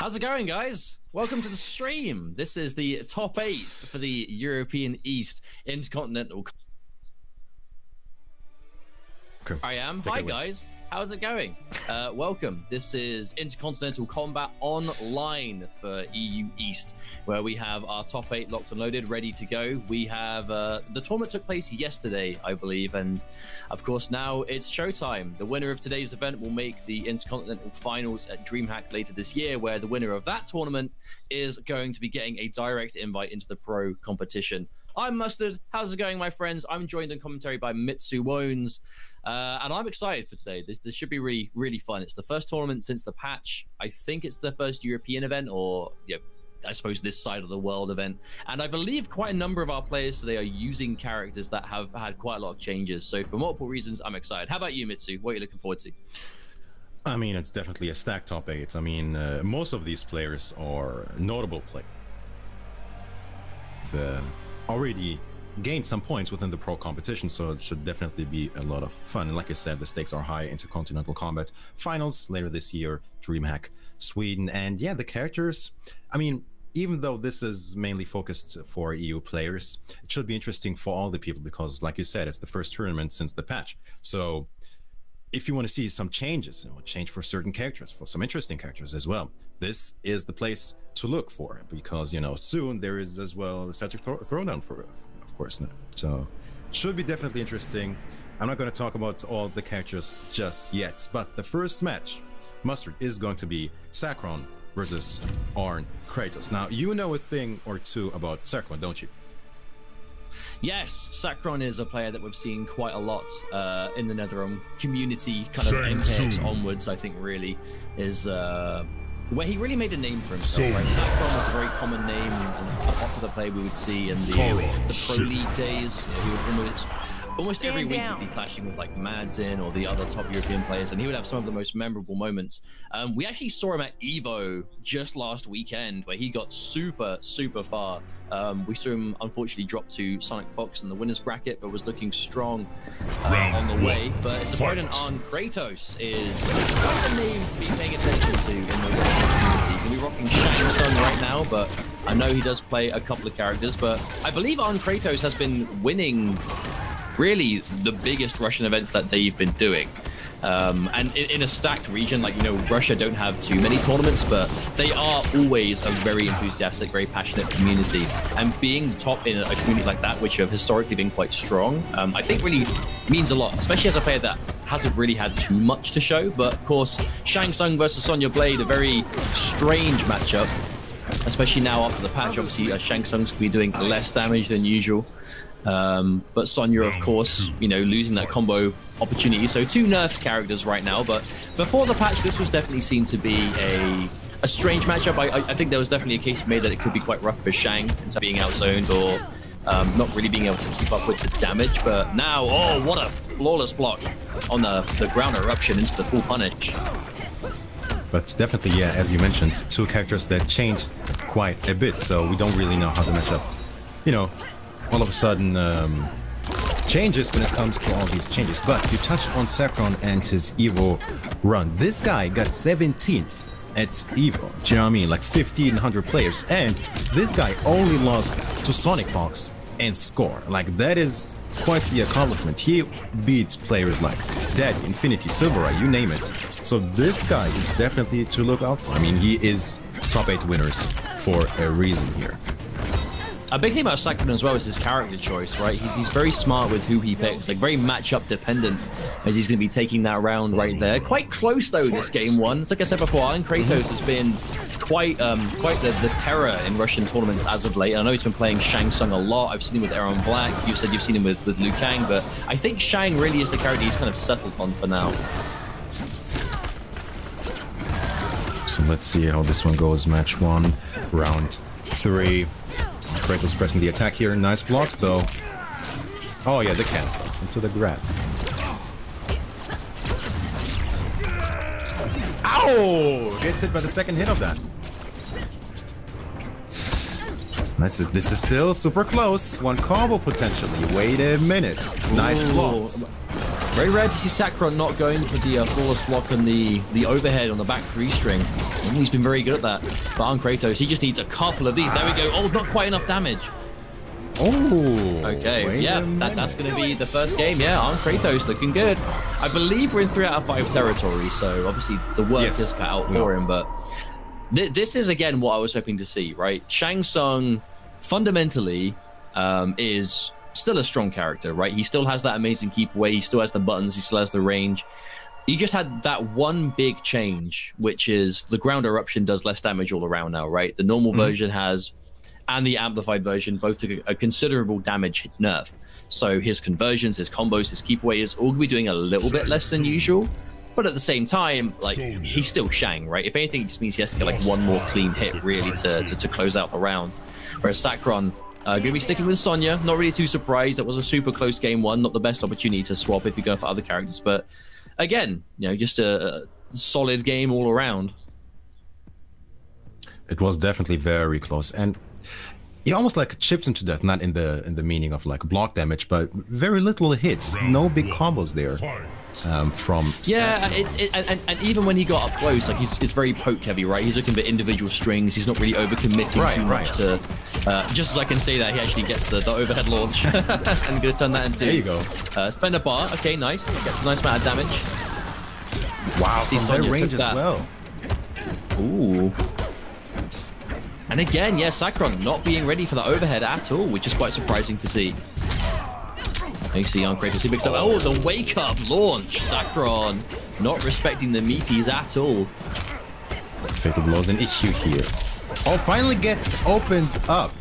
How's it going, guys? Welcome to the stream. This is the top 8 for the European East Interkontinental. Okay. I am. Hi, guys. How's it going? Welcome. This is Interkontinental Kombat online for EU East, where we have our top 8 locked and loaded, ready to go. We have the tournament took place yesterday, I believe, and of course now it's showtime. The winner of today's event will make the Intercontinental Finals at DreamHack later this year, where the winner of that tournament is going to be getting a direct invite into the pro competition. I'm Mustard. How's it going, my friends? I'm joined in commentary by Mitsu Wones. And I'm excited for today. This should be really, really fun. It's the first tournament since the patch. I think it's the first European event, or I suppose this side of the world event. And I believe quite a number of our players today are using characters that have had quite a lot of changes. So for multiple reasons, I'm excited. How about you, Mitsu? What are you looking forward to? I mean, it's definitely a stacked top 8. I mean, most of these players are notable players. Already gained some points within the pro competition, so it should definitely be a lot of fun. And like I said, the stakes are high. Intercontinental Kombat finals later this year, DreamHack Sweden. And yeah, the characters, I mean, even though this is mainly focused for EU players, it should be interesting for all the people because, like you said, it's the first tournament since the patch. So if you want to see some changes, change for certain characters, for some interesting characters as well, this is the place to look for, because soon there is as well the Celtic Throwdown for, of course. So should be definitely interesting. I'm not going to talk about all the characters just yet, but the first match, Mustard, is going to be Sakron versus Arn Kratos. Now, you know a thing or two about Sakron, don't you? Yes, Sakron is a player that we've seen quite a lot in the NetherRealm community, kind of MKX onwards, I think really is where he really made a name for himself, right? Sakron was a very common name and a popular player we would see in the Pro League days. He would almost every week would be clashing with like Madzin or the other top European players, and he would have some of the most memorable moments. We actually saw him at Evo just last weekend, where he got super far. We saw him unfortunately drop to Sonic Fox in the winners bracket, but was looking strong on the way. But his opponent, Arn Kratos, is quite a name to be paying attention to in the community. He's going to be rocking Shang Tsung right now, but I know he does play a couple of characters. But I believe Arn Kratos has been winning really the biggest Russian events that they've been doing, and in a stacked region, like Russia don't have too many tournaments, but they are always a very enthusiastic, very passionate community, and being top in a community like that, which have historically been quite strong, I think really means a lot, especially as a player that hasn't really had too much to show. But of course, Shang Tsung versus Sonya Blade, a very strange matchup, especially now after the patch. Obviously Shang Tsung's going to be doing less damage than usual. But Sonya, of course, losing that combo opportunity. So 2 nerfed characters right now, but before the patch, this was definitely seen to be a strange matchup. I think there was definitely a case made that it could be quite rough for Shang in terms of being outzoned or not really being able to keep up with the damage. But now, oh, what a flawless block on the ground eruption into the full punish. But definitely, yeah, as you mentioned, 2 characters that changed quite a bit, so we don't really know how the matchup, all of a sudden changes when it comes to all these changes. But you touched on Sakron and his Evo run. This guy got 17th at Evo. Do you know what I mean? Like 1,500 players. And this guy only lost to Sonic Fox and score. Like, that is quite the accomplishment. He beats players like Daddy, Infinity, Silverai, you name it. So this guy is definitely to look out for. I mean, he is top 8 winners for a reason here. A big thing about Sakron as well is his character choice, right? He's very smart with who he picks, like very matchup dependent, as he's going to be taking that round right there. Quite close though, this game one. Like I said before, Arn Kratos has been quite the terror in Russian tournaments as of late. I know he's been playing Shang Tsung a lot. I've seen him with Aaron Black. You said you've seen him with Liu Kang, but I think Shang really is the character he's kind of settled on for now. So let's see how this one goes. Match 1, round 3. Kratos pressing the attack here. Nice blocks, though. Oh, yeah, the cancel into the grab. Ow! Gets hit by the second hit of that. This is still super close. 1 combo potentially. Wait a minute. Nice blocks. Very rare to see Sakuron not going for the flawless block and the overhead on the back 3-string. He's been very good at that. But on Kratos, he just needs a couple of these. There we go. Oh, not quite enough damage. Oh, okay. Yeah, that's going to be the first game. Yeah, on Kratos looking good. I believe we're in 3 out of 5 territory, so obviously the work is cut out for him. But this is, again, what I was hoping to see, right? Shang Tsung fundamentally is still a strong character, right? He still has that amazing keep away. He still has the buttons. He still has the range. You just had that one big change, which is the ground eruption does less damage all around now, right? The normal version has, and the amplified version both took a considerable damage nerf. So his conversions, his combos, his keep away is all going to be doing a little bit less than usual. But at the same time, like, he's still Shang, right? If anything, it just means he has to get like one more clean hit really to close out the round. Whereas Sakuron going to be sticking with Sonya. Not really too surprised. That was a super close game one. Not the best opportunity to swap if you go for other characters. But again, you know, just a solid game all around. It was definitely very close, and he almost like chipped him to death. Not in the meaning of like block damage, but very little hits. No big combos there. From and even when he got up close, like he's very poke heavy, right? He's looking for individual strings. He's not really overcommitting too much to. Just as I can say that, he actually gets the overhead launch and gonna turn that into. There you go. Spend a bar. Okay, nice. Gets a nice amount of damage. Wow, see from Sonya range took as that. well. Ooh. And again, yeah, Sakuron not being ready for the overhead at all, which is quite surprising to see. You see on Kratos, he picks up. Oh, the wake up launch. Sakuron not respecting the meaties at all. Fatal Blow's an issue here. Oh, finally gets opened up.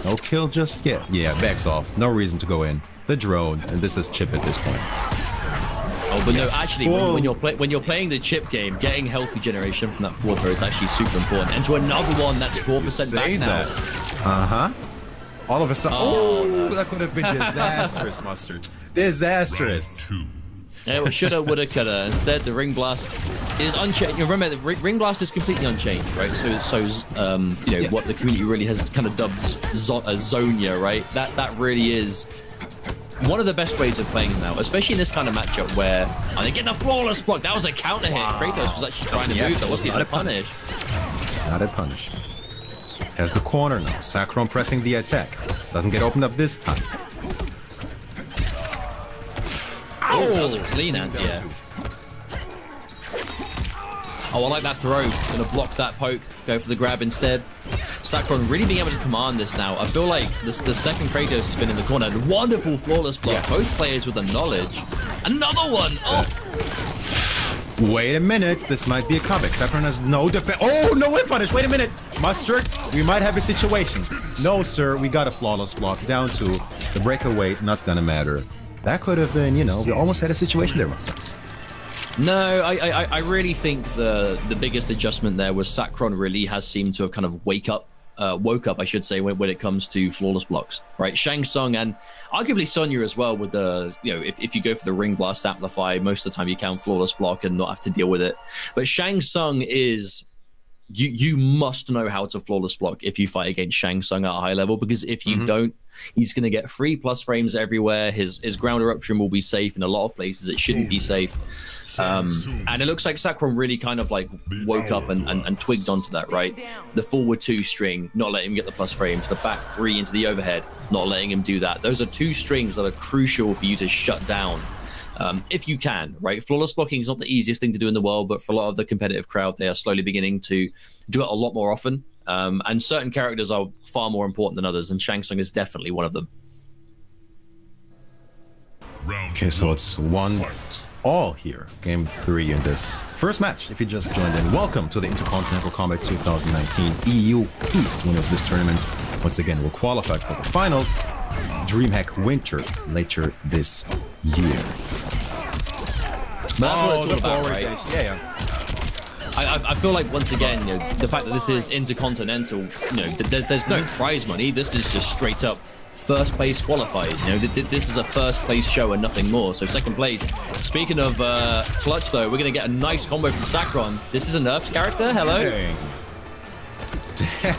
No kill just yet. Yeah, backs off. No reason to go in. The drone, and this is Chip at this point. Oh, but no, actually, when you're playing the Chip game, getting health regeneration from that 4 throw is actually super important. And to another one that's 4% back now. All of a sudden, that could have been disastrous, Mustard. Disastrous. Yeah, well, shoulda, woulda, coulda. Instead, the Ring Blast is unchanged. You remember, the Ring Blast is completely unchanged, right? So you know, what the community really has kind of dubbed Zonia, right? That really is one of the best ways of playing him now, especially in this kind of matchup where they're getting a flawless block. That was a counter hit. Kratos was actually trying to move. That wasn't even a punish. Not a punish. Has the corner now. Sakuron pressing the attack. Doesn't get opened up this time. Oh, that was a clean anti-air. Oh, I like that throw. Gonna block that poke. Go for the grab instead. Sakuron really being able to command this now. I feel like the second Kratos has been in the corner. Wonderful flawless block. Yes. Both players with the knowledge. Another one. Oh. Wait a minute. This might be a comeback. Sakuron has no defense. Oh, no whip punish. Wait a minute. Mustard, we might have a situation. No, sir. We got a flawless block. Down to the breakaway. Not gonna matter. That could have been, you know, we almost had a situation there, Mustard. No, I really think the biggest adjustment there was Sakuron really has seemed to have kind of woke up, I should say, when it comes to flawless blocks, right? Shang Tsung and arguably Sonya as well with the, you know, if you go for the Ring Blast Amplify, most of the time you can flawless block and not have to deal with it. But Shang Tsung is, you must know how to flawless block if you fight against Shang Tsung at a high level, because if you don't, he's going to get 3+ frames everywhere. His ground eruption will be safe in a lot of places. It shouldn't be safe. And it looks like Sakuron really kind of like woke up and twigged onto that, right? The forward 2 string, not letting him get the plus frames. The back 3 into the overhead, not letting him do that. Those are 2 strings that are crucial for you to shut down. If you can, right? Flawless blocking is not the easiest thing to do in the world, but for a lot of the competitive crowd, they are slowly beginning to do it a lot more often. And certain characters are far more important than others, and Shang Tsung is definitely one of them. Okay, so it's 1-all here. Game 3 in this first match. If you just joined in, welcome to the Interkontinental Kombat 2019 EU East winner of this tournament. Once again, we're qualified for the finals. DreamHack Winter later this year. But that's what it's all about, right? Yeah. I feel like, once again, you know, the fact that this is Intercontinental, you know, there's no prize money. This is just straight up first place qualified. You know, this is a first place show and nothing more. So second place. Speaking of clutch, though, we're gonna get a nice combo from Sakuron. This is a nerfed character. Hello.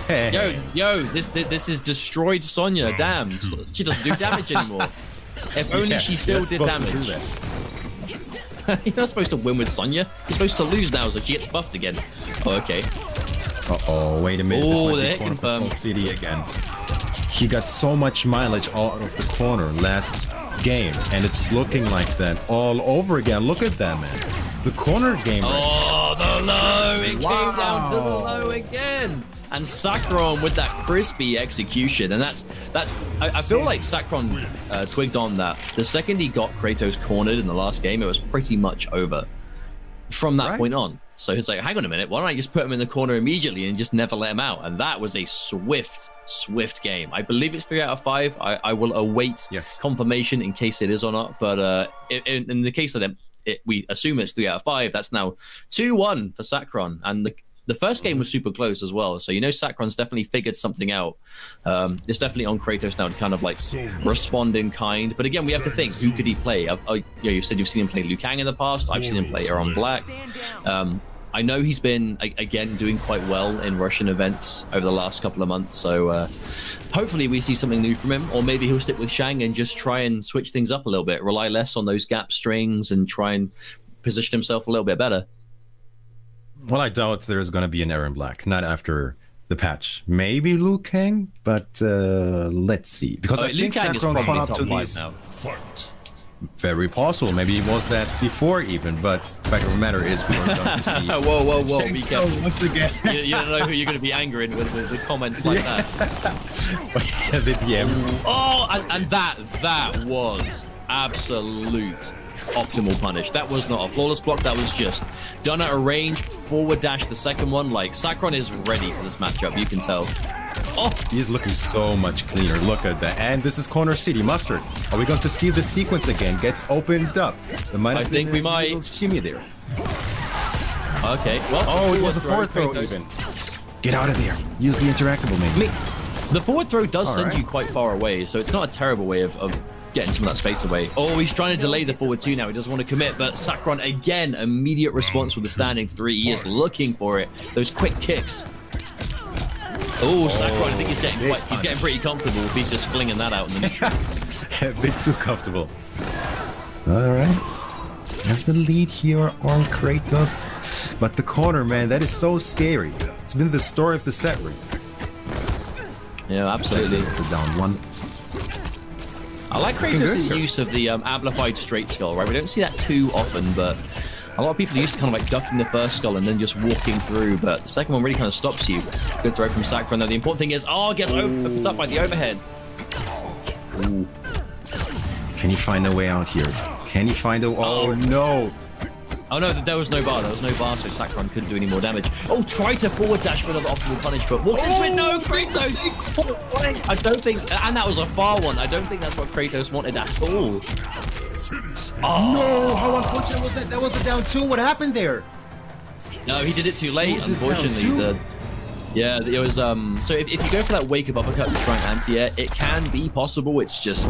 Dang. Yo, this is destroyed Sonya. Damn, she doesn't do damage anymore. If only she still did damage. You're not supposed to win with Sonya. You're supposed to lose now, so she gets buffed again. Oh, okay. Uh-oh, wait a minute. Oh, they're confirmed. City again. He got so much mileage out of the corner last game, and it's looking like that all over again. Look at that, man. The corner game. Oh, the low. It came down to the low again. And Sakuron with that crispy execution. And that's I feel like Sakuron twigged on that. The second he got Kratos cornered in the last game, it was pretty much over from that point on. So he's like, hang on a minute, why don't I just put him in the corner immediately and just never let him out? And that was a swift game. I believe it's 3 out of 5. I will await confirmation in case it is or not. But in the case of them, we assume it's 3 out of 5. That's now 2-1 for Sakuron. And the first game was super close as well. So, you know, Sakuron's definitely figured something out. It's definitely on Kratos now to kind of like respond in kind. But again, we have to think, who could he play? You've said you've seen him play Liu Kang in the past. I've seen him play Aaron Black. I know he's been, again, doing quite well in Russian events over the last couple of months. So hopefully we see something new from him. Or maybe he'll stick with Shang and just try and switch things up a little bit. Rely less on those gap strings and try and position himself a little bit better. Well, I doubt there's going to be an Aaron Black, not after the patch. Maybe Liu Kang, but let's see. Because I think Kang is Sakuron probably caught up to these now. Very possible. Maybe he was that before even, but the fact of the matter is we are going to see. Whoa, be careful. Once again. You don't know who you're going to be angering with the comments like that. The DMs. Oh, and that was absolute optimal punish. That was not a flawless block. That was just done at a range, forward dash the second one. Like, Sakuron is ready for this matchup. You can tell. Oh, he's looking so much cleaner. Look at that. And this is Corner City. Mustard. Are we going to see the sequence again? Gets opened up. I think we might. Little shimmy there. Okay. Well, oh, it was a forward throw even. Get out of there. Use the interactable maybe. The forward throw does send you quite far away, so it's not a terrible way of getting some of that space away. Oh, he's trying to delay the forward 2 now. He doesn't want to commit, but Sakuron, again, immediate response with the standing 3. He is looking for it. Those quick kicks. Oh, Sakuron, I think he's getting pretty comfortable if he's just flinging that out in the neutral. A bit too comfortable. All right. Has the lead here on Kratos. But the corner, man, that is so scary. It's been the story of the set ring. Yeah, absolutely. We're down 1. I like Kratos' use of the amplified straight skull, right? We don't see that too often, but a lot of people are used to kind of like ducking the first skull and then just walking through, but the second one really kind of stops you. Good throw from Sakuron, though. The important thing is, gets put up by the overhead. Ooh. Can he find a way out here? Can he find a... Oh, no. Oh, no, there was no bar. There was no bar, so Sakuron couldn't do any more damage. Oh, try to forward dash for another optimal punish, but walks into it. No, Kratos! I don't think... And that was a far one. I don't think that's what Kratos wanted at all. No, how unfortunate was that? That was a down 2. What happened there? No, he did it too late, unfortunately. Yeah, it was... So if you go for that wake-up uppercut to try and anti-air, it can be possible. It's just...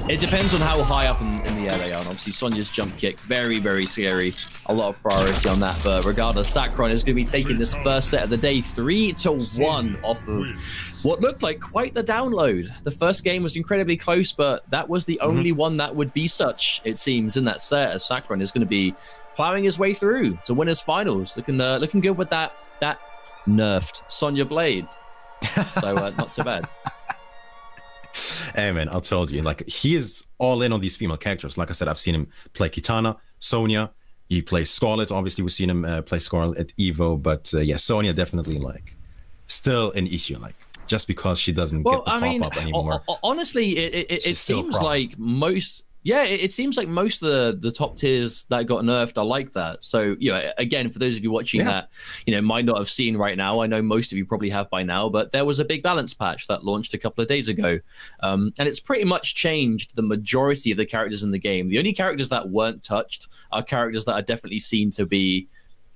It depends on how high up in the air they are. And obviously, Sonya's jump kick, very, very scary. A lot of priority on that. But regardless, Sakuron is going to be taking this first set of the day 3-1 off of what looked like quite the download. The first game was incredibly close, but that was the only one that would be such, it seems, in that set, as Sakuron is going to be plowing his way through to winners finals. Looking good with that nerfed Sonya blade. So not too bad. Hey man, I told you, like, he is all in on these female characters. Like I said, I've seen him play Kitana, Sonya. He plays Scarlet. Obviously, we've seen him play Scarlet at Evo. But yeah, Sonya definitely like still an issue. Like, just because she doesn't get the pop-up anymore. Honestly, it seems like most... Yeah, it seems like most of the top tiers that got nerfed are like that. So, you know, again, for those of you watching that, you know, might not have seen right now, I know most of you probably have by now, but there was a big balance patch that launched a couple of days ago. And it's pretty much changed the majority of the characters in the game. The only characters that weren't touched are characters that are definitely seen to be,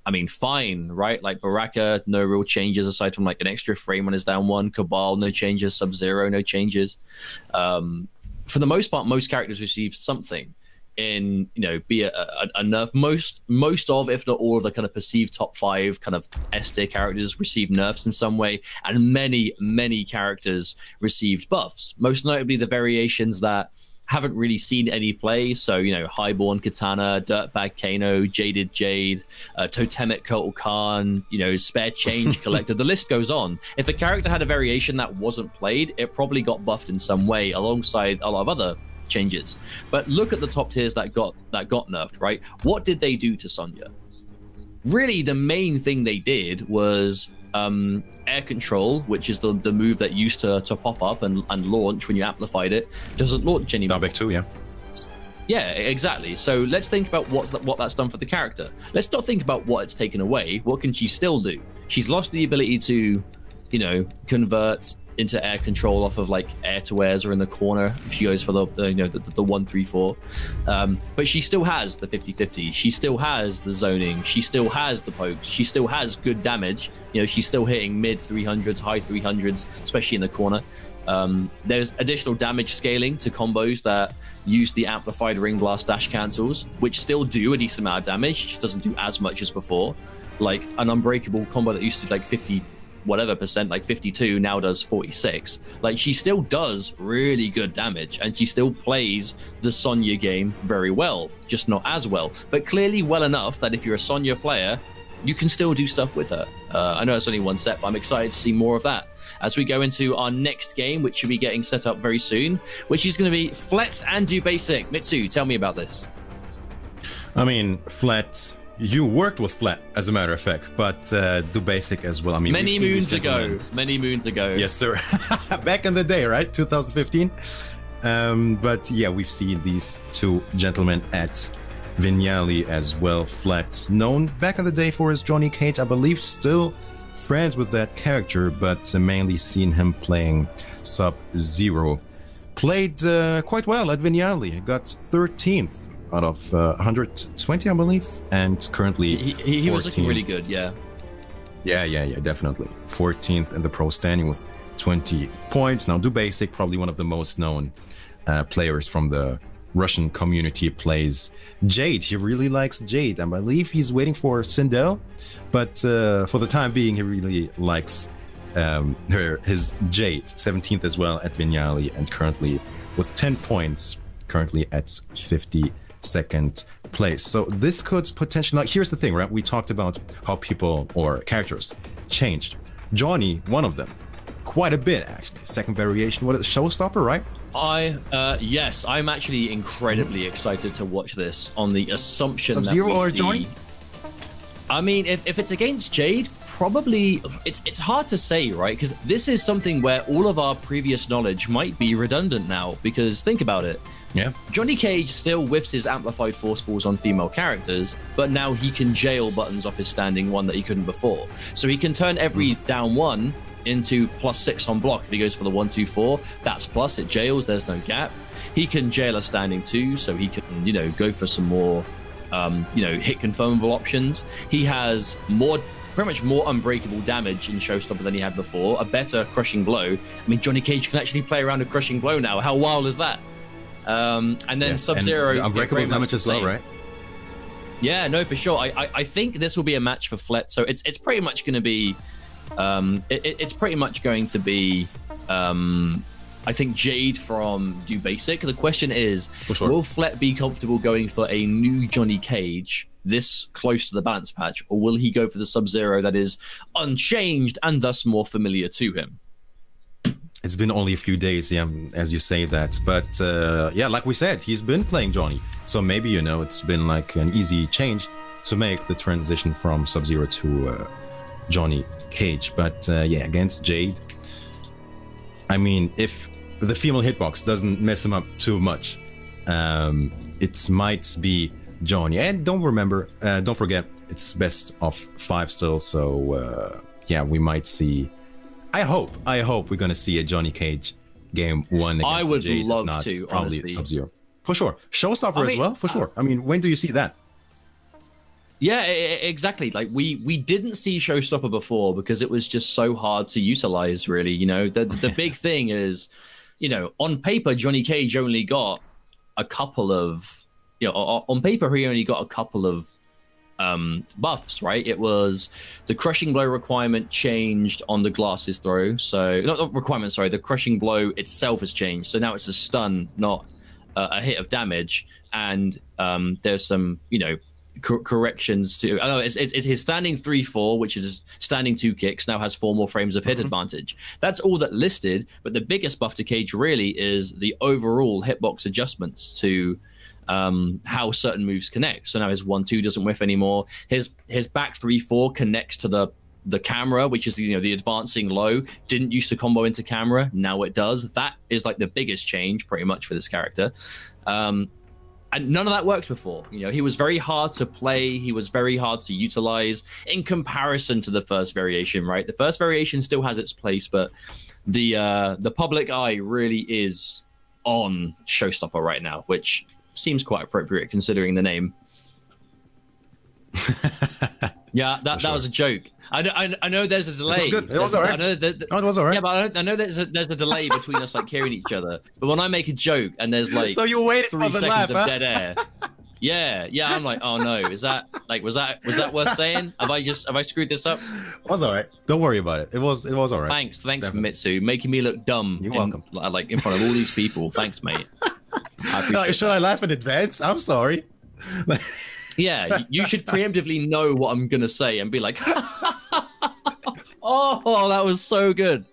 I mean, fine, right? Like Baraka, no real changes aside from like an extra frame on his down 1. Cabal, no changes. Sub-Zero, no changes. For the most part, most characters receive something in, you know, be a nerf. Most of, if not all of the kind of perceived top 5 kind of S tier characters receive nerfs in some way, and many characters received buffs. Most notably, the variations that haven't really seen any play. So, you know, Highborn Katana, Dirtbag Kano, Jaded Jade, Totemic Kotal Khan, you know, Spare Change Collector. The list goes on. If a character had a variation that wasn't played, it probably got buffed in some way alongside a lot of other changes. But look at the top tiers that got nerfed, right? What did they do to Sonya? Really, the main thing they did was air control, which is the move that used to pop up and launch when you amplified it, doesn't launch anymore. Big too, yeah. Yeah, exactly. So let's think about what that's done for the character. Let's not think about what it's taken away. What can she still do? She's lost the ability to, you know, convert into air control off of like air to airs or in the corner if she goes for the 1-3-4, but she still has the 50-50. She still has the zoning. She still has the pokes. She still has good damage. You know, she's still hitting mid 300s, high 300s, especially in the corner. There's additional damage scaling to combos that use the amplified ring blast dash cancels, which still do a decent amount of damage. It just doesn't do as much as before. Like an unbreakable combo that used to do like 50 whatever percent, like 52, now does 46. Like, she still does really good damage, and she still plays the Sonya game very well, just not as well, but clearly well enough that if you're a Sonya player, you can still do stuff with her. I know it's only one set, but I'm excited to see more of that as we go into our next game, which should be getting set up very soon, which is going to be Flet and Do Basic. Mitsu, tell me about this. I mean, Flet, you worked with Flet, as a matter of fact, but Do Basic as well. I mean, many moons ago. Yes, sir. Back in the day, right? 2015. But yeah, we've seen these two gentlemen at Vignali as well. Flet, known back in the day for his Johnny Cage, I believe still friends with that character, but mainly seen him playing Sub-Zero. Played quite well at Vignali. Got 13th. Out of 120, I believe, and currently he was looking really good. Yeah, definitely 14th in the pro standing with 20 points. Now, Do Basic, probably one of the most known players from the Russian community, plays Jade. He really likes Jade. I believe he's waiting for Sindel, but for the time being, he really likes his Jade. 17th as well at Vignali, and currently with 10 points, currently at 52nd place. So this could potentially, like, here's the thing, right? We talked about how people or characters changed. Johnny, one of them, quite a bit actually. Second variation, what is Showstopper, right? Yes, I'm actually incredibly excited to watch this on the assumption Sub-Zero that we or see... Johnny? I mean, if it's against Jade, probably it's hard to say, right? Because this is something where all of our previous knowledge might be redundant now, because think about it. Yeah. Johnny Cage still whiffs his amplified force balls on female characters, but now he can jail buttons off his standing one that he couldn't before. So he can turn every down one into +6 on block. If he goes for the 1-2-4, that's plus, it jails, there's no gap. He can jail a standing 2, so he can, you know, go for some more, hit confirmable options. He has pretty much more unbreakable damage in Showstopper than he had before, a better crushing blow. I mean, Johnny Cage can actually play around a crushing blow now. How wild is that? And then yes, Sub-Zero, unbreakable damage as well, right? Yeah, no, for sure. I think this will be a match for Flet. So it's pretty much going to be, it's pretty much going to be, I think Jade from Do Basic. The question is, sure, will Flet be comfortable going for a new Johnny Cage this close to the balance patch, or will he go for the Sub-Zero that is unchanged and thus more familiar to him? It's been only a few days, yeah, as you say that. But yeah, like we said, he's been playing Johnny. So maybe, you know, it's been like an easy change to make the transition from Sub-Zero to Johnny Cage. But yeah, against Jade, I mean, if the female hitbox doesn't mess him up too much, it might be Johnny. And don't forget, it's best of 5 still. So yeah, we might see... I hope we're gonna see a Johnny Cage game 1 against I would Jade, love not, to, probably honestly. Sub-Zero. For sure. Showstopper as well, for sure. I mean, when do you see that? Yeah, exactly. Like we didn't see Showstopper before because it was just so hard to utilize, really. You know, the big thing is, you know, on paper, Johnny Cage only got a couple of, you know, on paper, he only got a couple of buffs, right? It was the crushing blow requirement changed on the glasses throw. So not requirement, sorry, the crushing blow itself has changed. So now it's a stun, not a hit of damage, and there's some, you know, corrections to. Oh, it's his standing 3-4, which is standing 2 kicks, now has 4 more frames of hit advantage. That's all that listed, but the biggest buff to Cage really is the overall hitbox adjustments to how certain moves connect. So now his 1-2 doesn't whiff anymore. His back 3-4 connects to the camera, which is, you know, the advancing low. Didn't used to combo into camera, now it does. That is like the biggest change pretty much for this character. And none of that worked before. You know, he was very hard to play. He was very hard to utilize in comparison to the first variation, right? The first variation still has its place, but the public eye really is on Showstopper right now, which seems quite appropriate considering the name. Yeah, that was a joke. I know there's a delay. It was good. It was all right. I know that, it was all right. Yeah, but I know there's a delay between us like hearing each other. But when I make a joke and there's like so you waited 3 for the seconds laugh, of dead air. Yeah, I'm like, oh no, is that like was that worth saying? Have I screwed this up? It was all right. Don't worry about it. It was all right. Thanks, definitely. Mitsu, making me look dumb. You're welcome. Like in front of all these people. Thanks, mate. Should I laugh in advance? I'm sorry. Yeah, you should preemptively know what I'm gonna say and be like, oh, that was so good.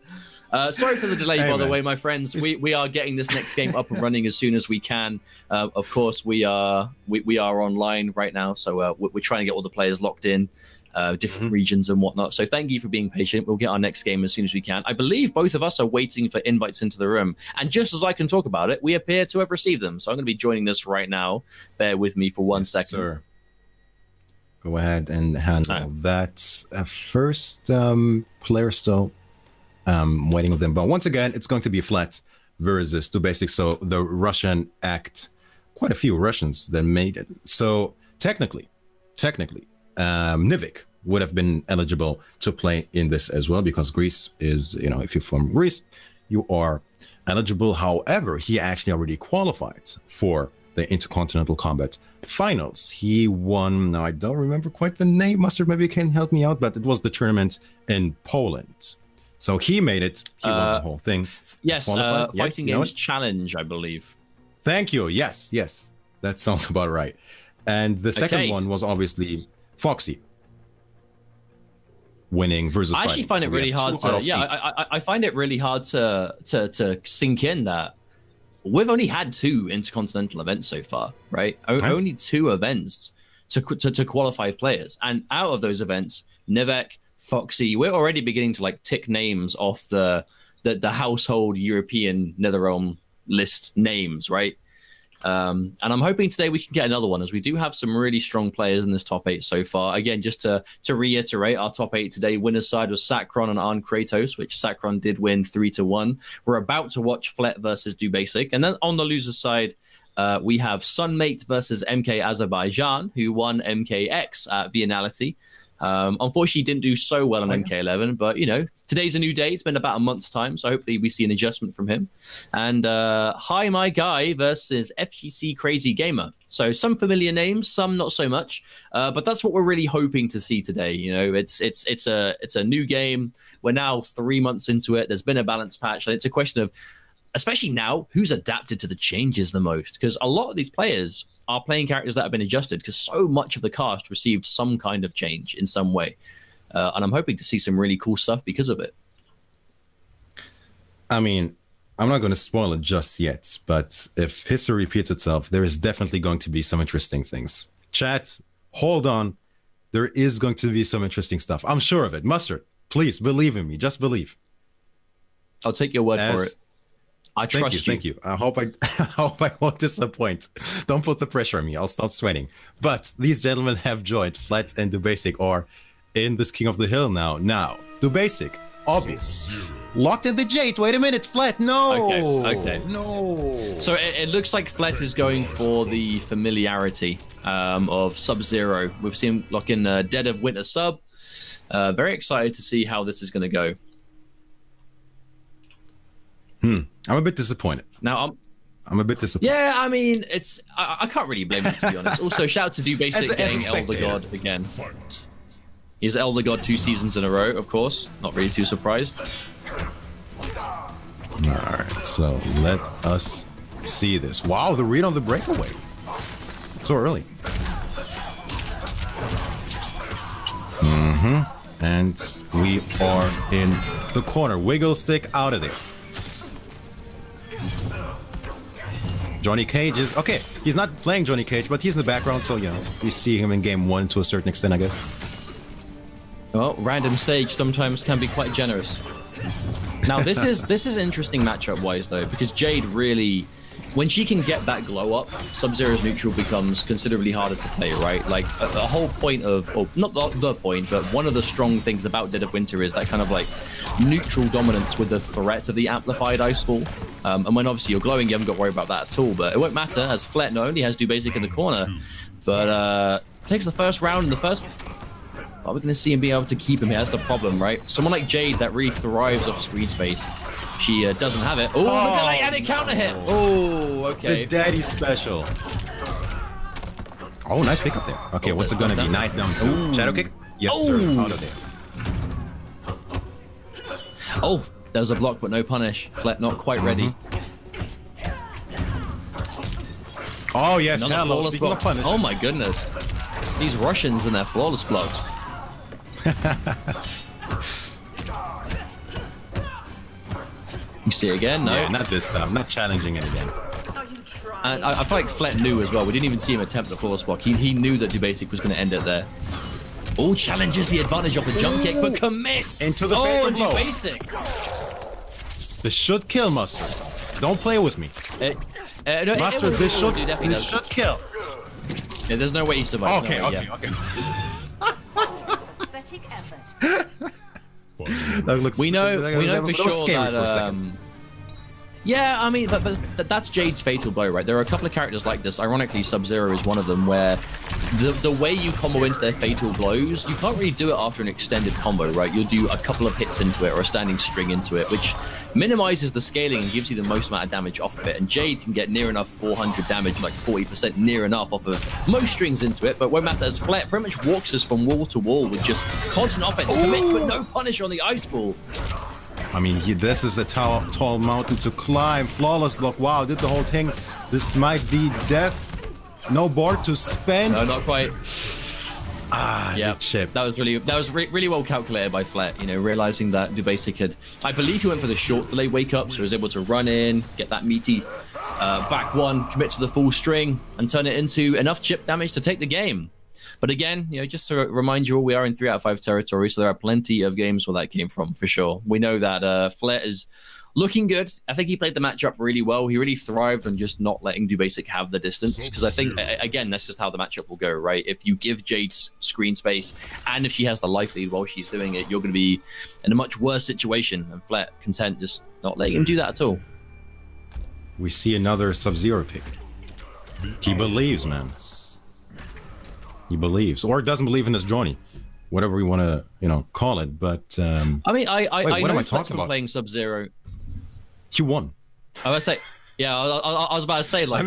Sorry for the delay, by the way, my friends. We are getting this next game up and running as soon as we can. Of course, we are online right now, so we're trying to get all the players locked in, different regions and whatnot. So thank you for being patient. We'll get our next game as soon as we can. I believe both of us are waiting for invites into the room, and just as I can talk about it, we appear to have received them. So I'm going to be joining this right now. Bear with me for 1 second. Sir. Go ahead and handle that. First player still waiting with them. But once again, it's going to be flat versus 2 basic. So the Russian act, quite a few Russians that made it. So technically, Nivik would have been eligible to play in this as well, because Greece is, you know, if you're from Greece, you are eligible. However, he actually already qualified for the Interkontinental Kombat finals. He won, now I don't remember quite the name, Mustard maybe can help me out, but it was the tournament in Poland. So he made it, he won the whole thing. Yes, Fighting Games Challenge, I believe. Thank you, yes, that sounds about right. And the second one was obviously Foxy winning versus I actually find it really hard to, I find it really hard to sink in that we've only had 2 intercontinental events so far, right? Only 2 events to qualify players, and out of those events, Nivek, Foxy, we're already beginning to like tick names off the household European NetherRealm list names, right? And I'm hoping today we can get another one, as we do have some really strong players in this top 8 so far. Again, just to reiterate, our top 8 today, winner's side was Sacron and Arn Kratos, which Sacron did win 3-1. We're about to watch Flet versus Do Basic. And then on the loser's side, we have Sunmate versus MK Azerbaijan, who won MKX at Vianality. Unfortunately, didn't do so well on MK11, but, you know, today's a new day. It's been about a month's time, so hopefully we see an adjustment from him. And Hi My Guy versus FGC Crazy Gamer. So some familiar names, some not so much, but that's what we're really hoping to see today. You know, it's a new game. We're now 3 months into it. There's been a balance patch, and it's a question of, especially now, who's adapted to the changes the most? Because a lot of these players are playing characters that have been adjusted, because so much of the cast received some kind of change in some way. And I'm hoping to see some really cool stuff because of it. I mean, I'm not going to spoil it just yet, but if history repeats itself, there is definitely going to be some interesting things. Chat, hold on. There is going to be some interesting stuff. I'm sure of it. Mustard, please believe in me. Just believe. I'll take your word for it. I trust you. Thank you. I hope I won't disappoint. Don't put the pressure on me. I'll start sweating. But these gentlemen have joined Flat and Do Basic, or in this King of the Hill now. Now, Do Basic, obvious. Locked in the Jade. Wait a minute, Flat. No. Okay. No. So it looks like Flet is going for the familiarity of Sub-Zero. We've seen him lock in Dead of Winter Sub. Very excited to see how this is going to go. I'm a bit disappointed. Now I'm a bit disappointed. Yeah, I mean, it's I can't really blame him, to be honest. Also, shout out to Do Basic getting Elder God again. He's Elder God 2 seasons in a row, of course. Not really too surprised. Alright, so let us see this. Wow, the read on the breakaway. So early. And we are in the corner. Wiggle stick out of there. Johnny Cage is... Okay, he's not playing Johnny Cage, but he's in the background, so, you know, you see him in game 1 to a certain extent, I guess. Well, random stage sometimes can be quite generous. Now, this is interesting matchup-wise, though, because Jade really... When she can get that glow up, Sub-Zero's neutral becomes considerably harder to play, right? Like, a whole point of... Or not the point, but one of the strong things about Dead of Winter is that kind of, like, neutral dominance with the threat of the amplified ice fall. And when, obviously, you're glowing, you haven't got to worry about that at all. But it won't matter, as Flet not only has Do Basic in the corner, but takes the first round in the first... Are we going to see him be able to keep him here? That's the problem, right? Someone like Jade that really thrives off screen space. She doesn't have it. Oh, the delay and it counter hit. Oh, okay. The daddy special. Oh, nice pickup there. Okay, what's it going to be? Nice down two. Shadow kick? Yes, sir. Out of there. Oh, there's a block, but no punish. Flet not quite ready. Oh, yes. Another flawless block. Oh, my goodness. These Russians and their flawless blocks. You see it again? No. Yeah, not this time. I'm not challenging it again. And I feel like Flet knew as well. We didn't even see him attempt the flawless block. He knew that Do Basic was going to end it there. Oh, challenges the advantage off the jump kick, but commits into the fatal blow. Do Basic. This should kill, Mustard. Don't play with me. No, Mustard, this should kill. Yeah, there's no way he survives. Okay, no okay. That looks, we know for sure that yeah, I mean, that's Jade's fatal blow, right? There are a couple of characters like this. Ironically, Sub-Zero is one of them, where the way you combo into their fatal blows, you can't really do it after an extended combo, right? You'll do a couple of hits into it or a standing string into it, which minimizes the scaling and gives you the most amount of damage off of it. And Jade can get near enough 400 damage, like 40% near enough off of most strings into it, but won't matter, as Flet pretty much walks us from wall to wall with just constant offense, commits, but no punish on the ice ball. I mean, this is a tall mountain to climb. Flawless block. Wow, did the whole thing. This might be death. No board to spend. No, not quite. Yeah, chip. That was really well calculated by Flet. You know, realizing that Do Basic had, I believe he went for the short delay wake up, so he was able to run in, get that meaty back one, commit to the full string, and turn it into enough chip damage to take the game. But again, you know, just to remind you all, we are in 3 out of 5 territory, so there are plenty of games where that came from, for sure. We know that Flet is looking good. I think he played the matchup really well. He really thrived on just not letting Do Basic have the distance, because I think, again, that's just how the matchup will go, right? If you give Jade screen space, and if she has the life lead while she's doing it, you're going to be in a much worse situation, and Flet content just not letting him do that at all. We see another Sub-Zero pick. He believes, man. He believes, or doesn't believe in this Johnny, whatever we want to, you know, call it. But I mean, I know Flet's been about? playing Sub-Zero. He won. I was say, yeah, I was about to say, like,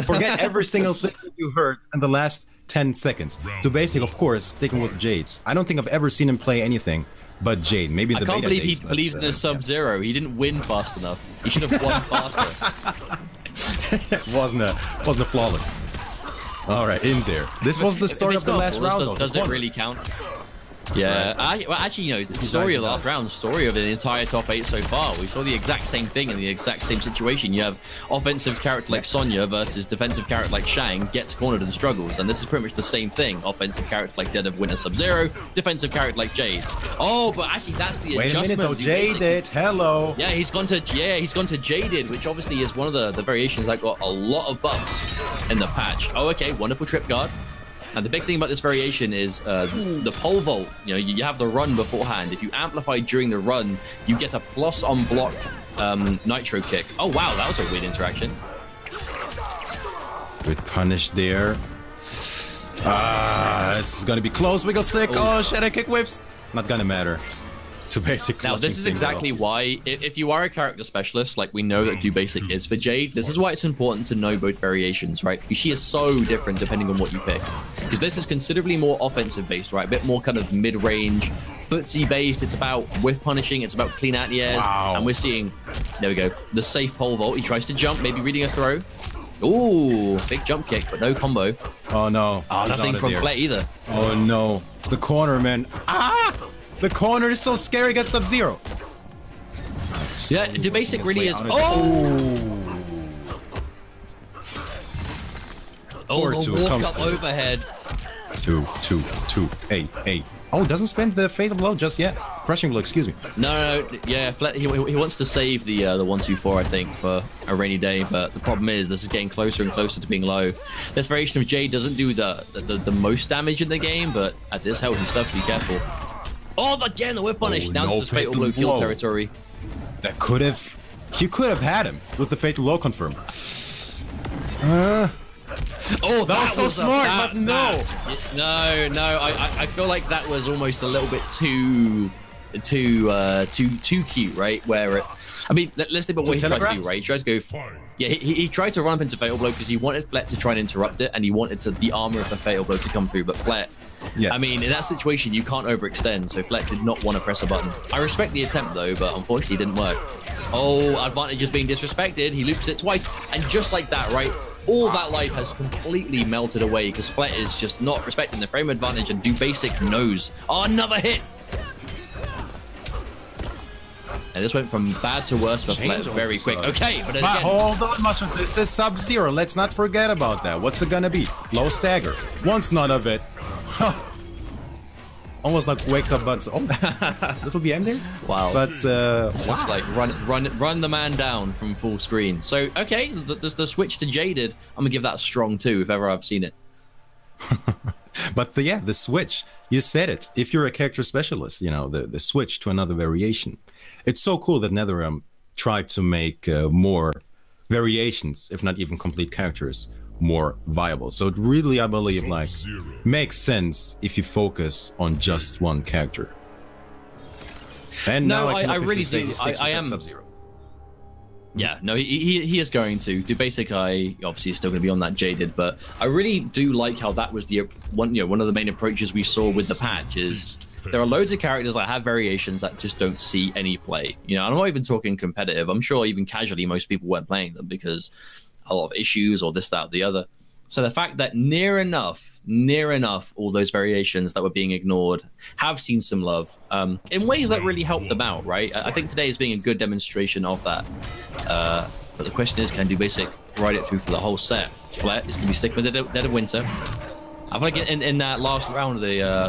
forget every single thing that you heard in the last 10 seconds. Do Basic, of course, sticking with Jade. I don't think I've ever seen him play anything but Jade. Maybe the I can't believe he believes in his Sub-Zero. He didn't win fast enough. He should have won faster. It wasn't a flawless. All right, in there. This was the story of the last round. Does it really count? Yeah, well, actually, you know, the story of the last round, story of the entire top 8 so far, we saw the exact same thing in the exact same situation. You have offensive character like Sonya versus defensive character like Shang, gets cornered and struggles, and this is pretty much the same thing. Offensive character like Dead of Winter Sub-Zero, defensive character like Jade. Oh, but actually that's the adjustment. Wait a minute, though, Jaded, hello. Yeah, he's gone to Jaded, which obviously is one of the variations that got a lot of buffs in the patch. Oh, okay, wonderful trip guard. And the big thing about this variation is the pole vault. You know, you have the run beforehand. If you amplify during the run, you get a plus on block nitro kick. Oh, wow, that was a weird interaction. Good punish there. This is going to be close. Wiggle stick. Oh, shadow kick whips. Not going to matter. to basically. Now, this is exactly why, if you are a character specialist, like we know that Do Basic is for Jade, this is why it's important to know both variations, right? Because she is so different depending on what you pick. Because this is considerably more offensive based, right? A bit more kind of mid-range, footsie based. It's about whiff punishing. It's about clean anti-airs. Wow. And we're seeing, there we go, the safe pole vault. He tries to jump, maybe reading a throw. Ooh, big jump kick, but no combo. Oh, no. Oh, nothing from Flet either. Oh, no. The corner, man. Ah! The corner is so scary against Sub-Zero. Yeah, Do Basic really is. Oh! Oh, the walk-up overhead. 2, 2, 2, 8, 8. Oh, doesn't spend the fatal blow just yet. Crushing blow, excuse me. No, yeah, he wants to save the 1-2-4, I think, for a rainy day. But the problem is, this is getting closer and closer to being low. This variation of Jade doesn't do the most damage in the game, but at this healthy stuff, be careful. Oh, again, the whip punish down to fatal blow kill territory. That could have, you could have had him with the fatal blow confirmed. Oh, that was so smart, but no. No, I feel like that was almost a little bit too cute, right? Where it, I mean, let's think about what he tried to do, right? He tried to go, yeah, he tried to run up into fatal blow because he wanted Flet to try and interrupt it, and he wanted the armor of the fatal blow to come through, but Flet. Yes. I mean, in that situation, you can't overextend, so Flet did not want to press a button. I respect the attempt, though, but unfortunately, it didn't work. Oh, advantage is being disrespected. He loops it twice, and just like that, right? All that life has completely melted away because Flet is just not respecting the frame advantage, and Do Basic knows. Oh, another hit! And this went from bad to worse for Flet very quick. Okay, but again... Hold on, Mustard. This is Sub-Zero. Let's not forget about that. What's it gonna be? Low stagger. Once none of it. Almost like wakes up buttons. Oh, little BM there. Wow. But it's just like run the man down from full screen. So okay, the switch to Jaded, I'm gonna give that a strong 2 if ever I've seen it. But yeah, the switch. You said it. If you're a character specialist, you know the switch to another variation. It's so cool that NetherRealm tried to make more variations, if not even complete characters, more viable. So it really, I believe, like makes sense if you focus on just one character. And no, now I really do. I am. Sub-Zero. Yeah, no, he is going to. Do Basic obviously is still going to be on that Jaded, but I really do like how that was the one of the main approaches we saw with the patch is there are loads of characters that have variations that just don't see any play. You know, I'm not even talking competitive. I'm sure even casually most people weren't playing them because a lot of issues or this, that, or the other. So the fact that near enough, all those variations that were being ignored have seen some love in ways that really helped them out, right? I think today is being a good demonstration of that. But the question is, can Do Basic ride it through for the whole set? It's Flet. It's going to be sticking with the Dead of Winter. I feel like in that last round of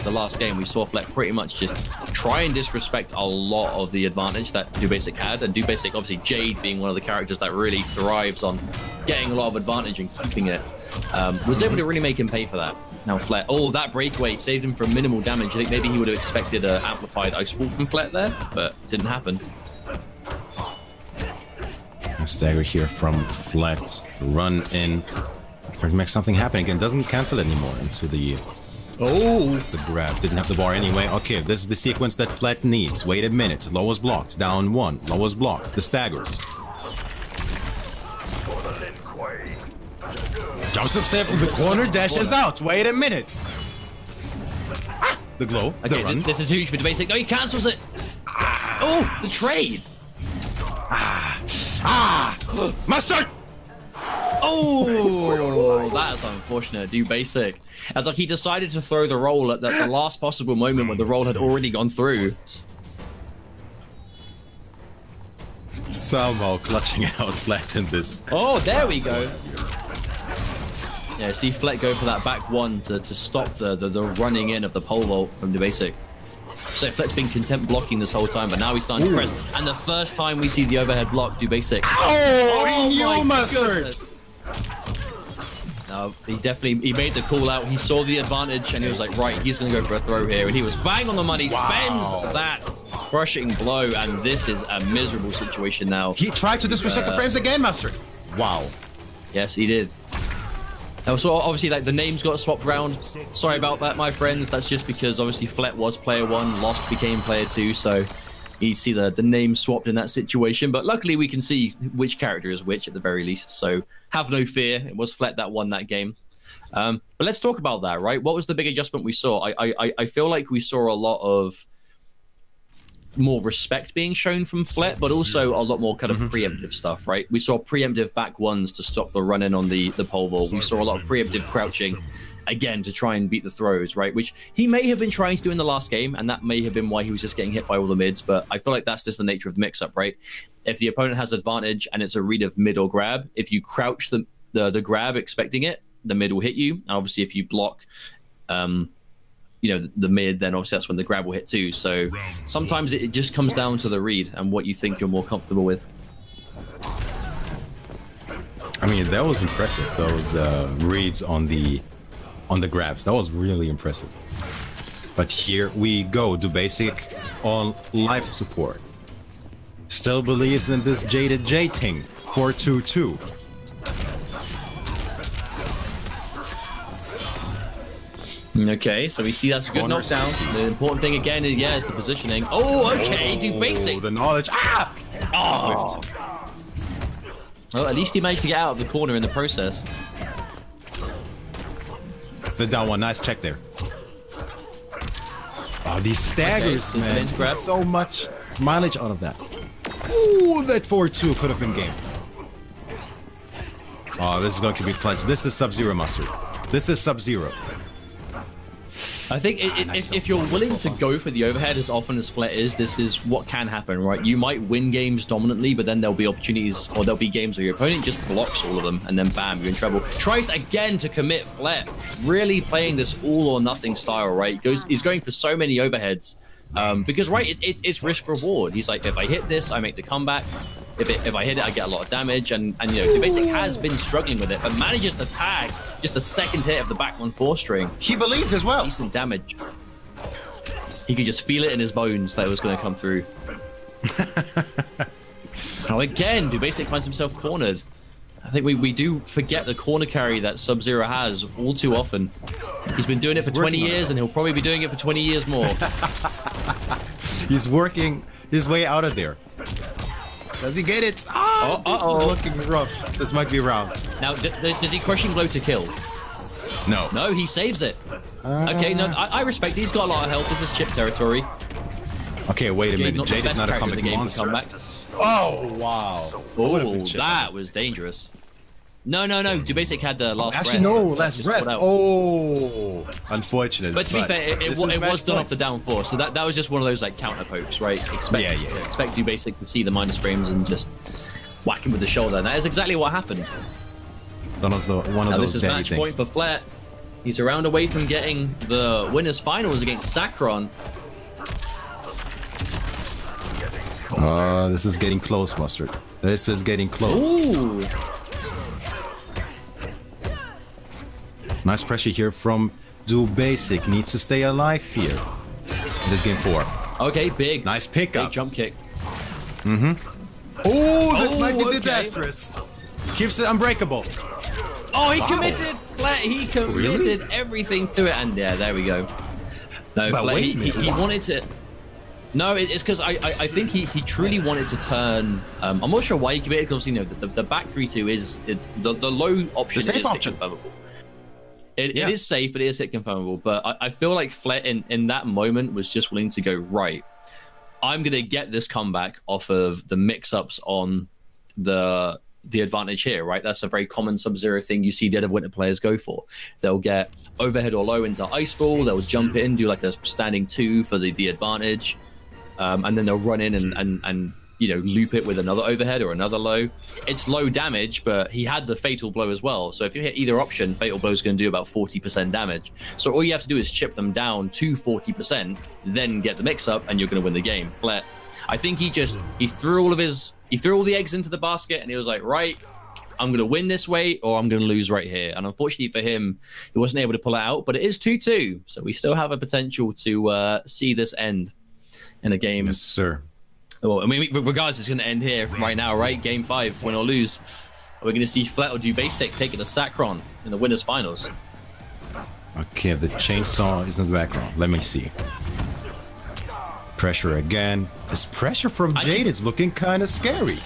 the last game, we saw Flet pretty much just try and disrespect a lot of the advantage that Do Basic had, and Do Basic, obviously Jade being one of the characters that really thrives on getting a lot of advantage and keeping it, was able to really make him pay for that. Now Flet, oh, that breakaway saved him from minimal damage. I think maybe he would have expected an amplified ice ball from Flet there, but didn't happen. A stagger here from Flet, run in. Trying to make something happen again. Doesn't cancel anymore into the... Oh! The grab. Didn't have the bar anyway. Okay, this is the sequence that Flet needs. Wait a minute. Low was blocked. Down 1. Low was blocked. The staggers. Jumps upset from the corner. Dashes out. Wait a minute. Ah, the glow. Okay, the run. This is huge for the Basic. No, he cancels it. Oh, the trade. Mustard! Oh, that's unfortunate. Do Basic. As like he decided to throw the roll at the last possible moment when the roll had already gone through. Somehow clutching out Flet in this. Oh, there we go. Yeah, see Flet go for that back one to stop the running in of the pole vault from Do Basic. So Flet's been content blocking this whole time, but now he's starting to press. And the first time we see the overhead block, Do Basic. Oh you Mustard! No, he made the call out. He saw the advantage and he was like, right, he's going to go for a throw here. And he was bang on the money, spends that crushing blow. And this is a miserable situation now. He tried to disrespect the frames again, Mustard. Wow. Yes, he did. Now, so obviously, like the names got swapped around. Sorry about that, my friends. That's just because obviously Flet was player 1, Lost became player 2. So you see the name swapped in that situation. But luckily, we can see which character is which at the very least. So have no fear. It was Flet that won that game. But let's talk about that, right? What was the big adjustment we saw? I feel like we saw a lot of more respect being shown from Flet, but also a lot more kind of preemptive stuff, right? We saw preemptive back ones to stop the run-in on the pole vault. We saw a lot of preemptive crouching, again, to try and beat the throws, right? Which he may have been trying to do in the last game, and that may have been why he was just getting hit by all the mids, but I feel like that's just the nature of the mix-up, right? If the opponent has advantage and it's a read of mid or grab, if you crouch the grab expecting it, the mid will hit you. And obviously, if you block the mid, then obviously that's when the grab will hit too. So sometimes it just comes down to the read and what you think you're more comfortable with. I mean, that was impressive. Those reads on the grabs, that was really impressive. But here we go, do basic on life support. Still believes in this Jaded J thing. 4-2-2. Okay, so we see that's a good knockdown. The important thing again is the positioning. Oh, okay, do basic. The knowledge. Ah! Oh. Well, at least he managed to get out of the corner in the process. The down one, nice check there. Oh, these staggers, okay, man. So much mileage out of that. Ooh, that 4-2 could have been game. Oh, this is going to be clutch. This is Sub-Zero Mustard. This is Sub-Zero. I think if you're willing to go for the overhead as often as Flet is, this is what can happen, right? You might win games dominantly, but then there'll be opportunities, or there'll be games where your opponent just blocks all of them, and then bam, you're in trouble. Tries again to commit Flet, really playing this all or nothing style, right? He's going for so many overheads, because right, it's risk reward. He's like, if I hit this, I make the comeback. If I hit it, I get a lot of damage, and Basic has been struggling with it, but manages to tag just the second hit of the back 1-4 string. He believed as well. Decent damage. He could just feel it in his bones that it was going to come through. Now again, Basic finds himself cornered. I think we do forget the corner carry that Sub-Zero has all too often. He's been doing it for 20 years, and he'll probably be doing it for 20 years more. He's working his way out of there. Does he get it? Ah, this is looking rough. This might be round. Now, does he crushing blow to kill? No. No, he saves it. Okay, no, I respect. He's got a lot of health. This is chip territory. Okay, wait a minute. Jade is not a comeback monster. Oh, wow. Oh, that was dangerous. No. Basic had the last breath. Actually, no, last breath. Oh, unfortunate. But to be fair, it was done off the down 4, so that was just one of those like counter pokes, right? Expect Basic to see the minus frames and just whack him with the shoulder. And that is exactly what happened. That was one of now, those this is match point for Flet. He's a round away from getting the winners finals against Sacron. This is getting close, Mustard. This is getting close. Ooh. Nice pressure here from Do Basic. Needs to stay alive here. This game 4. Okay, big. Nice pickup. Big jump kick. Oh, this might be disastrous. Keeps it unbreakable. Oh, he committed. Flet, he committed everything to it. And yeah, there we go. No, but Flet, he wanted to... No, it's because I think he truly wanted to turn... I'm not sure why he committed, because the back 3-2 is... The low option is hit confirmable. It is safe, but it is hit confirmable. But I feel like Flet in that moment was just willing to go, right, I'm going to get this comeback off of the mix-ups on the advantage here, right? That's a very common Sub-Zero thing you see Dead of Winter players go for. They'll get overhead or low into Ice Ball, they'll jump in, do like a standing 2 for the advantage, and then they'll run in and loop it with another overhead or another low. It's low damage, but he had the Fatal Blow as well. So if you hit either option, Fatal Blow is going to do about 40% damage. So all you have to do is chip them down to 40%, then get the mix-up, and you're going to win the game. Flet, I think he threw all the eggs into the basket, and he was like, right, I'm going to win this way, or I'm going to lose right here. And unfortunately for him, he wasn't able to pull it out, but it is 2-2. So we still have a potential to see this end in a game. Yes, sir. Well, I mean, regardless, it's going to end here right now, right? Game 5, win or lose. We're going to see Flet or Do Basic taking the Sacron in the winners finals. Okay, the chainsaw is in the background. Let me see. Pressure again. This pressure from Jade is looking kind of scary.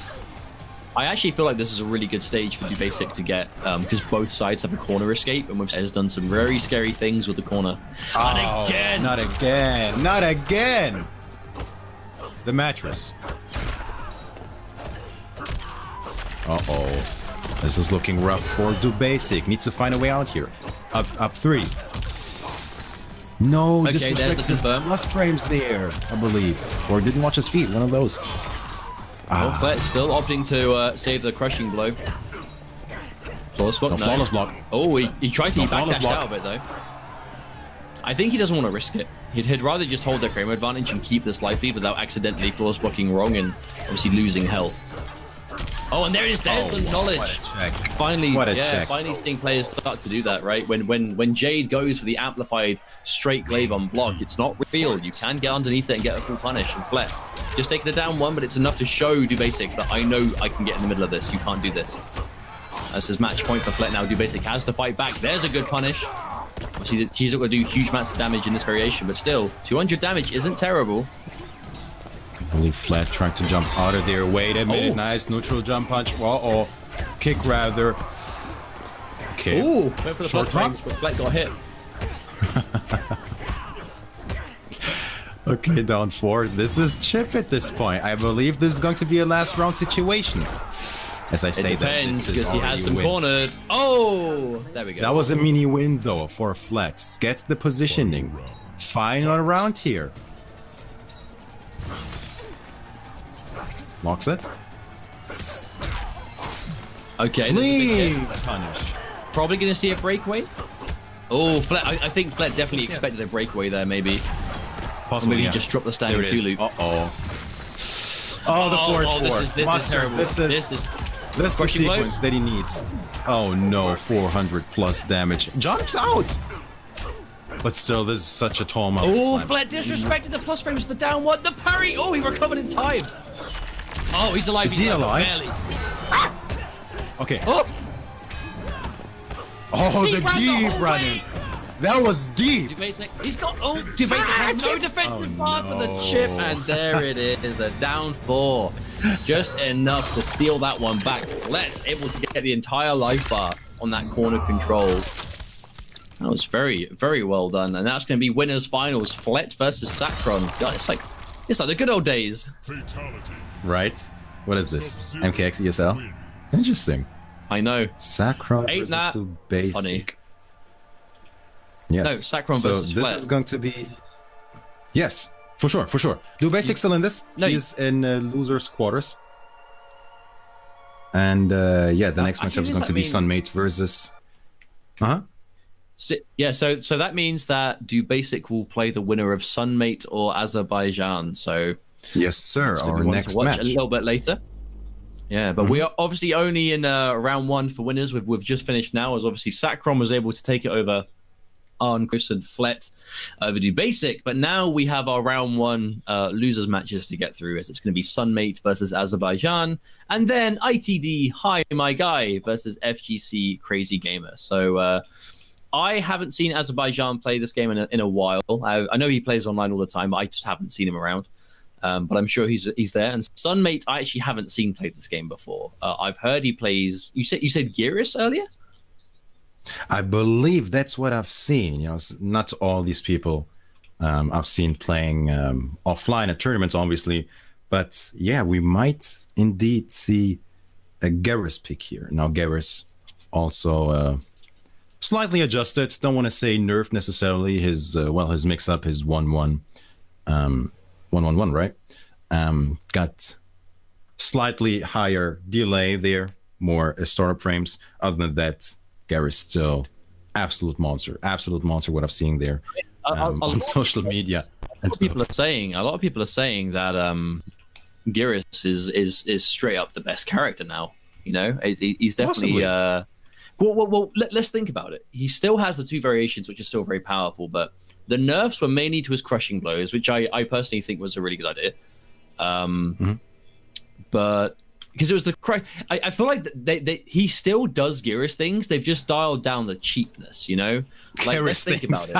I actually feel like this is a really good stage for Basic to get, because both sides have a corner escape, and we've has done some very scary things with the corner. Oh, and again! Not again! Not again! The mattress. Uh-oh. This is looking rough for Do Basic. Needs to find a way out here. Up 3. No, okay, there's the confirm. Plus frames there, I believe. Or didn't watch his feet, one of those. Well, Flet still opting to save the crushing blow. Flawless block, no. Flawless block. Oh, he tried to backdash out of it, though. I think he doesn't want to risk it. He'd rather just hold their frame advantage and keep this life lead without accidentally flawless blocking wrong and obviously losing health. Oh, and there it is. There's the knowledge. Finally, finally seeing players start to do that, right? When Jade goes for the amplified straight glaive on block, it's not real. You can get underneath it and get a full punish. And Flet just taking it down 1, but it's enough to show Do Basic that I know I can get in the middle of this. You can't do this. That's his match point for Flet now. Do Basic has to fight back. There's a good punish. Obviously, she's not going to do huge amounts of damage in this variation, but still, 200 damage isn't terrible. I believe Flet trying to jump out of there. Wait a minute. Nice neutral jump punch. Uh-oh. Kick rather. Okay. Ooh, went for the plus frames, but Flet got hit. Okay, down 4. This is chip at this point. I believe this is going to be a last round situation. As I say that. It depends, because he has them cornered. Oh! There we go. That was a mini win, though, for Flet. Gets the positioning. Final round here. Locks it. Okay, clean punish. Probably going to see a breakaway. Oh, Flet, I think Flet definitely expected a breakaway there, maybe. Possibly, maybe just drop the standing 2 loop. Uh-oh. Oh, the forward 4. This is terrible. This is the sequence that he needs. Oh no, 400 plus damage. Jumps out! But still, this is such a tall amount. Oh, Flet disrespected the plus frames, the down 1, the parry! Oh, he recovered in time! Oh, he's alive. Is he alive? Barely. Ah! Okay. Oh, the deep running. That was deep. He's got. Oh, Do Basic has no defensive bar for the chip, and there it is. The down 4, just enough to steal that one back. Flet's able to get the entire life bar on that corner control. That was very, very well done, and that's going to be winners finals. Flet versus Sacron. God, it's like the good old days. Fatality. Right? What is this? MKX ESL? Interesting. I know. Sacron versus Do Basic. Funny. Yes. No, Sacron versus Flet. This is going to be... Yes, for sure, for sure. Do Basic still in this? No, he's in losers quarters. And yeah, the next matchup is going to be Sunmate versus... So that means that Do Basic will play the winner of Sunmate or Azerbaijan. So yes, sir. Our next match a little bit later. Yeah, but we are obviously only in round 1 for winners. We've just finished now, as obviously Sacron was able to take it over on Chris and Flet over Do Basic. But now we have our round 1 losers matches to get through, as it's going to be Sunmate versus Azerbaijan, and then ITD Hi My Guy versus FGC Crazy Gamer. So I haven't seen Azerbaijan play this game in a while. I know he plays online all the time, but I just haven't seen him around. But I'm sure he's there. And Sunmate, I actually haven't seen play this game before. I've heard he plays. You said Geras earlier? I believe that's what I've seen. You know, not all these people I've seen playing offline at tournaments, obviously. But yeah, we might indeed see a Geras pick here. Now Geras also slightly adjusted. Don't want to say nerfed necessarily. His his mix-up, his 1-1. 1-1-1, right? Got slightly higher delay there, more startup frames. Other than that, Gary's still absolute monster. Absolute monster, what I've seen there on social media. A lot of people are saying that Geras is straight up the best character now. You know, he's definitely... Well, let's think about it. He still has the 2 variations, which are still very powerful, but the nerfs were mainly to his crushing blows, which I personally think was a really good idea. But because it was the crush, I feel like he still does Geras things. They've just dialed down the cheapness, you know. Like let's think about it.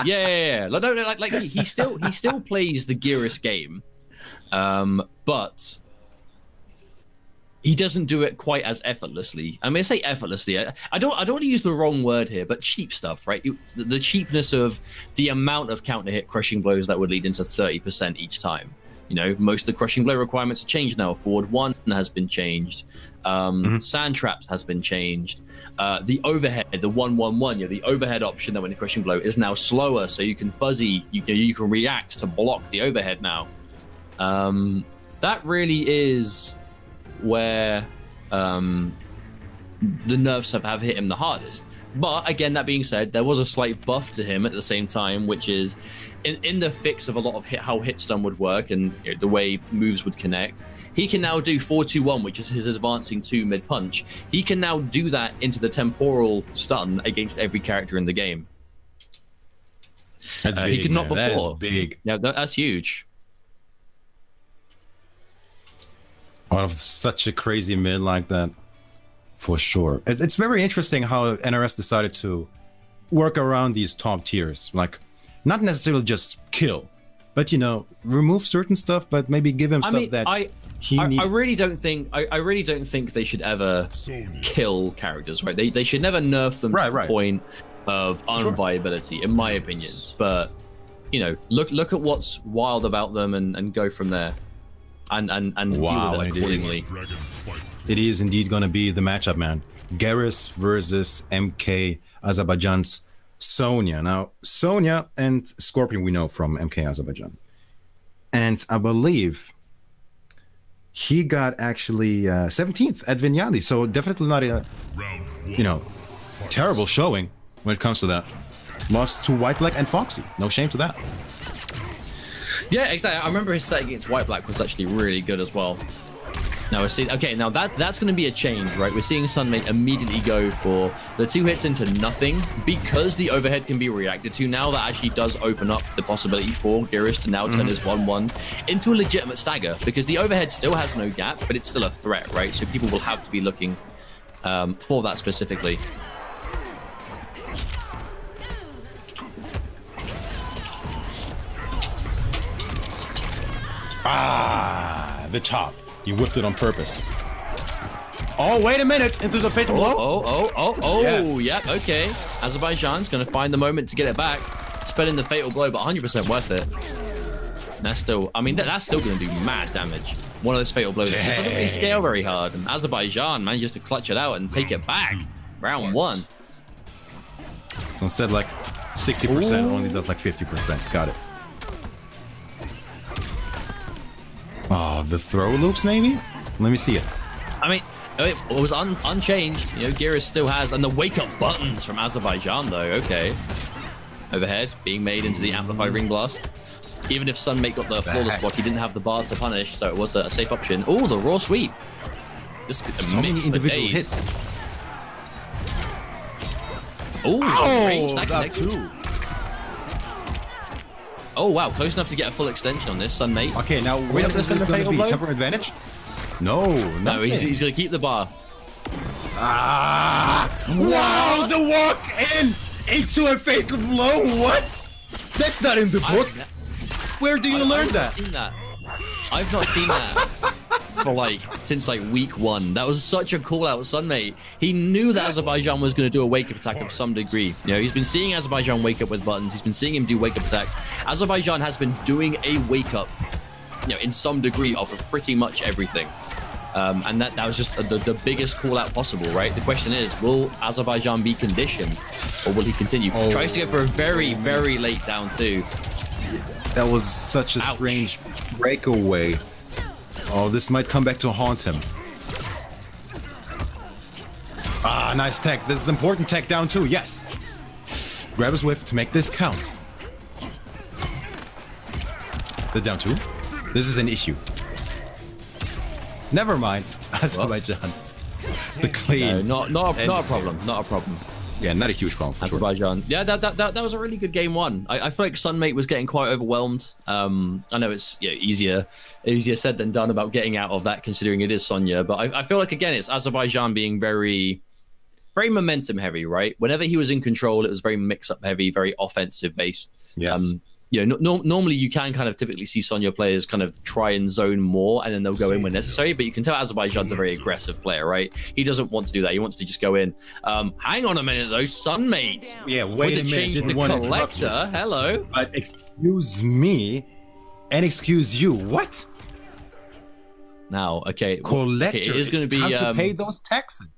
Yeah. Like he still plays the Geras game, But he doesn't do it quite as effortlessly. I mean, I say effortlessly. I don't want to use the wrong word here, but cheap stuff, right? The cheapness of the amount of counter hit crushing blows that would lead into 30% each time. You know, most of the crushing blow requirements are changed now. Forward 1 has been changed. Sand traps has been changed. The overhead, the 1-1-1, the overhead option that when the crushing blow is now slower, so you can fuzzy, you can react to block the overhead now. That really is where the nerfs have hit him the hardest. But again, that being said, there was a slight buff to him at the same time, which is in the fix of a lot of how hit stun would work and the way moves would connect. He can now do 4-2-1, which is his advancing 2 mid punch. He can now do that into the temporal stun against every character in the game. That's big, he could not before. That is big. Yeah, that's huge. Out of such a crazy mid like that, for sure. It's very interesting how NRS decided to work around these top tiers, like not necessarily just kill, but remove certain stuff, but maybe give him stuff that he needs. I really don't think they should ever kill characters, right? They should never nerf them to the point of unviability, in my opinion. But look at what's wild about them and go from there. And deal with it accordingly. It is indeed going to be the matchup, man. Garrus versus MK Azerbaijan's Sonya. Now, Sonya and Scorpion we know from MK Azerbaijan. And I believe he got actually 17th at Vinyali. So definitely not a, terrible showing when it comes to that. Lost to White Black and Foxy. No shame to that. Yeah, exactly. I remember his set against White Black was actually really good as well. Now we're seeing, okay, now that's going to be a change, right? We're seeing Sunmate immediately go for the 2 hits into nothing because the overhead can be reacted to. Now that actually does open up the possibility for Garrus to now turn his 1-1 into a legitimate stagger because the overhead still has no gap, but it's still a threat, right? So people will have to be looking for that specifically. The chop. You whiffed it on purpose. Oh, wait a minute. Into the fatal blow. Oh, yep, okay. Azerbaijan's going to find the moment to get it back. Spelling the fatal blow, but 100% worth it. That's still, that's still going to do mad damage. One of those fatal blows just doesn't really scale very hard. And Azerbaijan manages to clutch it out and take it back. Round 1. So instead, like 60%, only does like 50%. Got it. Oh, the throw loops, maybe? Let me see it. It was unchanged. Garrus still has, and the wake-up buttons from Azerbaijan, though. Okay. Overhead, being made into the amplified ring blast. Even if Sunmate got the flawless block, he didn't have the bar to punish, so it was a safe option. Oh, the raw sweep. Just so many individual hits. Oh, range that connected. Oh, wow. Close enough to get a full extension on this, Sunmate. Okay, now what is this going to be? Temporary advantage? No, he's going to keep the bar. Wow, the walk in into a fatal blow. What? That's not in the book. Where do you learn that? I've not seen that for since week 1. That was such a call out, Sunmate. He knew that Azerbaijan was going to do a wake up attack of some degree. He's been seeing Azerbaijan wake up with buttons. He's been seeing him do wake up attacks. Azerbaijan has been doing a wake up, in some degree of pretty much everything. And that was just the biggest call out possible, right? The question is, will Azerbaijan be conditioned or will he continue? Tries to go for a very, very late down 2. That was such a strange breakaway. Oh, this might come back to haunt him. Nice tech. This is important tech down 2. Yes. Grab his whiff to make this count. The down 2. This is an issue. Never mind. Azerbaijan. The clean. No, not a problem. Not a problem. Yeah, not a huge problem. Azerbaijan. Sure. Yeah, that was a really good game 1. I feel like Sunmate was getting quite overwhelmed. I know it's easier said than done about getting out of that, considering it is Sonya. But I feel like again, it's Azerbaijan being very, very momentum heavy, right? Whenever he was in control, it was very mix up heavy, very offensive based. Yes. Normally you can kind of typically see Sonya players kind of try and zone more, and then they'll go in when necessary. But you can tell Azerbaijan's a very aggressive player, right? He doesn't want to do that. He wants to just go in. Hang on a minute, though, Sunmate. Yeah, wait a minute. Change the collector. Hello. But excuse me, and excuse you. What? Now, okay, collector. Okay, it is going to be time to pay those taxes.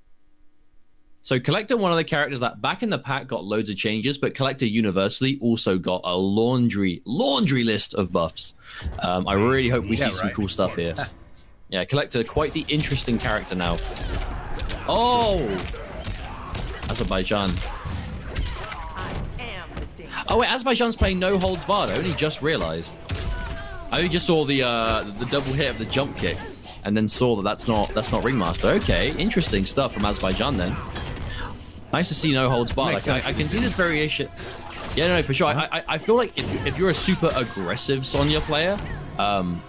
So Collector, one of the characters that back in the pack got loads of changes, but Collector universally also got a laundry list of buffs. I really hope we see some cool stuff here. Yeah, Collector, quite the interesting character now. Oh, Azerbaijan. Oh wait, Azerbaijan's playing no holds barred. I only just realized. I only just saw the double hit of the jump kick, and then saw that that's not Ringmaster. Okay, interesting stuff from Azerbaijan then. Nice to see no holds barred. I can see this variation. Yeah, no, for sure. I feel like if you're a super aggressive Sonya player,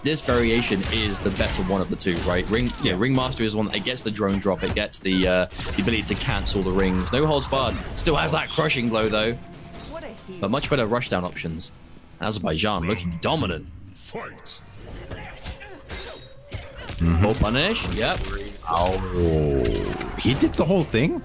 this variation is the better one of the two, right? Ringmaster is one that gets the drone drop. It gets the ability to cancel the rings. No holds barred. Still has that crushing blow though. But much better rushdown options. Azerbaijan looking dominant. Fight. Full punish. Yep. Oh, he did the whole thing.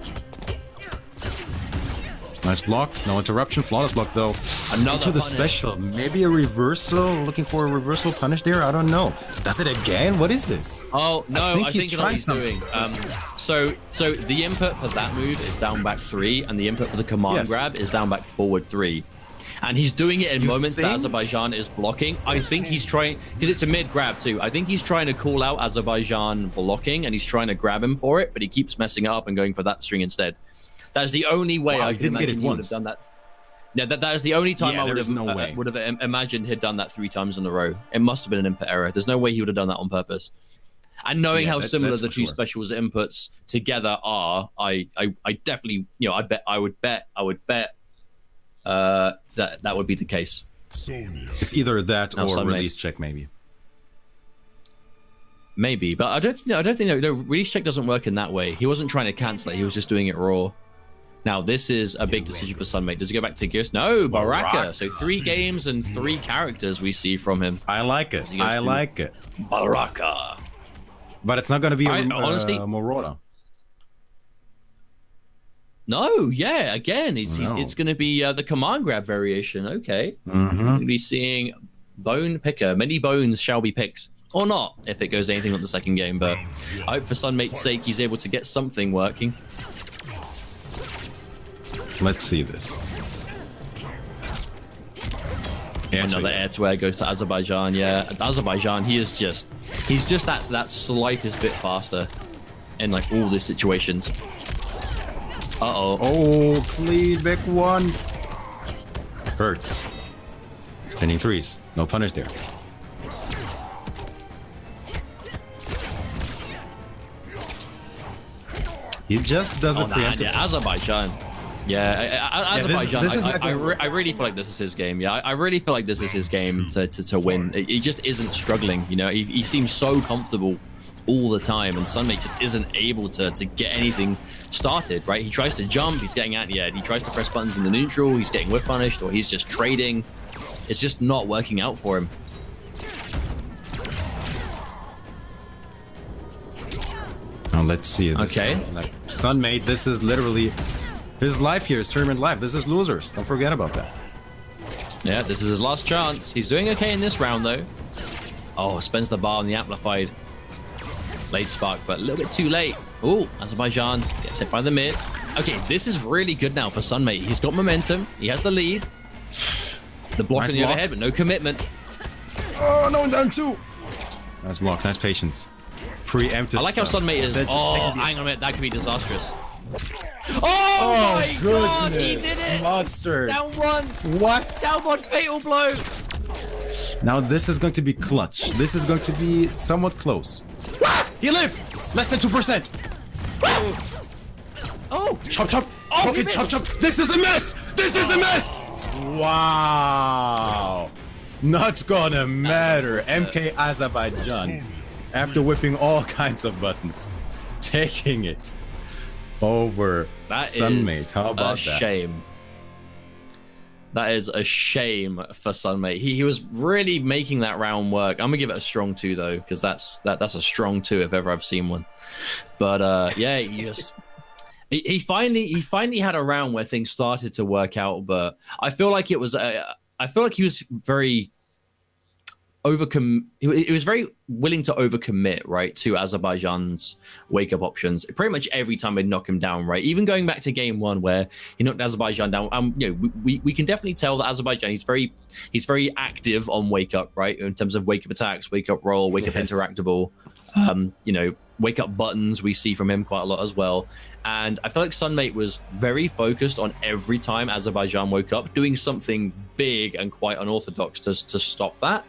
Nice block, no interruption, flawless block though. Another to the special, maybe a reversal, looking for a reversal punish there, I don't know. Does it again? What is this? Oh, no, I think you know what he's something. doing. So the input for that move is down back 3, and the input for the command grab is down back forward 3. And he's doing it in moments that Azerbaijan is blocking. I think he's trying, because it's a mid grab too. I think he's trying to call out Azerbaijan blocking, and he's trying to grab him for it, but he keeps messing it up and going for that string instead. That's the only way I can imagine he would have done that. Yeah, that is the only time I would have imagined he'd done that 3 times in a row. It must have been an input error. There's no way he would have done that on purpose. And knowing how similar the two specials inputs together are, I definitely, I would bet that would be the case. It's either that or release check, maybe. Maybe, but I don't think release check doesn't work in that way. He wasn't trying to cancel it. He was just doing it raw. Now, this is a big decision for Sunmate. Does he go back to Gears? No, Baraka. So 3 games and 3 characters we see from him. I like it. I like it. Baraka. But it's not going to be honestly, Morona. No, yeah, again, it's going to be the command grab variation. Okay. We'll be seeing Bone Picker. Many bones shall be picked. Or not, if it goes anything on the second game. But I hope for Sunmate's sake, he's able to get something working. Let's see this. Another air-to-air goes to Azerbaijan. Yeah, Azerbaijan, he's just that slightest bit faster in like all these situations. Oh, please, back 1. Hurts. Extending 3s. No punish there. He just doesn't preempt. Yeah, Azerbaijan. Yeah, Azerbaijan. I really feel like this is his game. Yeah, I really feel like this is his game to win. He just isn't struggling. He seems so comfortable all the time, and Sunmate just isn't able to get anything started. Right? He tries to jump, he's getting out. Yeah, he tries to press buttons in the neutral, he's getting whip punished, or he's just trading. It's just not working out for him. Now let's see. Okay. Like, Sunmate, this is literally his life here, his tournament life. This is losers. Don't forget about that. Yeah, this is his last chance. He's doing okay in this round, though. Oh, spends the bar on the amplified. Late spark, but a little bit too late. Oh, Azerbaijan gets hit by the mid. Okay, this is really good now for Sunmate. He's got momentum. He has the lead. The block on the overhead, but no commitment. Oh, no, down 2. Nice block. Nice patience. Preemptive. I like how Sunmate is. Oh, hang on a minute. That could be disastrous. Oh my god, he did it! Mustard. Down 1. What? Down 1, fatal blow. Now this is going to be clutch. This is going to be somewhat close. He lives! Less than 2%. Oh! Chop, chop! Oh, okay, chop, chop! This is a mess! This is a mess! Wow! Not gonna matter. MK Azerbaijan, after whipping all kinds of buttons, taking it over that Sunmate. How about that? Shame. That is a shame for Sunmate. He was really making that round work. I'm gonna give it a strong 2 though, because that's a strong 2 if ever I've seen one. But yeah, he finally had a round where things started to work out. But I feel like it was I feel like he was very he was very willing to overcommit, right, to Azerbaijan's wake-up options pretty much every time they'd knock him down, right? Even going back to game 1 where he knocked Azerbaijan down, you know, we can definitely tell that Azerbaijan, he's very active on wake-up, right, in terms of wake-up attacks, wake-up roll, wake-up interactable, you know, wake-up buttons we see from him quite a lot as well. And I feel like Sunmate was very focused on every time Azerbaijan woke up doing something big and quite unorthodox to stop that.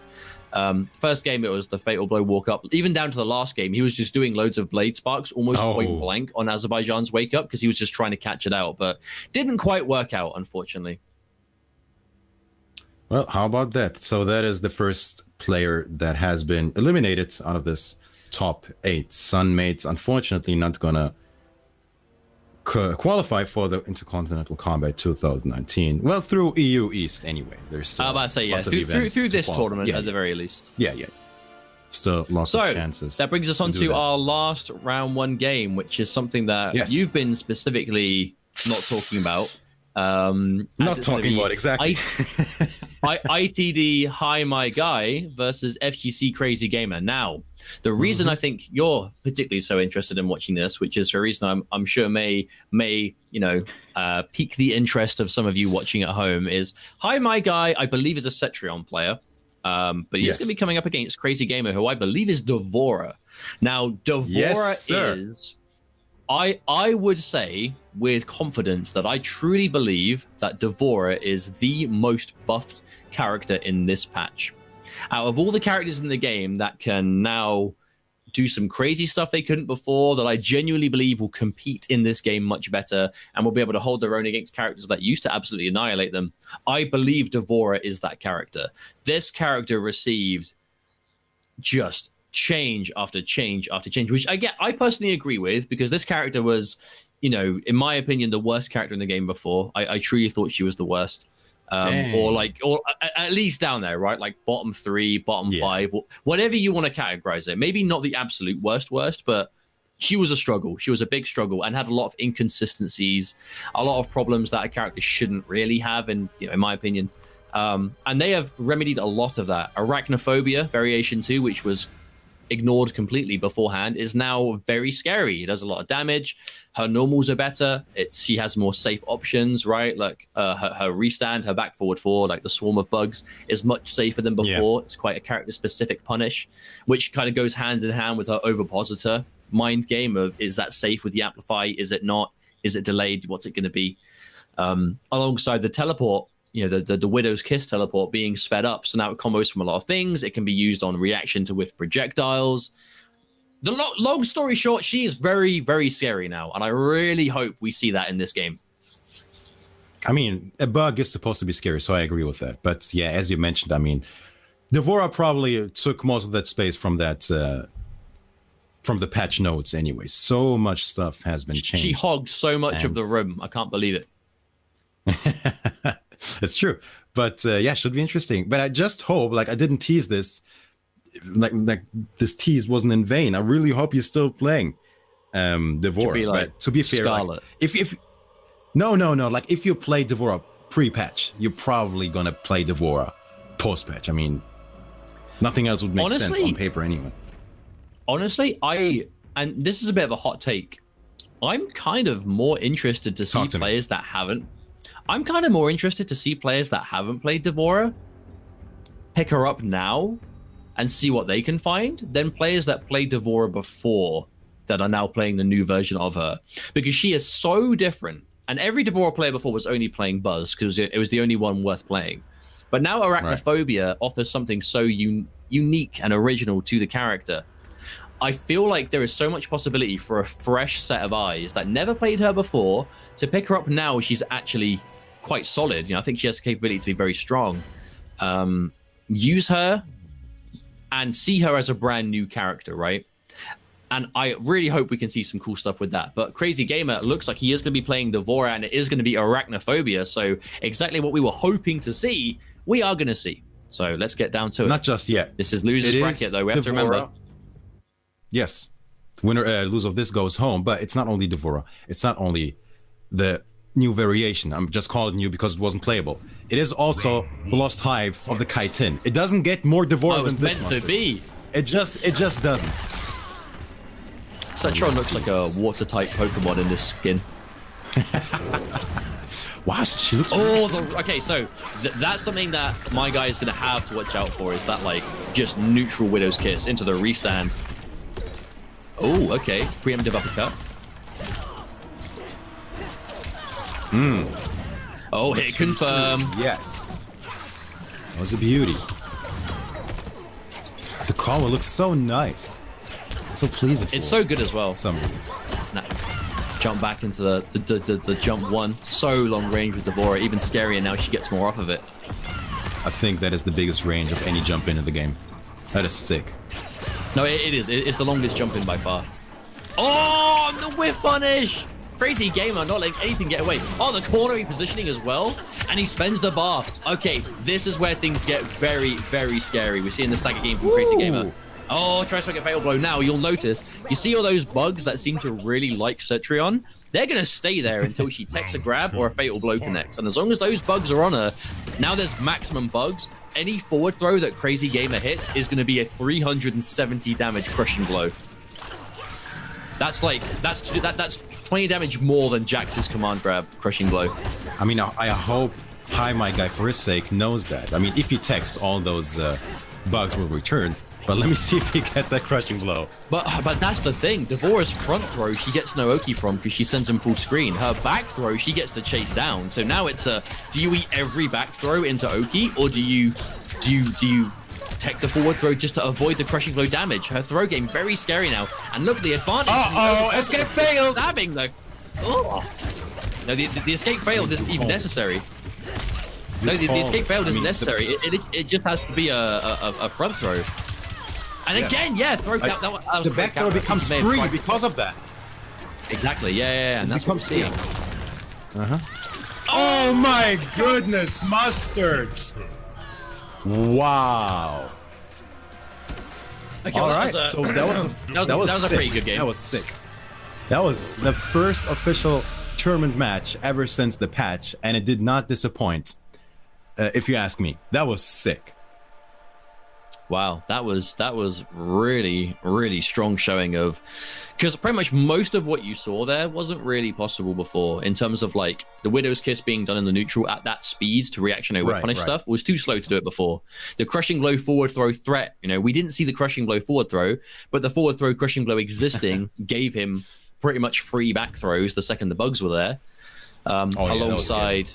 First game, it was the fatal blow walk up. Even down to the last game, he was just doing loads of blade sparks, almost point blank on Azerbaijan's wake up because he was just trying to catch it out, but didn't quite work out, unfortunately. Well, how about that? So that is the first player that has been eliminated out of this top 8. Sunmate's unfortunately not gonna qualify for the Interkontinental Kombat 2019. Well, through EU East anyway. There's still I was about to say, yeah, through this tournament at the very least. Yeah. Still lots of chances. That brings us on to our last round 1 game, which is something that you've been specifically not talking about. Not talking about, exactly. ITD Hi My Guy versus FGC Crazy Gamer. Now, the reason I think you're particularly so interested in watching this, which is the reason I'm sure may you know pique the interest of some of you watching at home, is Hi My Guy, I believe, is a Cetrion player. But he's going to be coming up against Crazy Gamer, who I believe is Devora. Now, Devora is... I would say with confidence that I truly believe that Devora is the most buffed character in this patch. Out of all the characters in the game that can now do some crazy stuff they couldn't before, that I genuinely believe will compete in this game much better and will be able to hold their own against characters that used to absolutely annihilate them, I believe Devora is that character. This character received just change after change after change, which I personally agree with, because this character was, you know, in my opinion, the worst character in the game before. I truly thought she was the worst. Or at least down there, right? Like bottom 3, bottom 5, whatever you want to categorize it. Maybe not the absolute worst, but she was a struggle. She was a big struggle and had a lot of inconsistencies, a lot of problems that a character shouldn't really have, in my opinion. And they have remedied a lot of that. Arachnophobia variation 2, which was ignored completely beforehand, is now very scary. It does a lot of damage. Her normals are better. She has more safe options, right? Like her restand, her back forward 4, like the swarm of bugs, is much safer than before. It's quite a character specific punish, which kind of goes hand in hand with her ovipositor mind game of, is that safe with the amplify? Is it not? Is it delayed? What's it going to be? Alongside the teleport, the Widow's Kiss teleport being sped up. So now it combos from a lot of things. It can be used on reaction to whiff projectiles. The long story short, she is very, very scary now. And I really hope we see that in this game. I mean, a bug is supposed to be scary, so I agree with that. But yeah, as you mentioned, I mean, Devora probably took most of that space from that... from the patch notes anyway. So much stuff has been changed. She hogged so much of the room. I can't believe it. It's true. But yeah, should be interesting. But I just hope, like, I didn't tease this, like this tease wasn't in vain. I really hope you're still playing Devora. Like, but to be fair, like, if no, like if you play Devora pre-patch, you're probably gonna play Devora post-patch. I mean, nothing else would make sense on paper anyway. Honestly, and this is a bit of a hot take, I'm kind of more interested to see players that haven't. I'm kind of more interested to see players that haven't played Devora pick her up now and see what they can find than players that played Devora before that are now playing the new version of her. Because she is so different. And every Devora player before was only playing Buzz because it was the only one worth playing. But now Arachnophobia offers something so unique and original to the character. I feel like there is so much possibility for a fresh set of eyes that never played her before to pick her up now. She's actually quite solid. I think she has the capability to be very strong. Use her and see her as a brand new character, right? And I really hope we can see some cool stuff with that. But Crazy Gamer looks like he is going to be playing Devora, and it is going to be Arachnophobia. So exactly what we were hoping to see, we are going to see. So let's get down to it. Not just yet. This is loser's bracket, though. We have to remember. Yes. Winner, loser of this goes home. But it's not only Devora. It's not only the new variation. I'm just calling it new because it wasn't playable. It is also the Lost Hive of the Kaitin. It doesn't get more Devora than this. Meant to be. It just doesn't. Cetron looks like a water-type Pokemon in this skin. Wow, she looks... Okay, so that's something that my guy is going to have to watch out for, is that, like, just neutral Widow's Kiss into the restand. Oh, okay. Preemptive uppercut. Oh, hit confirm. Yes. That was a beauty. The combo looks so nice. So pleasing. It's so good as well. Nah. Jump back into the jump one. So long range with Devora, even scarier now. She gets more off of it. I think that is the biggest range of any jump in the game. That is sick. No, it is. It's the longest jump in by far. Oh, the whiff punish! Crazy Gamer not letting anything get away. Oh, the cornery positioning as well. And he spends the bar. Okay, this is where things get very, very scary. We're seeing the stagger game from Crazy Gamer. Oh, tries to make a fatal blow. Now, you'll notice, you see all those bugs that seem to really like Cetrion? They're going to stay there until she takes a grab or a fatal blow connects. And as long as those bugs are on her, now there's maximum bugs. Any forward throw that Crazy Gamer hits is going to be a 370 damage crushing blow. That's 20 damage more than Jax's command grab crushing blow. I mean, I hope Hi, my guy, for his sake, knows that. I mean, if he texts, all those bugs will return. But let me see if he gets that crushing blow. But that's the thing. Devora's front throw, she gets no Oki from because she sends him full screen. Her back throw, she gets to chase down. So now it's a, do you eat every back throw into Oki, or do you take the forward throw just to avoid the crushing blow damage? Her throw game very scary now. And look, the advantage. Escape failed. Stabbing though. Oh. No, the escape failed isn't even necessary. No, the escape failed isn't necessary. It just has to be a front throw. And again, yeah, throw that was the back throw becomes free because of that. Exactly, yeah, and that's what we're seeing. Oh my goodness, Mustard! Wow. Okay, all right, so that was a pretty good game. That was sick. That was the first official tournament match ever since the patch, and it did not disappoint. If you ask me, that was sick. Wow, that was really, really strong showing of, because pretty much most of what you saw there wasn't really possible before in terms of like the Widow's Kiss being done in the neutral at that speed to reactionary whip punish stuff was too slow to do it before. The crushing blow forward throw threat, we didn't see the crushing blow forward throw, but the forward throw crushing blow existing gave him pretty much free back throws the second the bugs were there, alongside.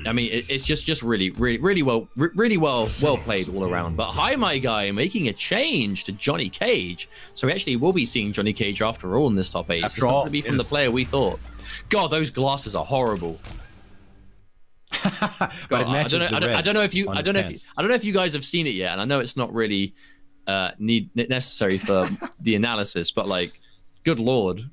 I mean, it's just really well played all around. But Hi, my guy, making a change to Johnny Cage. So we actually will be seeing Johnny Cage after all in this top 8. It's not going to be from the player we thought. God, those glasses are horrible. But it matches I don't know if you guys have seen it yet, and I know it's not really necessary for the analysis, but like, good lord.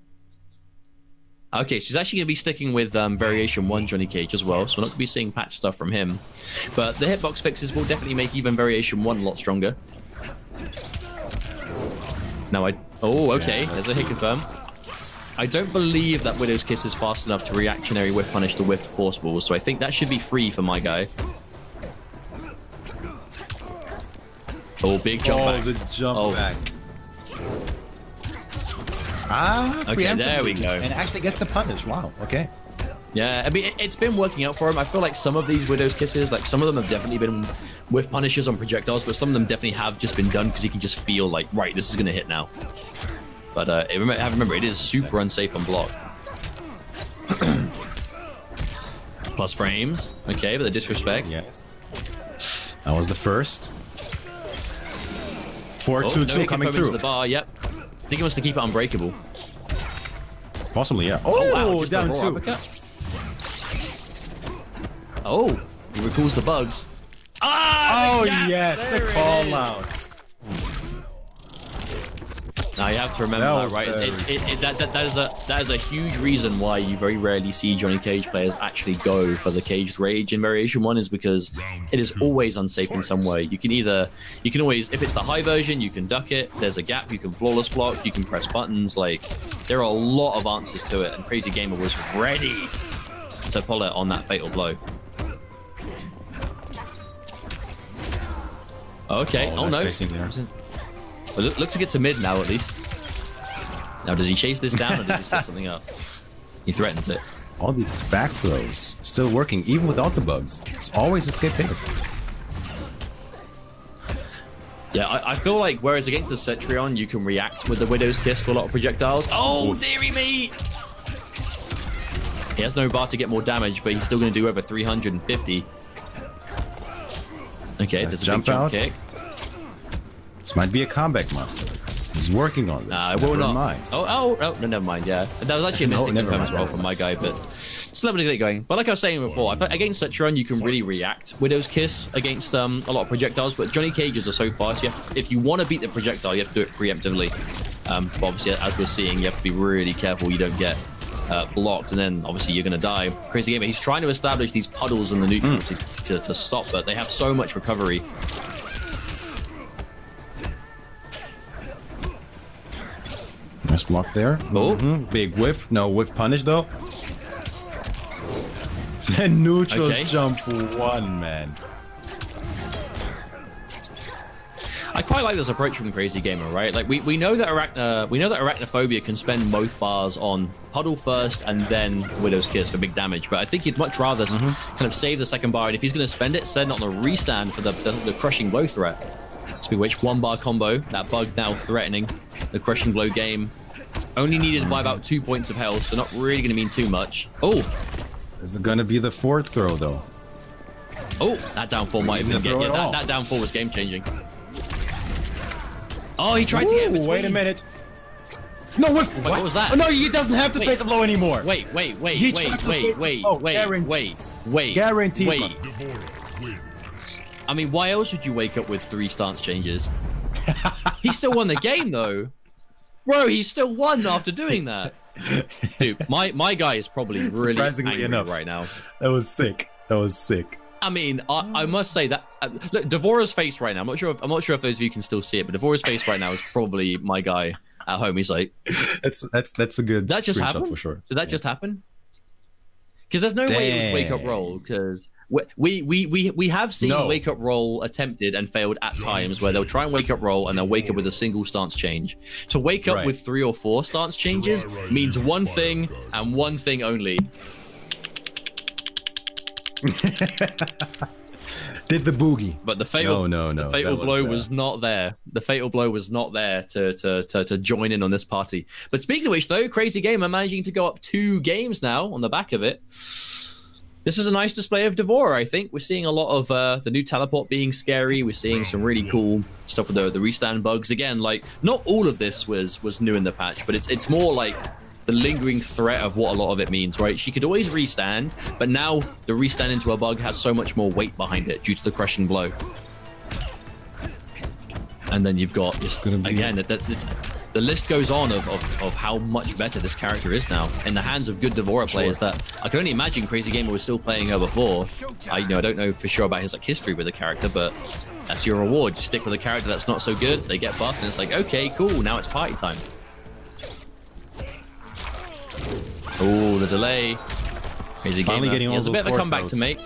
Okay, she's actually going to be sticking with Variation 1 Johnny Cage as well, so we're not going to be seeing patch stuff from him. But the hitbox fixes will definitely make even Variation 1 a lot stronger. Now okay, there's a hit confirm. I don't believe that Widow's Kiss is fast enough to reactionary whiff punish the whiffed force balls, so I think that should be free for my guy. Oh, big jump back. The jump back. Okay, there we go. And actually gets the punish. Wow, okay. Yeah, I mean, it's been working out for him. I feel like some of these Widow's Kisses, like some of them have definitely been with punishes on projectiles, but some of them definitely have just been done because you can just feel like, right, this is going to hit now. But remember, it is super unsafe on block. Plus frames. Okay, but the disrespect. Yes. That was the first. 4-2-2 coming through. The bar, yep. I think he wants to keep it unbreakable. Possibly, yeah. Oh, wow, down 2. Oh, he recalls the bugs. Oh, yes, the call out. Now you have to remember that, right? That is a huge reason why you very rarely see Johnny Cage players actually go for the Caged Rage in Variation 1, is because it is always unsafe in some way. You can always, if it's the high version, you can duck it. There's a gap, you can flawless block, you can press buttons. Like, there are a lot of answers to it, and Crazy Gamer was ready to pull it on that fatal blow. Okay, oh no. Well, look to get to mid now, at least. Now, does he chase this down, or does he set something up? He threatens it. All these back throws still working, even without the bugs. It's always escape fatal. Yeah, I feel like, whereas against the Cetrion, you can react with the Widow's Kiss to a lot of projectiles. Oh, dearie me! He has no bar to get more damage, but he's still going to do over 350. Okay, there's a big jump kick. This might be a comeback master. He's working on this. I will not. Mind. Oh, no, never mind. Yeah, that was actually a mystic confirm as well from my guy, but still able to get it going. But like I was saying before, I thought against Cetrion you can really react Widow's Kiss against a lot of projectiles, but Johnny Cage's are so fast. If you want to beat the projectile, you have to do it preemptively. But obviously, as we're seeing, you have to be really careful you don't get blocked, and then obviously you're going to die. Crazy Gamer, he's trying to establish these puddles in the neutral to stop, but they have so much recovery. Nice block there. Oh. Big whiff. No whiff punish though. Then neutral jump for one, man. I quite like this approach from Crazy Gamer, right? Like we know that Arachnophobia can spend both bars on Puddle first and then Widow's Kiss for big damage, but I think he'd much rather kind of save the second bar, and if he's going to spend it, send it on the restand for the crushing blow threat. Speed Witch, 1-bar combo. That bug now threatening the crushing blow game. Only needed by about 2 points of health, so not really going to mean too much. Oh, is it going to be the fourth throw though? Oh, that downfall might have been that downfall was game changing. Oh, he tried to get in between. Wait a minute. No, what was that? Oh, no, he doesn't have to take the blow anymore. Wait. Guaranteed. I mean, why else would you wake up with 3 stance changes? He still won the game, though. Bro, he still won after doing that. Dude, my guy is probably really angry right now. That was sick. I mean, I must say that look, Devora's face right now. I'm not sure if those of you can still see it, but Devora's face right now is probably my guy at home. He's like, that's a good. That just happened for sure. Did that just happen? Because there's no way it was wake up roll. Because we have seen wake up roll attempted and failed at times, where they'll try and wake up roll and they'll wake up with a single stance change. To wake up with 3 or 4 stance changes means one thing and one thing only. Did the boogie. But the fatal no. The fatal blow was not there. The fatal blow was not there to join in on this party. But speaking of which, though, Crazy Gamer managing to go up 2 games now on the back of it. This is a nice display of Devora, I think. We're seeing a lot of the new teleport being scary. We're seeing some really cool stuff with the restand bugs. Again, like, not all of this was new in the patch, but it's more like the lingering threat of what a lot of it means, right? She could always restand, but now the restand into a bug has so much more weight behind it due to the crushing blow. And then you've got this, again, the list goes on of how much better this character is now in the hands of good Devora players that I can only imagine Crazy Gamer was still playing her before. I don't know for sure about his history with the character, but that's your reward. You stick with a character that's not so good, they get buffed, and it's like, okay, cool, now it's party time. Oh, the delay. Crazy Gamer. He has a bit of a comeback to make.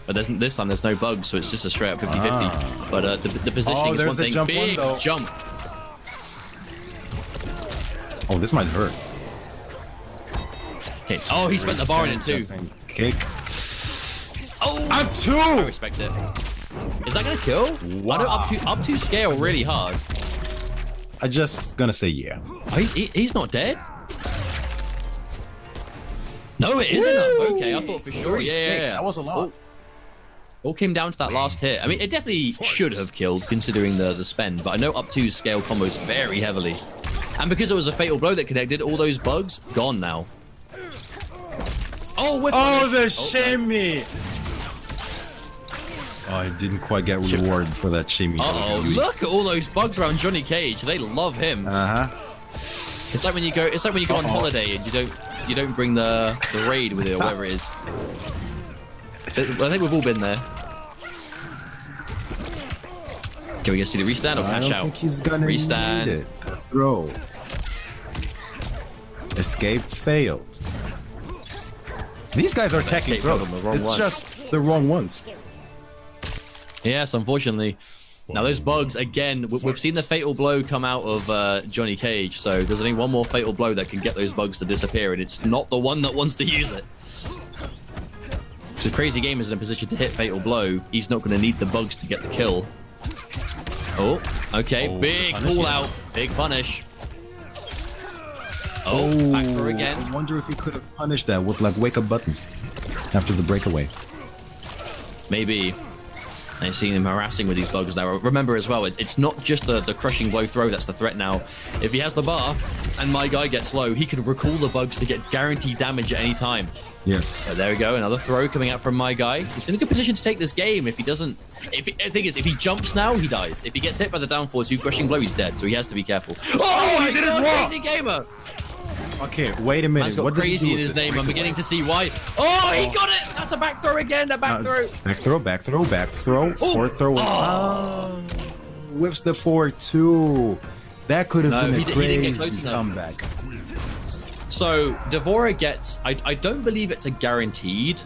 But this time there's no bugs, so it's just a straight up 50-50. But the positioning is one thing. Big jump. Oh, this might hurt. Okay. Oh, he spent the bar in it too. Kick. Oh, up 2. I respect it. Is that gonna kill? Wow. I know up 2 scale really hard. I'm just gonna say yeah. Oh, he's not dead? No, it isn't. Okay, I thought for sure. Yeah. That was a lot. All came down to that last hit. I mean, it definitely should have killed considering the spend, but I know up 2 scale combos very heavily. And because it was a fatal blow that connected, all those bugs gone now. Oh, the shimmy! I didn't quite get rewarded for that shimmy. Uh-oh, look at all those bugs around Johnny Cage. They love him. It's like when you go on holiday and you don't bring the raid with you or whatever it is. I think we've all been there. Can we get see the restand or cash I don't out? think he's gonna restand. Need it. Throw. Escape failed. These guys are attacking throws. It's just the wrong ones. Yes, unfortunately. Now those bugs, again, we've seen the fatal blow come out of Johnny Cage, so there's only one more fatal blow that can get those bugs to disappear, and it's not the one that wants to use it. So Crazy Gamer is in a position to hit fatal blow. He's not going to need the bugs to get the kill. Oh, okay, big call out, big punish. Oh, back through again. I wonder if he could have punished that with like wake up buttons after the breakaway. Maybe. I've seen him harassing with these bugs now. Remember as well, it's not just the crushing blow throw that's the threat now. If he has the bar and my guy gets low, he can recall the bugs to get guaranteed damage at any time. Yes. So there we go, another throw coming out from my guy. He's in a good position to take this game. If he doesn't, the thing is, if he jumps now, he dies. If he gets hit by the down 4-2 crushing blow, he's dead. So he has to be careful. Oh my God, Crazy Gamer! Okay, wait a minute. Man's got what crazy in his name. I'm beginning to see why. Oh, he got it! That's a back throw again. A back throw. Back throw. Back throw. Back throw. Fourth throw. Whiffs the 4-2. That could have been a crazy comeback. So Devora gets. I don't believe it's a guaranteed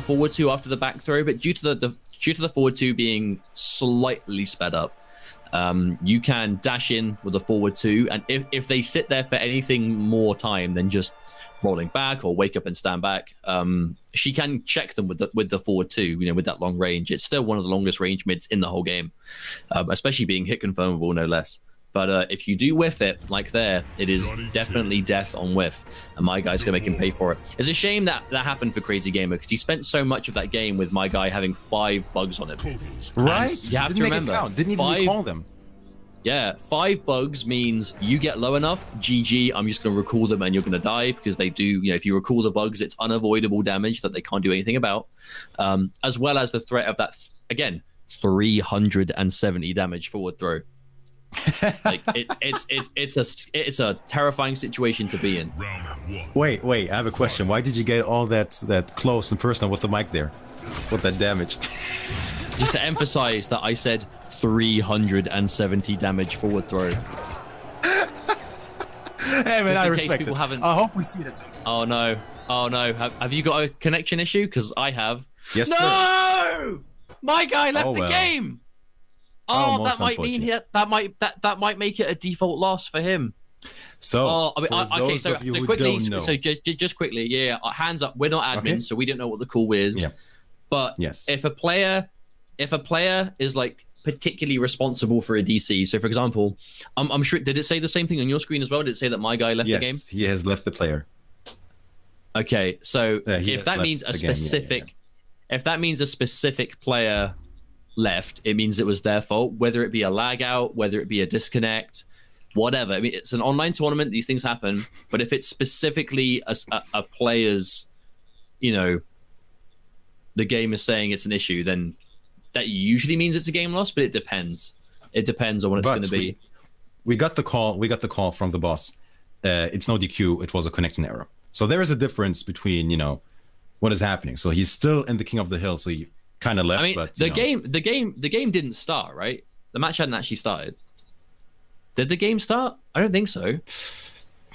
forward 2 after the back throw, but due to the forward 2 being slightly sped up, you can dash in with a forward 2, and if they sit there for anything more time than just rolling back or wake up and stand back, she can check them with the forward 2, you know, with that long range. It's still one of the longest range mids in the whole game, especially being hit confirmable, no less. But if you do whiff it, like there, it is definitely death on whiff. And my guy's going to make him pay for it. It's a shame that happened for Crazy Gamer, because he spent so much of that game with my guy having 5 bugs on him. Right? And you have to remember. Didn't even recall them. Yeah, 5 bugs means you get low enough, GG, I'm just going to recall them and you're going to die, because they do, you know, if you recall the bugs, it's unavoidable damage that they can't do anything about. As well as the threat of that, again, 370 damage forward throw. Like it's a terrifying situation to be in. Wait, I have a question. Why did you get all that close and personal with the mic there? With that damage? Just to emphasize that I said 370 damage forward throw. Hey man, I respect it. I hope we see it. Oh no. Have you got a connection issue? Because I have. Yes, no! sir. My guy left the game. Oh, that might mean that might make it a default loss for him. So, okay. So just quickly, yeah. Hands up. We're not admins, so we don't know what the call is. Yeah. But if a player is like particularly responsible for a DC, so for example, I'm sure, did it say the same thing on your screen as well? Did it say that my guy left the game? Yes, he has left the player. Okay, so if that means a specific, if that means a specific player left, it means it was their fault, whether it be a lag out, whether it be a disconnect, whatever. I mean, it's an online tournament, these things happen, but if it's specifically a player's, you know, the game is saying it's an issue, then that usually means it's a game loss, but it depends on what it's going to be. We got the call from the boss. It's no DQ, it was a connection error. So there is a difference between, you know, what is happening. So he's still in the King of the Hill, so he kind of left. I mean, but the game didn't start, right? The match hadn't actually started. Did the game start? I don't think so.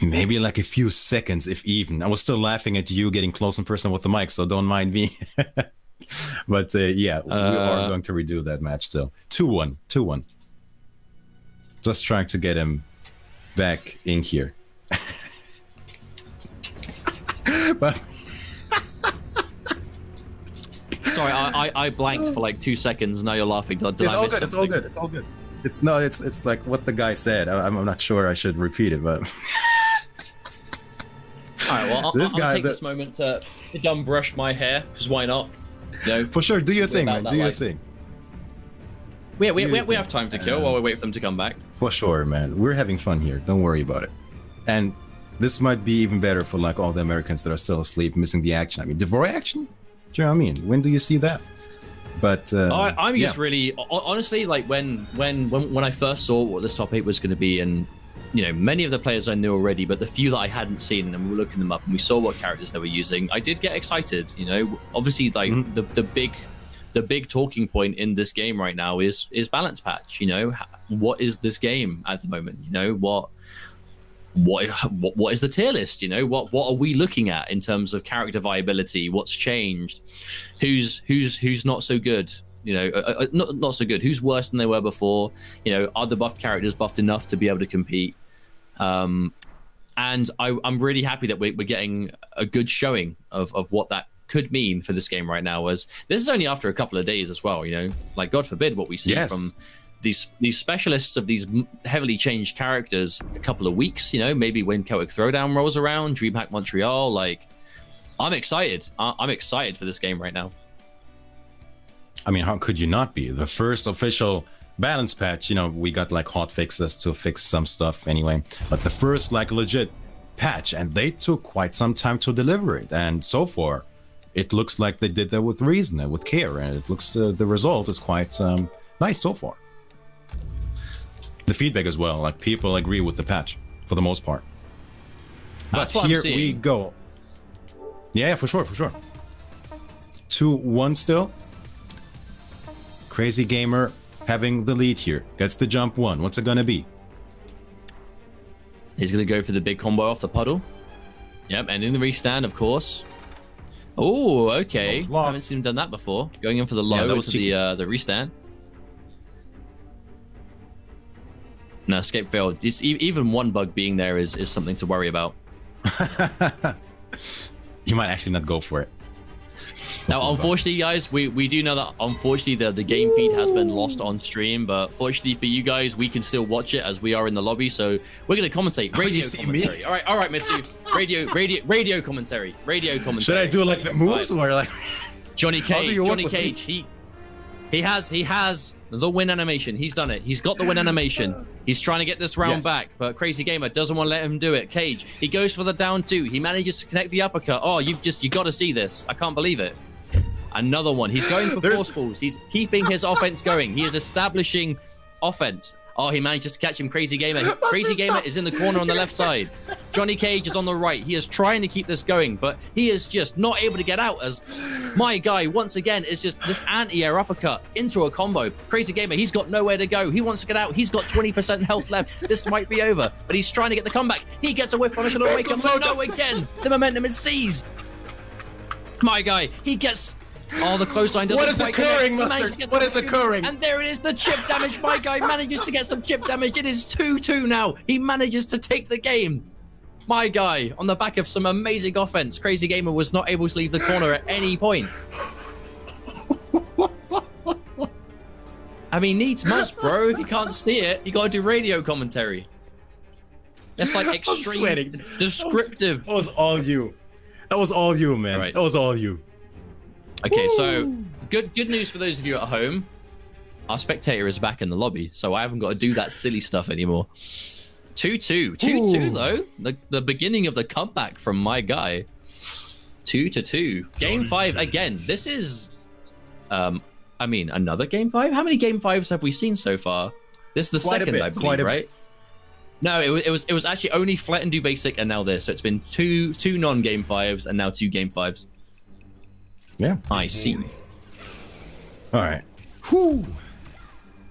Maybe like a few seconds, if even. I was still laughing at you getting close and personal with the mic, so don't mind me. But yeah, we are going to redo that match. So 2-1. Just trying to get him back in here. But sorry, I blanked for like 2 seconds. Now you're laughing. It's all good. It's like what the guy said. I'm not sure I should repeat it, but. All right, well, I'll take this moment to dumb brush my hair, because why not? You know, for sure, do your thing, man. Do your thing. We have time to kill while we wait for them to come back. For sure, man. We're having fun here. Don't worry about it. And this might be even better for like all the Americans that are still asleep, missing the action. I mean, Devora action? Do you know what I mean? When do you see that? But I'm just really honestly, like when I first saw what this top 8 was going to be, and you know, many of the players I knew already, but the few that I hadn't seen, and we were looking them up and we saw what characters they were using, I did get excited. You know, obviously, like the big talking point in this game right now is balance patch. You know, what is this game at the moment? You know, what is the tier list? You know, what are we looking at in terms of character viability? What's changed? Who's not so good? You know, not so good. Who's worse than they were before? You know, are the buffed characters buffed enough to be able to compete? And I'm really happy that we're getting a good showing of what that could mean for this game right now. As this is only after a couple of days as well. You know, like God forbid what we see from these specialists of these heavily changed characters a couple of weeks, you know, maybe when Celtic Throwdown rolls around, DreamHack Montreal, like, I'm excited. I'm excited for this game right now. I mean, how could you not be? The first official balance patch, you know, we got like hot fixes to fix some stuff anyway, but the first like legit patch, and they took quite some time to deliver it, and so far it looks like they did that with reason and with care, and it looks the result is quite nice so far. The feedback as well, like people agree with the patch for the most part. But here we go. Yeah, for sure. 2-1 still. Crazy Gamer having the lead here. Gets the jump 1. What's it gonna be? He's gonna go for the big combo off the puddle. Yep, and in the restand, of course. Oh, okay. Haven't seen him done that before. Going in for the low into the restand. No, escape failed. Even one bug being there is something to worry about. You might actually not go for it. Now, unfortunately, guys, we do know that unfortunately the game feed has been lost on stream, but fortunately for you guys, we can still watch it as we are in the lobby. So we're going to commentate. Radio commentary. All right, Mitsu. Radio commentary. Should I do like the moves or like Johnny Cage? He has the win animation. He's done it. He's got the win animation. He's trying to get this round back, but Crazy Gamer doesn't want to let him do it. Cage, he goes for the down 2. He manages to connect the uppercut. Oh, you got to see this. I can't believe it. Another one. He's going for forcefuls. He's keeping his offense going. He is establishing offense. Oh, he manages to catch him. Crazy Gamer. Crazy Gamer is in the corner on the left side. Johnny Cage is on the right. He is trying to keep this going, but he is just not able to get out as my guy, once again, is just this anti-air uppercut into a combo. Crazy Gamer, he's got nowhere to go. He wants to get out. He's got 20% health left. This might be over, but he's trying to get the comeback. He gets a whiff punish on the wake up. No, again. The momentum is seized. My guy, he gets... Oh, the clothesline doesn't quite connect. What is occurring, Mustard? What is occurring? And there it is, the chip damage. My guy manages to get some chip damage. It is 2-2 now. He manages to take the game. My guy, on the back of some amazing offense. Crazy Gamer was not able to leave the corner at any point. I mean, needs must, bro. If you can't see it, you gotta do radio commentary. That's like extreme, descriptive. That was all you. That was all you, man. Right. That was all you. Okay, so good news for those of you at home. Our spectator is back in the lobby, so I haven't got to do that silly stuff anymore. 2-2. 2-2, though. The beginning of the comeback from my guy. 2-2. Game 5 again. This is, I mean, another Game 5? How many Game 5s have we seen so far? This is the second, I believe, right? No, it was actually only Flat and Do Basic and now this. So it's been two non-Game 5s and now 2 Game 5s. Yeah. I see. All right. Whew.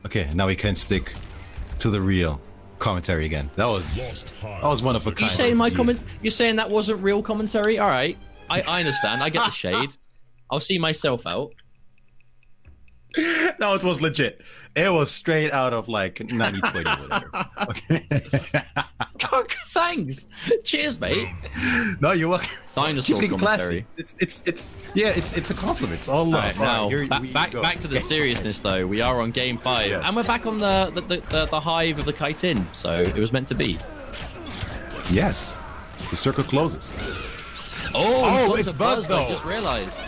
Okay, now we can stick to the real commentary again. That was one of a kind. You saying my comment? You're saying that wasn't real commentary? All right. I understand. I get the shade. I'll see myself out. No, it was legit. It was straight out of like 90-20 or whatever. Okay. Thanks. Cheers, mate. No, you're welcome. Dinosaur commentary. It's a compliment. It's all love. Right, now, back to the seriousness though. We are on Game 5, yes. And we're back on the hive of the kite in. So it was meant to be. Yes. The circle closes. Oh, it's Buzz though. I just realized.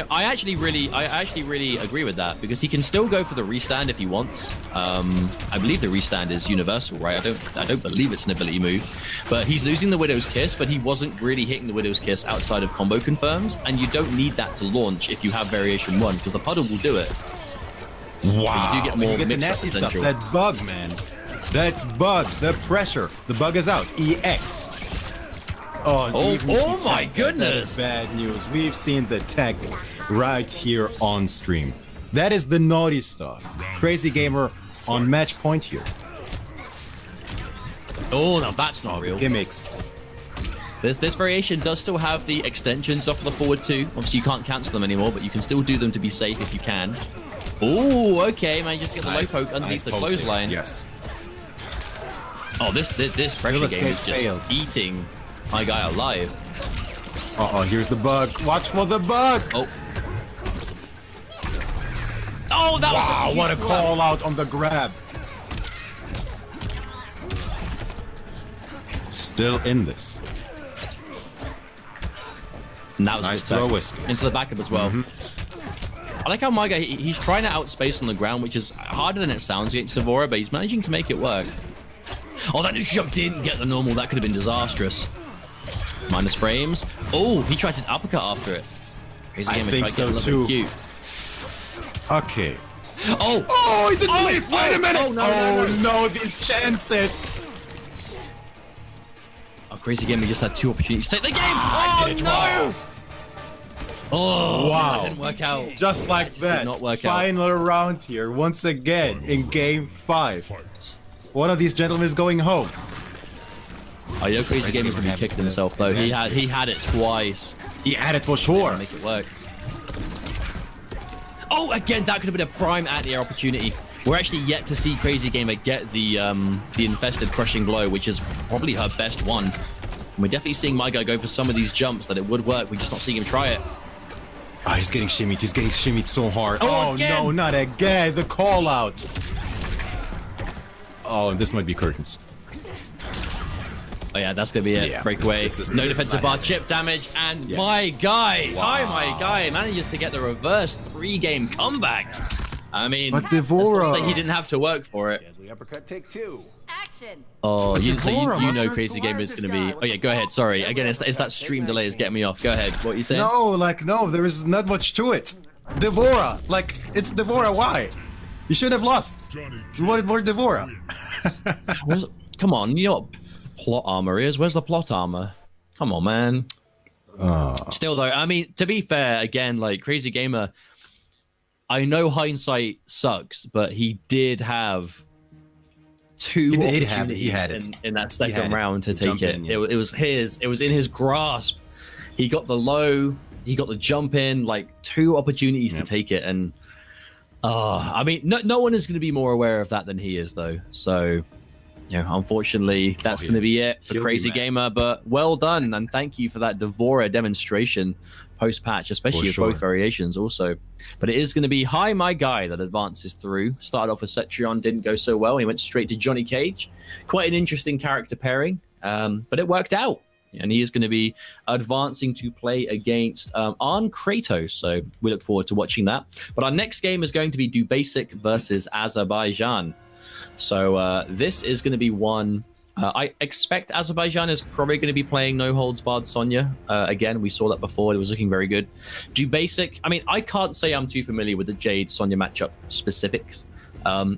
I actually really agree with that, because he can still go for the restand if he wants. I believe the restand is universal, right? I don't believe it's an ability move, but he's losing the Widow's Kiss, but he wasn't really hitting the Widow's Kiss outside of combo confirms, and you don't need that to launch if you have variation 1, because the puddle will do it. Wow. But you do get more mix-up potential. That bug, man. That bug. The pressure. The bug is out. EX. Oh my goodness. That is bad news. We've seen the tech right here on stream. That is the naughty stuff. Crazy Gamer on match point here. Oh, no, that's not real. Gimmicks. This variation does still have the extensions off the forward 2. Obviously, you can't cancel them anymore, but you can still do them to be safe if you can. Oh, okay, man. Just get the low poke underneath the clothesline. Yes. Oh, this pressure game is just eating my guy alive. Here's the bug. Watch for the bug. Oh, that was wow, what a call out on the grab. Still in this. And that was nice throw whisk. Into the backup as well. I like how my guy, he's trying to outspace on the ground, which is harder than it sounds against Devora, but he's managing to make it work. Oh, that new shove didn't get the normal. That could have been disastrous. Minus frames. Oh, he tried to uppercut after it. Crazy Gamer tried to get a little bit cute. Okay. Oh, he didn't leave. Wait a minute. Oh, no, these chances. Oh, Crazy Gamer just had 2 opportunities to take the game. Oh, no. Oh, wow. That didn't work out. Just like that. Did not work Final round here, once again, in game 5. One of these gentlemen is going home. Oh, you know, Crazy Gamer probably kicked himself, though. He had it twice. He had it for sure. Make it work. Oh, again, that could have been a prime anti-air opportunity. We're actually yet to see Crazy Gamer get the infested crushing blow, which is probably her best one. And we're definitely seeing my guy go for some of these jumps that it would work. We're just not seeing him try it. Oh, he's getting shimmied. He's getting shimmied so hard. Oh again. No, not again. The call out. Oh, this might be curtains. Oh yeah, that's gonna be it. Yeah. Breakaway. No defensive bar, chip damage, and my guy, my guy manages to get the reverse 3-game comeback. I mean, but Devora, say he didn't have to work for it. Deadly uppercut, take 2. Action. Oh, you know Crazy Gamer is going to be... Oh, yeah, go ahead. Sorry. Again, it's that stream delay is getting me off. Go ahead. What are you saying? No, there is not much to it. Devora. It's Devora. Why? You should have lost. You wanted more Devora. Come on. You know what plot armor is? Where's the plot armor? Come on, man. Still, though, I mean, to be fair, again, like, Crazy Gamer... I know hindsight sucks, but he did have 2 opportunities in that second round to take it. It was his. It was in his grasp. He got the low. He got the jump in. Like 2 opportunities to take it, and I mean, no one is going to be more aware of that than he is, though. So, you know, unfortunately, that's going to be it for Crazy Gamer. But well done, and thank you for that Devora demonstration post-patch, especially with both variations also. But it is going to be Hi My Guy that advances through. Started off with Cetrion, didn't go so well. He went straight to Johnny Cage. Quite an interesting character pairing, but it worked out. And he is going to be advancing to play against Arn Kratos. So we look forward to watching that. But our next game is going to be Do Basic versus Azerbaijan. So this is going to be one... I expect Azerbaijan is probably going to be playing No Holds Barred Sonya. Again, we saw that before. It was looking very good. Do Basic... I mean, I can't say I'm too familiar with the Jade Sonya matchup specifics,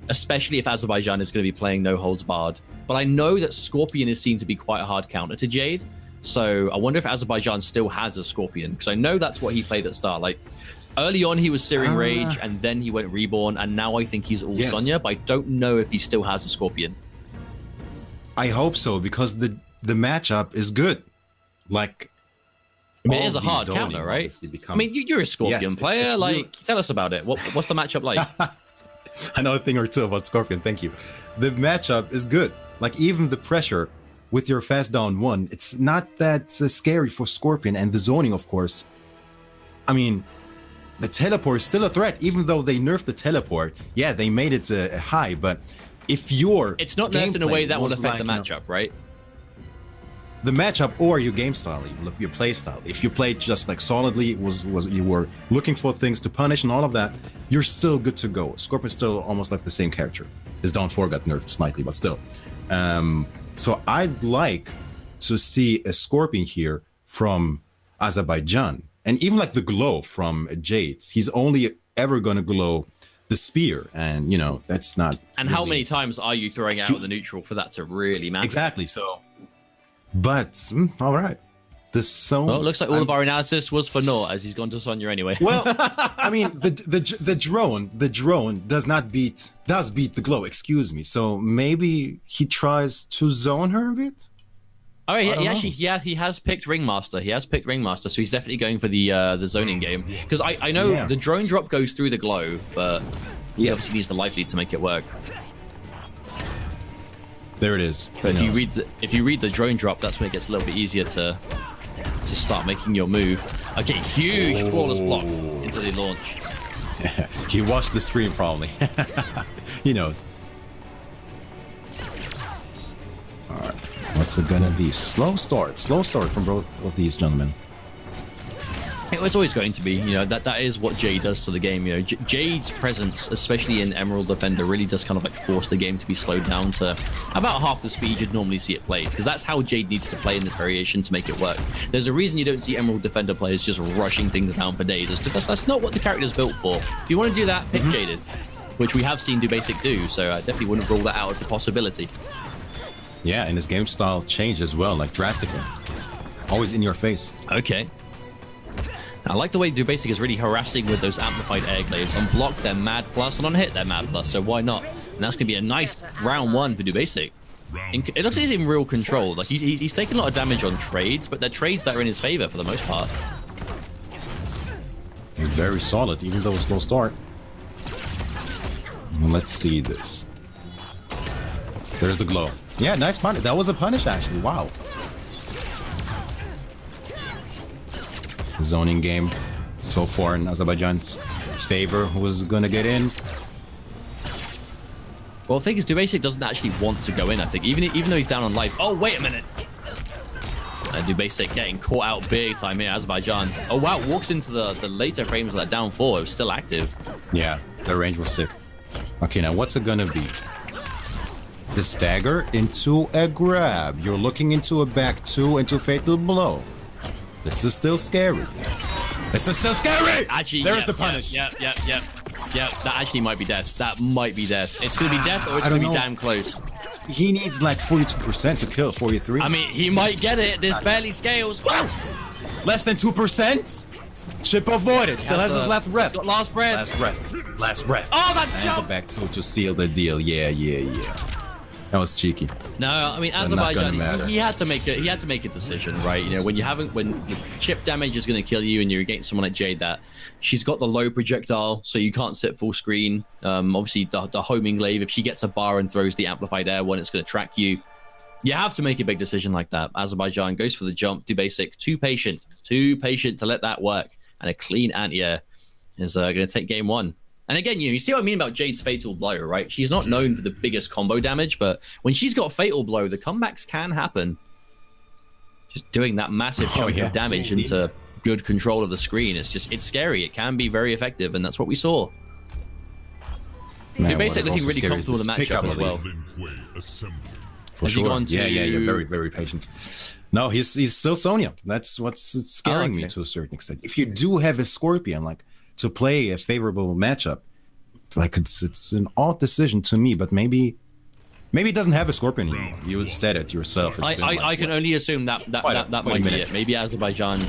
especially if Azerbaijan is going to be playing No Holds Barred. But I know that Scorpion is seen to be quite a hard counter to Jade. So I wonder if Azerbaijan still has a Scorpion, because I know that's what he played at the start. Like, early on, he was Searing Rage, and then he went Reborn, and now I think he's all Sonya, but I don't know if he still has a Scorpion. I hope so, because the matchup is good. Like, I mean, it is a hard counter, right? I mean, you're a Scorpion player. Like, tell us about it. What's the matchup like? I know a thing or two about Scorpion. Thank you. The matchup is good. Like, even the pressure with your fast down 1, it's not that scary for Scorpion. And the zoning, of course. I mean, the teleport is still a threat, even though they nerfed the teleport. Yeah, they made it high, but... If you're it's not nerfed in a way that will affect the matchup, right? the matchup or your game style, your play style. If you played just like solidly, was you were looking for things to punish and all of that, you're still good to go. Scorpion's still almost like the same character. His down 4 got nerfed slightly, but still. So I'd like to see a Scorpion here from Azerbaijan, and even like the glow from Jade. He's only ever going to glow the spear, and you know that's not. And really... how many times are you throwing out the neutral for that to really matter? Exactly. So, but all right. Well, it looks like all of our analysis was for naught, as he's gone to Sonya anyway. Well, I mean, the drone does beat the glow. Excuse me. So maybe he tries to zone her a bit. Oh, he has picked Ringmaster. So he's definitely going for the zoning game, because I know the drone drop goes through the glow, but he obviously needs the life lead to make it work. There it is. But if you read the drone drop, that's when it gets a little bit easier to start making your move. Okay, huge flawless block into the launch. He watched the stream probably. He knows. All right, what's it gonna be? Slow start from both of these gentlemen. It was always going to be, you know, that is what Jade does to the game. You know, Jade's presence, especially in Emerald Defender, really does kind of like force the game to be slowed down to about half the speed you'd normally see it played, because that's how Jade needs to play in this variation to make it work. There's a reason you don't see Emerald Defender players just rushing things down for days, because that's not what the character's built for. If you want to do that, pick Jaded, which we have seen do basic do, so I definitely wouldn't rule that out as a possibility. Yeah, and his game style changed as well, like drastically. Always in your face. Okay. I like the way Do Basic is really harassing with those amplified air glaives. On block, they're mad plus, and on hit, they're mad plus, so why not? And that's going to be a nice round 1 for Do Basic. It looks like he's in real control. Like he's taking a lot of damage on trades, but they're trades that are in his favor for the most part. He's very solid, even though it's slow start. Let's see this. There's the glow. Yeah, nice punish. That was a punish, actually. Wow. Zoning game so far in Azerbaijan's favor. Who's gonna get in? Well, the thing is, Do Basic doesn't actually want to go in, I think, even though he's down on life. Oh, wait a minute. Do Basic getting caught out big time here, Azerbaijan. Oh, wow, walks into the later frames of that down 4. It was still active. Yeah, the range was sick. Okay, now what's it gonna be? The stagger into a grab. You're looking into a back 2 into fatal blow. This is still scary. This is still scary! Actually, there's the punish. Yep. That actually might be death. That might be death. It's going to be death, or it's going to be damn close. He needs like 42% to kill 43. I mean, he might get it. This barely scales. Woo! Less than 2%? Chip avoided. Still has his last breath. He's got last breath. Last breath. Oh, that jump! And the back 2 to seal the deal. Yeah. That was cheeky. No, I mean Azerbaijan. He had to make it. He had to make a decision, right? You know, when chip damage is going to kill you, and you're against someone like Jade, that she's got the low projectile, so you can't sit full screen. Obviously, the homing glaive. If she gets a bar and throws the amplified air one, it's going to track you. You have to make a big decision like that. Azerbaijan goes for the jump. Do Basic. Too patient to let that work, and a clean anti-air is going to take game 1. And again, you see what I mean about Jade's Fatal Blow, right? She's not known for the biggest combo damage, but when she's got Fatal Blow, the comebacks can happen. Just doing that massive chunk of damage into good control of the screen, it's scary. It can be very effective, and that's what we saw. You're basically looking really comfortable with the matchup as well. For sure. Yeah, very, very patient. No, he's still Sonya. That's what's scaring me to a certain extent. If you do have a Scorpion, like, to play a favorable matchup, like it's an odd decision to me, but maybe it doesn't have a Scorpion anymore. You said it yourself. I can only assume that might be it. Maybe Azerbaijan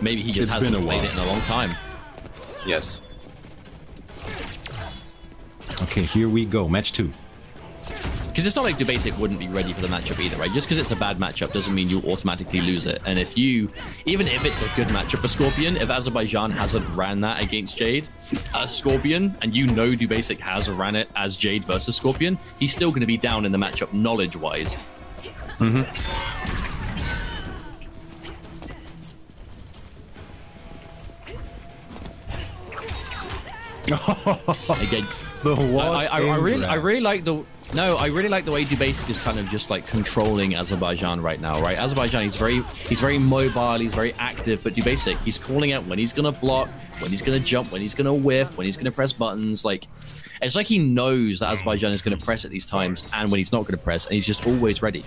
maybe he just hasn't played it in a long time. Yes. Okay, here we go. Match 2. Because it's not like Do Basic wouldn't be ready for the matchup either, right? Just because it's a bad matchup doesn't mean you automatically lose it. And even if it's a good matchup for Scorpion, if Azerbaijan hasn't ran that against Jade as Scorpion, and you know Do Basic has ran it as Jade versus Scorpion, he's still going to be down in the matchup knowledge-wise. Again, The I really like the way DuBasic is kind of just like controlling Azerbaijan right now, right? Azerbaijan, he's very mobile, he's very active, but DuBasic, he's calling out when he's gonna block, when he's gonna jump, when he's gonna whiff, when he's gonna press buttons. Like, it's like he knows that Azerbaijan is gonna press at these times and when he's not gonna press, and he's just always ready.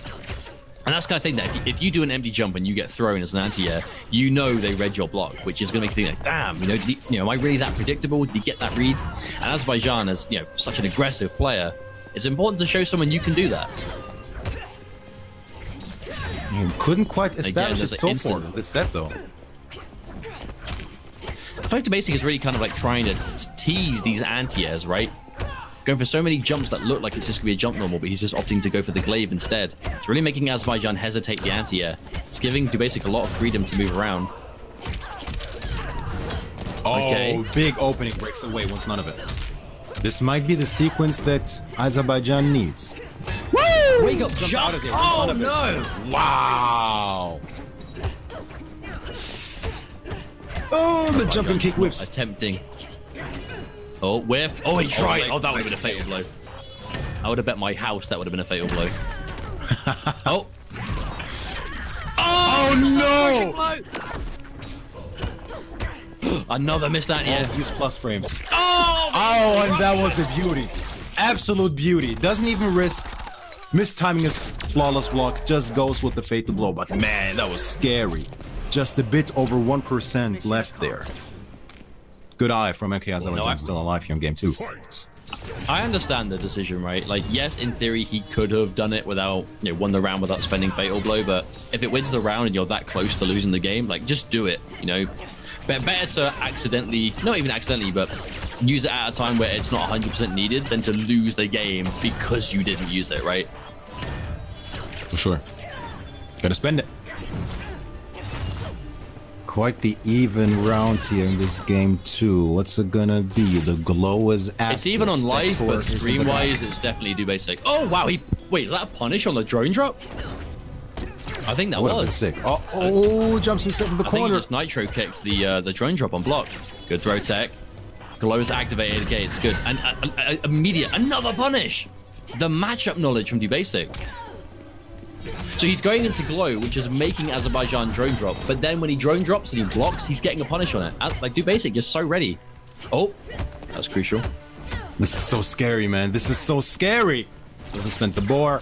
And that's the kind of thing that if you do an empty jump and you get thrown as an anti-air, you know they read your block, which is going to make you think like, damn, am I really that predictable? Did he get that read? And Azerbaijan, as such an aggressive player, it's important to show someone you can do that. Couldn't quite establish it so far this set though. I feel like DuBasic is really kind of like trying to tease these anti-airs, right? Going for so many jumps that look like it's just going to be a jump normal, but he's just opting to go for the glaive instead. It's really making Azerbaijan hesitate the anti-air. It's giving DuBasic a lot of freedom to move around. Oh, big opening, breaks away, wants none of it. This might be the sequence that Azerbaijan needs. Woo! Wake up, jump! Oh, no! Wow! Oh, the jumping kick whips. Attempting. Oh, whiff. Oh, he tried. Oh, that would have been a fatal blow. I would have bet my house that would have been a fatal blow. Oh. Oh, no! Another missed anti-air. Use plus frames. Oh, and that was a beauty. Absolute beauty. Doesn't even risk mistiming his flawless block. Just goes with the fatal blow. But man, that was scary. Just a bit over 1% left there. Good eye from MK Azerbaijan, still alive here in game 2. I understand the decision, right? Like, yes, in theory, he could have done it without, won the round without spending fatal blow, but if it wins the round and you're that close to losing the game, like, just do it, Better to accidentally, not even accidentally, but use it at a time where it's not 100% needed than to lose the game because you didn't use it, right? For sure. Gotta spend it. Quite the even round here in this game too. What's it gonna be? The glow is active. It's even on live, but stream-wise, it's definitely DuBasic. Oh wow! Wait, is that a punish on the drone drop? I think that was sick. Oh, jumps himself in the corner. I think he just nitro kicked the drone drop on block. Good throw tech. Glow is activated. Okay, it's good. And immediate another punish. The matchup knowledge from DuBasic. So he's going into glow, which is making Azerbaijan drone drop. But then when he drone drops and he blocks, he's getting a punish on it. Like, DuBasic just so ready. Oh, that was crucial. This is so scary, man. This is so scary. Doesn't spend the boar.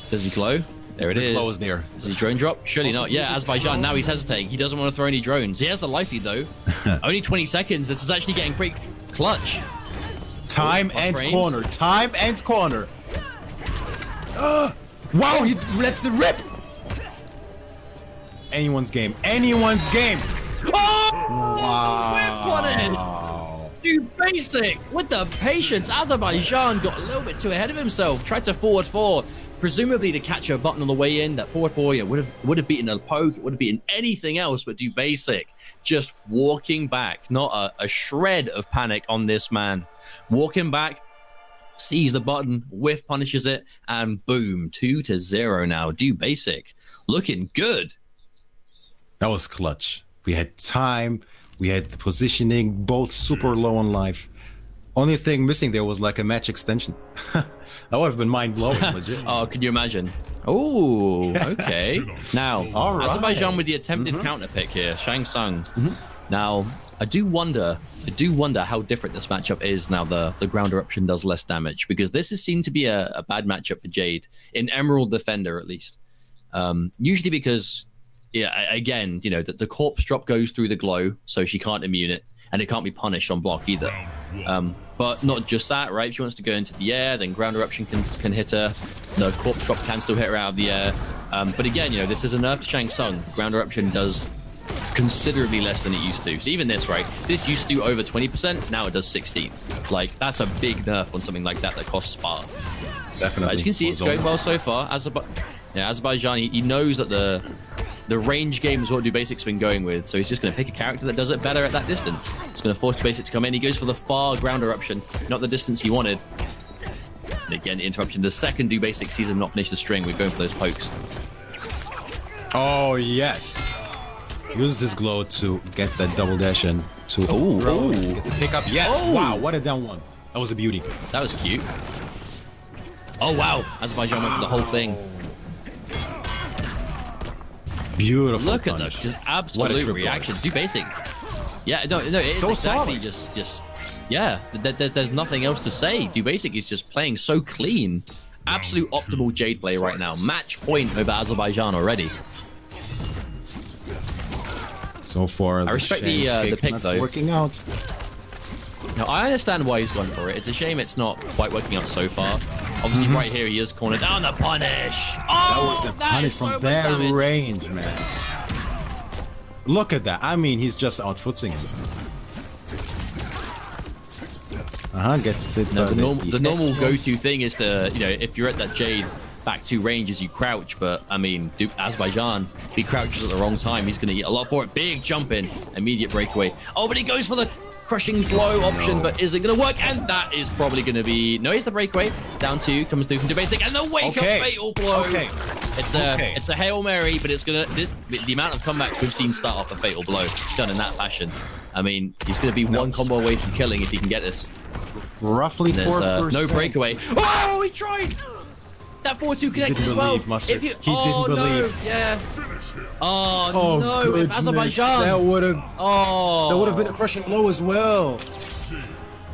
Does he glow? There it is. Glow is there. Does he drone drop? Surely not. Yeah, Azerbaijan, now he's hesitating. He doesn't want to throw any drones. He has the life lead, though. Only 20 seconds. This is actually getting pretty clutch. Time and corner. Time and corner. Wow, he lets it rip! Anyone's game. Anyone's game! Oh! Wow! DuBasic with the patience. Azerbaijan got a little bit too ahead of himself. Tried to forward 4, presumably to catch a button on the way in. That forward 4 would have beaten a poke. It would have beaten anything else, but DuBasic just walking back. Not a shred of panic on this man. Walking back. Sees the button, whiff punishes it, and boom, 2-0 now. DuBasic looking good. That was clutch. We had time, we had the positioning, both super low on life. Only thing missing there was like a match extension. That would have been mind-blowing. Oh, can you imagine? Oh, okay. Now, Azerbaijan with the attempted counter pick here, Shang Tsung. Now, I do wonder how different this matchup is now the ground eruption does less damage, because this is seen to be a bad matchup for Jade, in Emerald Defender at least. Usually because, again, the corpse drop goes through the glow, so she can't immune it, and it can't be punished on block either. But not just that, right? If she wants to go into the air, then ground eruption can hit her. The corpse drop can still hit her out of the air. But again, this is a nerf to Shang Tsung. Ground eruption does considerably less than it used to. So even this, right? This used to do over 20%. Now it does 16. Like, that's a big nerf on something like that costs spar. Definitely. As you can see, it's going well so far. Azerbaijan, he knows that the range game is what DuBasic's been going with. So he's just going to pick a character that does it better at that distance. It's going to force DuBasic to come in. He goes for the far ground eruption, not the distance he wanted. And again, the interruption. The second DuBasic sees him not finish the string, we're going for those pokes. Oh, yes. Uses his glow to get that double dash in to get the pick up. Yes. Oh. Wow, what a down one. That was a beauty. That was cute. Oh, wow. Azerbaijan went for the whole thing. Beautiful. Look at that. Just absolute reaction. Do basic. Yeah, no, it's so exactly just yeah. There's nothing else to say. Do basic is just playing so clean. Absolute optimal Jade play right now. Match point over Azerbaijan already. So far, I respect the pick though. Working out. Now I understand why he's gone for it. It's a shame it's not quite working out so far. Obviously, right here he is cornered down the punish. Oh, that was a punish from that range, man. Look at that. I mean, he's just outfooting him. Gets it. No, the normal go-to thing is to, you know, if you're at that Jade back 2 ranges, you crouch. But I mean, Azerbaijan, if he crouches at the wrong time, he's going to get a lot for it. Big jump in, immediate breakaway. Oh, but he goes for the crushing blow option, but is it going to work? And that is probably going to be... No, he's the breakaway. Down 2, comes through from the basic, and the wake-up fatal blow. It's a Hail Mary, but it's going to... The amount of comebacks we've seen start off a fatal blow done in that fashion. I mean, he's going to be one combo away from killing if he can get this. Roughly 4%. No breakaway. Oh, he tried! That 4-2 connected as well. Mustard. If you, he didn't believe. Yeah. Oh no! Goodness. If Azerbaijan, that would have been a crushing blow as well.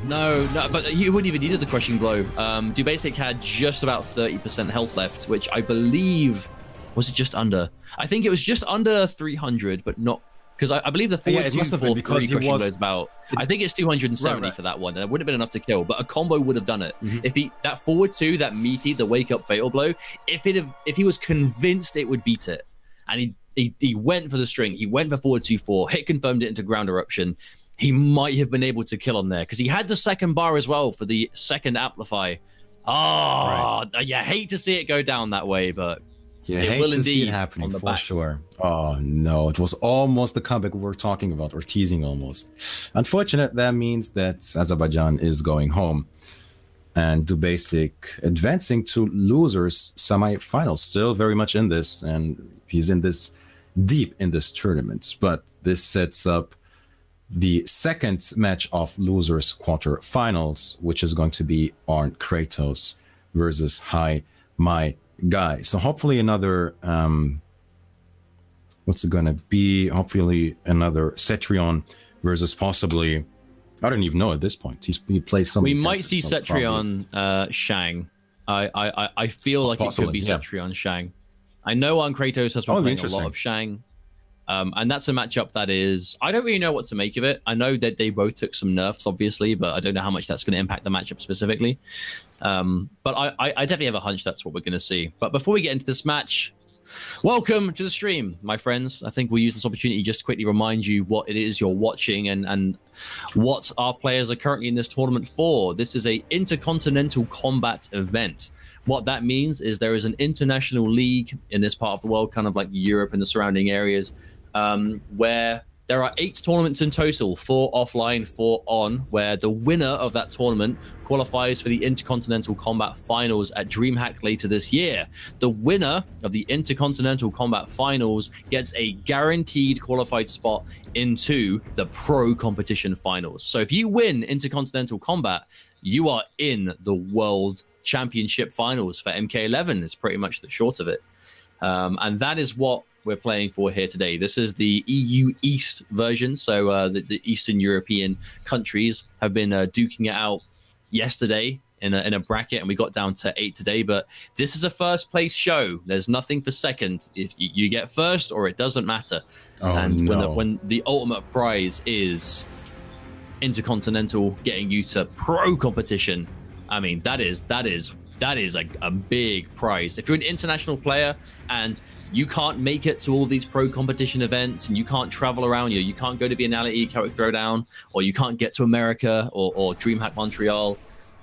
No, but he wouldn't even needed the crushing blow. Dubasic had just about 30% health left, which I believe was it just under. I think it was just under 300, but not because I believe the 4-2-4-3 crushing blow is about. I think it's 270 for that one. That wouldn't have been enough to kill, but a combo would have done it. If that forward 2, that meaty, the wake up fatal blow, if he was convinced it would beat it, and he went for the string, he went for forward 2-4, hit confirmed it into ground eruption, he might have been able to kill on there because he had the second bar as well for the second amplify. You hate to see it go down that way, but it will indeed see it happening for sure. Oh no, it was almost the comeback we were talking about, or teasing almost. Unfortunate, that means that Azerbaijan is going home. And Dubasic advancing to losers semi-finals, still very much in this, and he's in this deep in this tournament. But this sets up the second match of losers quarterfinals, which is going to be Arn Kratos versus Hi My Guy. So hopefully another what's it gonna be? Hopefully another Cetrion versus possibly, I don't even know at this point. He plays some. We might see Cetrion Shang. I feel like it could be Cetrion Shang. I know Arn Kratos has been playing a lot of Shang. And that's a matchup that is, I don't really know what to make of it. I know that they both took some nerfs, obviously, but I don't know how much that's going to impact the matchup specifically. But I definitely have a hunch that's what we're going to see. But before we get into this match, welcome to the stream, my friends. I think we'll use this opportunity just to quickly remind you what it is you're watching and what our players are currently in this tournament for. This is a Interkontinental Kombat event. What that means is there is an international league in this part of the world, kind of like Europe and the surrounding areas, where there are 8 tournaments in total, 4 offline, 4 on, where the winner of that tournament qualifies for the Interkontinental Kombat Finals at DreamHack later this year. The winner of the Interkontinental Kombat Finals gets a guaranteed qualified spot into the Pro Competition Finals. So if you win Interkontinental Kombat, you are in the World Championship Finals for MK11 is pretty much the short of it. And that is what we're playing for here today. This is the EU East version. So the Eastern European countries have been duking it out yesterday in a bracket, and we got down to 8 today. But this is a first place show. There's nothing for second. If you get first, or it doesn't matter. When the ultimate prize is Intercontinental getting you to pro competition, I mean, that is a big prize. If you're an international player and you can't make it to all these pro competition events, and you can't travel around, you can't go to Biennale, Chaotic Throwdown, or you can't get to America or DreamHack Montreal,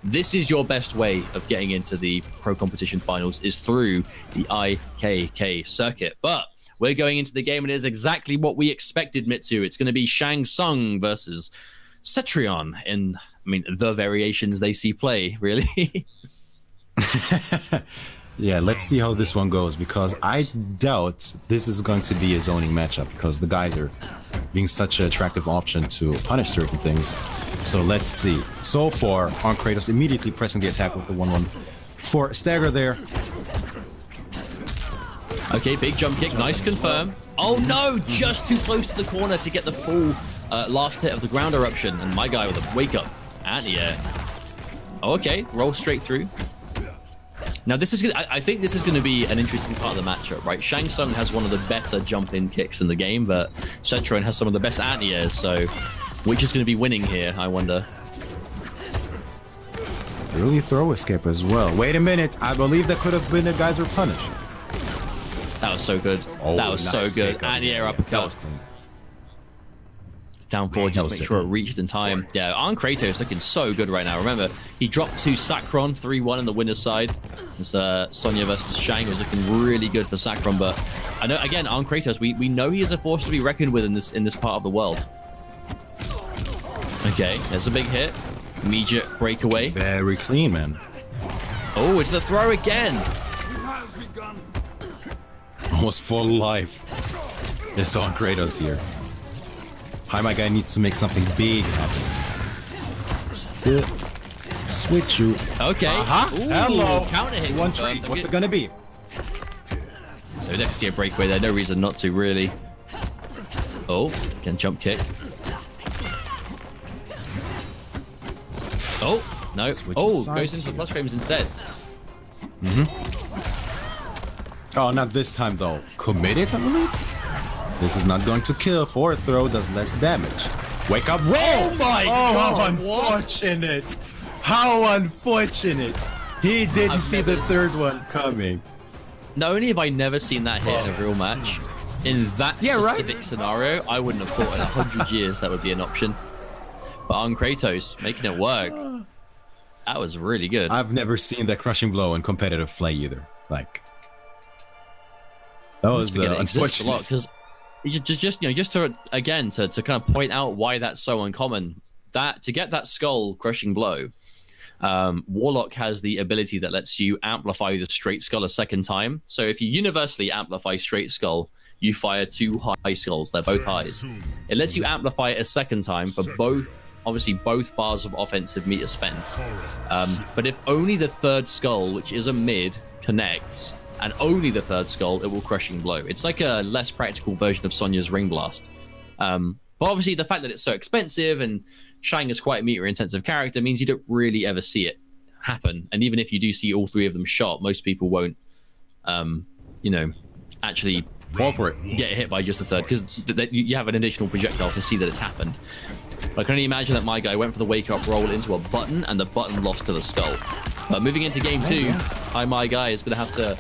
this is your best way of getting into the pro competition finals, is through the IKK circuit. But we're going into the game, and it is exactly what we expected, Mitsu. It's going to be Shang Tsung versus Cetrion in, I mean, the variations they see play, really. Yeah, let's see how this one goes, because I doubt this is going to be a zoning matchup, because the guys are being such an attractive option to punish certain things. So let's see. So far, on Kratos immediately pressing the attack with the 1-1 for stagger there. Okay, big jump kick, nice confirm. Oh no, just too close to the corner to get the full last hit of the ground eruption, and my guy with a wake up anti-air. Okay, roll straight through. Now this is I think this is going to be an interesting part of the matchup, right? Shang Tsung has one of the better jump-in kicks in the game, but Setron has some of the best anti-airs, so which is going to be winning here, I wonder. Early throw escape as well. Wait a minute, I believe that could have been a geyser punish. That was so good. Oh, that was nice so good. Anti-air uppercut. Down forward, just make sure it reached in time. Yeah, on Kratos looking so good right now. Remember, he dropped to Sakron 3-1 on the winner's side. It's Sonya versus Shang was looking really good for Sakron, but I know again on Kratos, we know he is a force to be reckoned with in this part of the world. Okay, there's a big hit. Immediate breakaway. Very clean, man. Oh, it's the throw again. Almost full life. It's on Kratos here. Hi, my guy needs to make something big happen. It's the switch you. Okay. Ooh, hello. Counter hit. One trade. What's it gonna be? So next see a breakaway there. No reason not to really. Oh, again jump kick. Oh no. Oh, goes into the plus frames instead. Oh, not this time though. Committed, I believe. This is not going to kill. Forward throw does less damage. Wake up. Whoa! Oh my god! How unfortunate! How unfortunate! He didn't see the third one coming. Not only have I never seen that hit in a real match, in that specific scenario, I wouldn't have thought in 100 years that would be an option. But on Kratos, making it work, that was really good. I've never seen that crushing blow in competitive play either. Like, that was unfortunate. Because just to again to kind of point out why that's so uncommon. That to get that skull crushing blow, Warlock has the ability that lets you amplify the straight skull a second time. So if you universally amplify straight skull, you fire 2 high skulls. They're both highs. It lets you amplify it a second time for both, obviously both bars of offensive meter spend. But if only the third skull, which is a mid, connects, and only the third skull, it will crushing blow. It's like a less practical version of Sonya's ring blast. But obviously the fact that it's so expensive and Shang is quite a meter intensive character means you don't really ever see it happen. And even if you do see all 3 of them shot, most people won't, actually fall for it. Get hit by just the third, because you have an additional projectile to see that it's happened. But I can only imagine that my guy went for the wake up roll into a button and the button lost to the skull. But moving into game 2, my guy is going to have to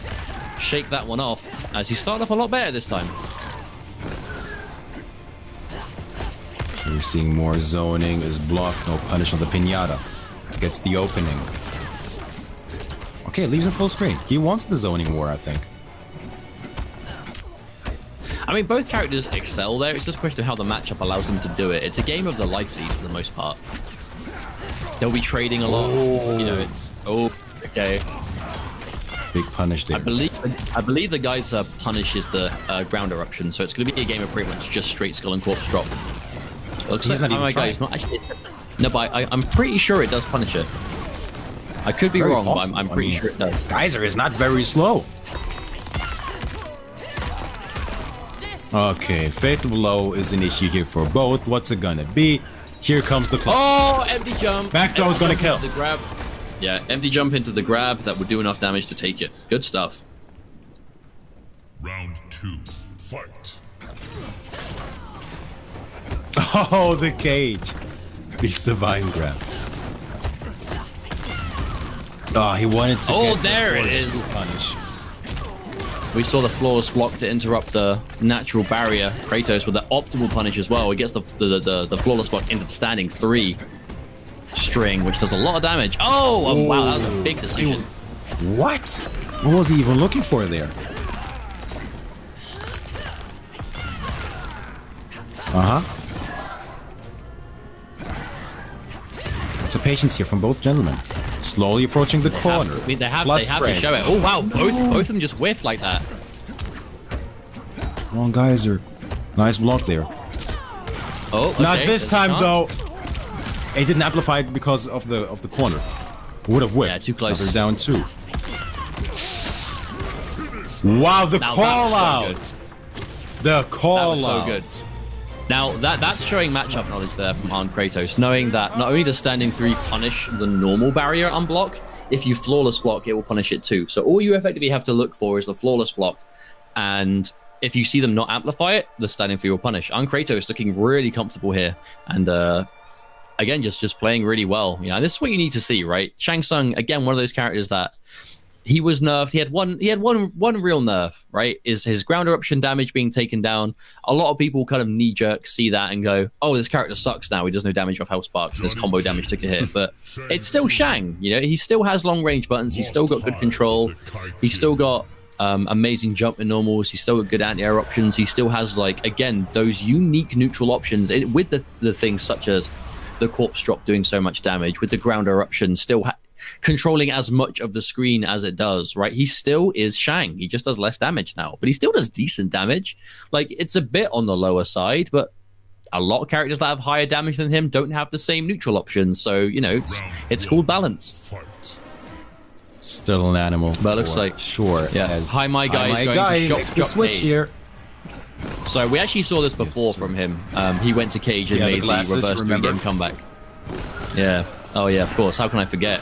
shake that one off as he started off a lot better this time. We're seeing more zoning, is blocked, no punish on the pinata. Gets the opening. Okay, leaves it full screen. He wants the zoning war, I think. I mean, both characters excel there. It's just a question of how the matchup allows them to do it. It's a game of the life lead for the most part. They'll be trading a lot. It's... Oh, okay. Big punish there. I believe the guy's punish is the ground eruption, so it's going to be a game of pretty much just straight skull and corpse drop. It looks like my guy is not actually... No, but I'm pretty sure it does punish it. I could be wrong, but I'm pretty sure it does. Geyser is not very slow. Okay, fatal blow is an issue here for both. What's it gonna be? Here comes the clock. Oh, empty jump. Back throw is gonna kill. The grab. Yeah, empty jump into the grab that would do enough damage to take it. Good stuff. Round 2, fight. Oh, the cage. Beats the vine grab. Oh, he wanted to. Oh, there it is. Punish. We saw the flawless block to interrupt the natural barrier. Kratos with the optimal punish as well. He gets the flawless block into the standing 3 string, which does a lot of damage. Oh, wow, that was a big decision. What? What was he even looking for there? Lots of patience here from both gentlemen. Slowly approaching the corner. I mean, they have to show it. Oh wow, both of them just whiffed like that. Wrong geyser. Nice block there. Oh, okay. Not this time though. It didn't amplify it because of the corner. Would have whiffed. Yeah, too close. They're down 2. Wow, the call out. The call out. So good. Now that's showing matchup knowledge there from Arn Kratos, knowing that not only does standing 3 punish the normal barrier unblock, if you flawless block, it will punish it too. So all you effectively have to look for is the flawless block, and if you see them not amplify it, the standing 3 will punish. Arn Kratos looking really comfortable here, and again, just playing really well. Yeah, this is what you need to see, right? Shang Tsung, again, one of those characters that he was nerfed. He had one real nerf, right? Is his ground eruption damage being taken down. A lot of people kind of knee jerk see that and go, "Oh, this character sucks now. He does no damage off health sparks. This combo damage took a hit." But it's still Shang. You know, he still has long range buttons. He's still got good control. He's still got amazing jump in normals. He's still got good anti-air options. He still has, like, again, those unique neutral options with the things such as the corpse drop doing so much damage, with the ground eruption still controlling as much of the screen as it does, right? He still is Shang. He just does less damage now, but he still does decent damage. Like, it's a bit on the lower side, but a lot of characters that have higher damage than him don't have the same neutral options. So, you know, it's called balance. Still an animal. But it looks like, sure. Yeah. Hi, my guy is going to shock the switch here. So we actually saw this before from him. He went to Cage and made the reverse 3-game comeback. Yeah. Oh, yeah, of course. How can I forget?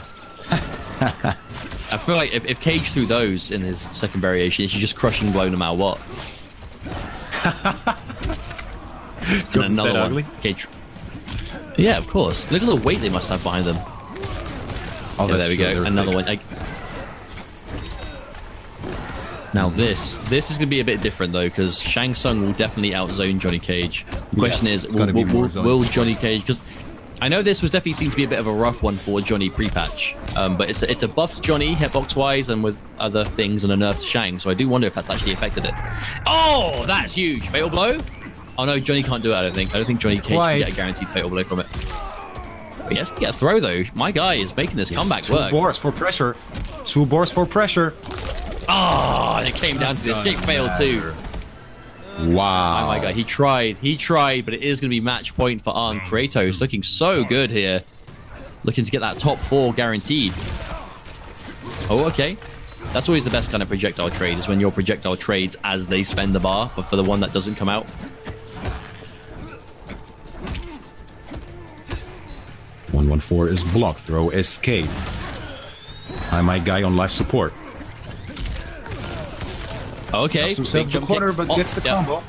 I feel like if Cage threw those in his second variation, he should just crush and blow no matter what. And another one. Cage. Yeah, of course. Look at the weight they must have behind them. Oh, yeah, there we go. Another one. Now this is going to be a bit different though, because Shang Tsung will definitely outzone Johnny Cage. The question is, will Johnny Cage? Because I know this was definitely seen to be a bit of a rough one for Johnny pre-patch, but it's a buffed Johnny hitbox-wise and with other things and a nerfed Shang, so I do wonder if that's actually affected it. Oh, that's huge! Fatal blow? Oh no, Johnny can't do it, I don't think. I don't think Johnny Cage can get a guaranteed fatal blow from it. But he has to get a throw though. My guy is making this comeback work. 2 bars for pressure. 2 bars for pressure. Oh, it came down to the escape fail too. Wow. Oh my god, he tried, but it is going to be match point for Arn Kratos. Looking so good here. Looking to get that top 4 guaranteed. Oh, okay. That's always the best kind of projectile trade, is when your projectile trades as they spend the bar, but for the one that doesn't come out. 114 is block, throw, escape. Hi, my guy on life support. Okay. Himself the corner, but gets the combo.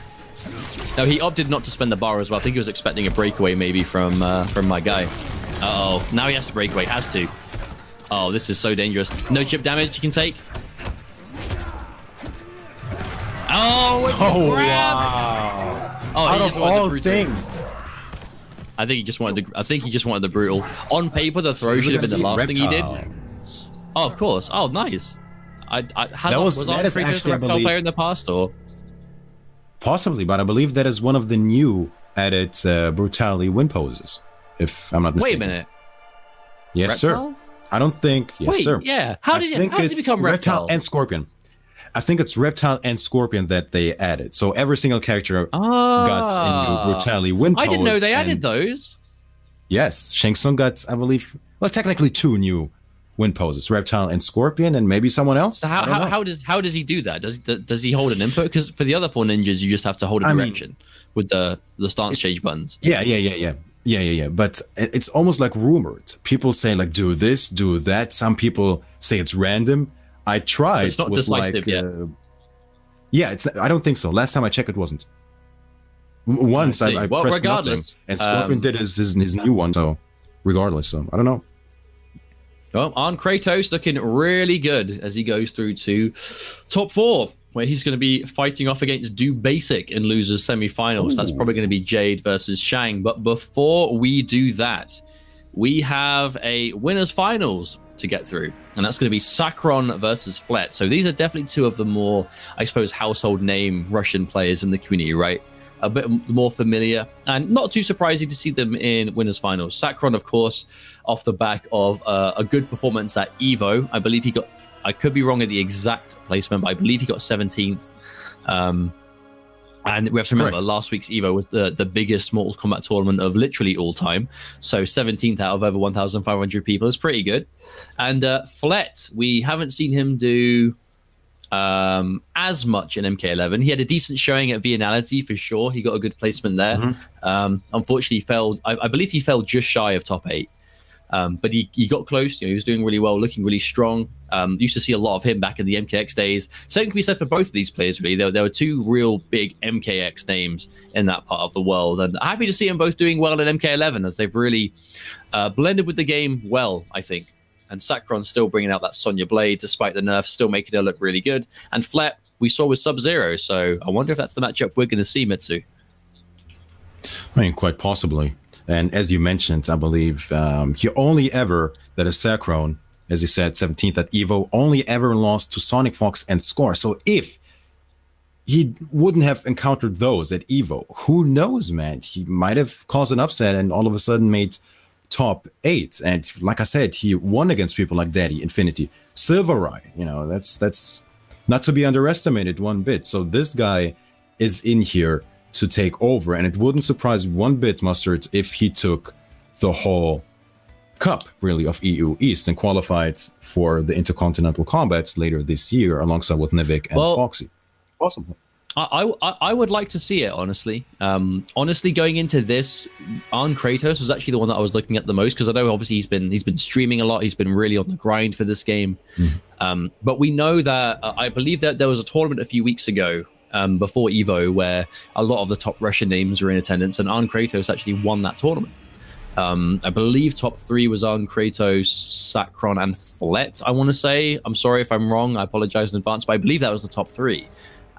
No, he opted not to spend the bar as well. I think he was expecting a breakaway maybe from my guy. Uh-oh. Now he has to break away. Has to. Oh, this is so dangerous. No chip damage you can take. Oh, wow. Oh, out of all things. I think he just wanted the brutal. On paper, the throw should have been the last thing he did. Oh, of course. Oh, nice. Was Arn Kratos a reptile player in the past, or? Possibly, but I believe that is one of the new added brutality win poses, if I'm not mistaken. Wait a minute. Yes, reptile? Sir. I don't think. Yes, Wait, sir. Yeah. How does he become reptile? And scorpion. I think it's reptile and scorpion that they added. So every single character got a new brutality win pose. I didn't know they added those. Yes, Shang Tsung got, I believe, well, technically 2 new win poses, reptile and scorpion, and maybe someone else. So how does he do that? Does he hold an input? Because for the other 4 ninjas, you just have to hold a direction with the stance change buttons. Yeah. But it's almost like rumored. People say like, do this, do that. Some people say it's random. I tried. So it's not decisive yet. Yeah, I don't think so. Last time I checked, it wasn't. Once I pressed regardless, nothing, and Scorpion did his new one. So regardless, so I don't know. Well, Arn Kratos looking really good as he goes through to top 4, where he's going to be fighting off against Do Basic in losers semifinals. That's probably going to be Jade versus Shang. But before we do that, we have a winners finals to get through, and that's going to be Sakron versus Flet. So these are definitely 2 of the more, I suppose, household name Russian players in the community, right? a bit more familiar, and not too surprising to see them in winners finals. Sakron, of course, off the back of a good performance at Evo. I believe he got, I could be wrong at the exact placement, but I believe he got 17th. And we have to remember, last week's Evo was the biggest Mortal Kombat tournament of literally all time. So 17th out of over 1,500 people is pretty good. And Flet, we haven't seen him do as much in MK11. He had a decent showing at Vianality for sure. He got a good placement there. Unfortunately, he fell. I believe he fell just shy of top 8. But he got close. You know, he was doing really well, looking really strong. Used to see a lot of him back in the MKX days. Same can be said for both of these players, really. There were two real big MKX names in that part of the world. And happy to see them both doing well in MK11, as they've really blended with the game well, I think. And Sakron's still bringing out that Sonya Blade, despite the nerfs, still making her look really good. And Flet, we saw with Sub-Zero. So I wonder if that's the matchup we're going to see, Mitsu. I mean, quite possibly. And as you mentioned, I believe he only ever, that is Sakron, as you said, 17th at EVO, only ever lost to Sonic Fox and Score. So if he wouldn't have encountered those at EVO, who knows, man? He might have caused an upset and all of a sudden made top 8. And like I said, he won against people like Daddy, Infinity, Silverai. You know, that's not to be underestimated one bit. So this guy is in here to take over, and it wouldn't surprise one bit, Mustard, if he took the whole cup, really, of EU East and qualified for the Interkontinental Kombat later this year alongside with Nivik and Foxy. Possible. I would like to see it, honestly. Honestly, going into this, Arn Kratos was actually the one that I was looking at the most, because I know obviously he's been streaming a lot. He's been really on the grind for this game. But we know that I believe that there was a tournament a few weeks ago before Evo where a lot of the top Russian names were in attendance, and Arn Kratos actually won that tournament. I believe top 3 was Arn Kratos, Sakron, and Flet, I want to say. I'm sorry if I'm wrong. I apologize in advance, but I believe that was the top 3.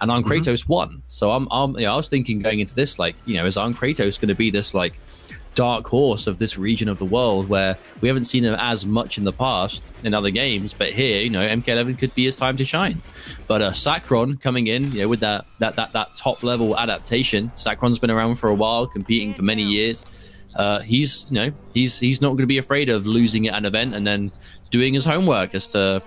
And Arn Kratos won. So I was thinking going into this, like, you know, is Arn Kratos going to be this like dark horse of this region of the world where we haven't seen him as much in the past in other games, but here, you know, MK11 could be his time to shine. But Sakron coming in, you know, with that top level adaptation. Sakron's been around for a while, competing for many years. He's not going to be afraid of losing at an event and then doing his homework as to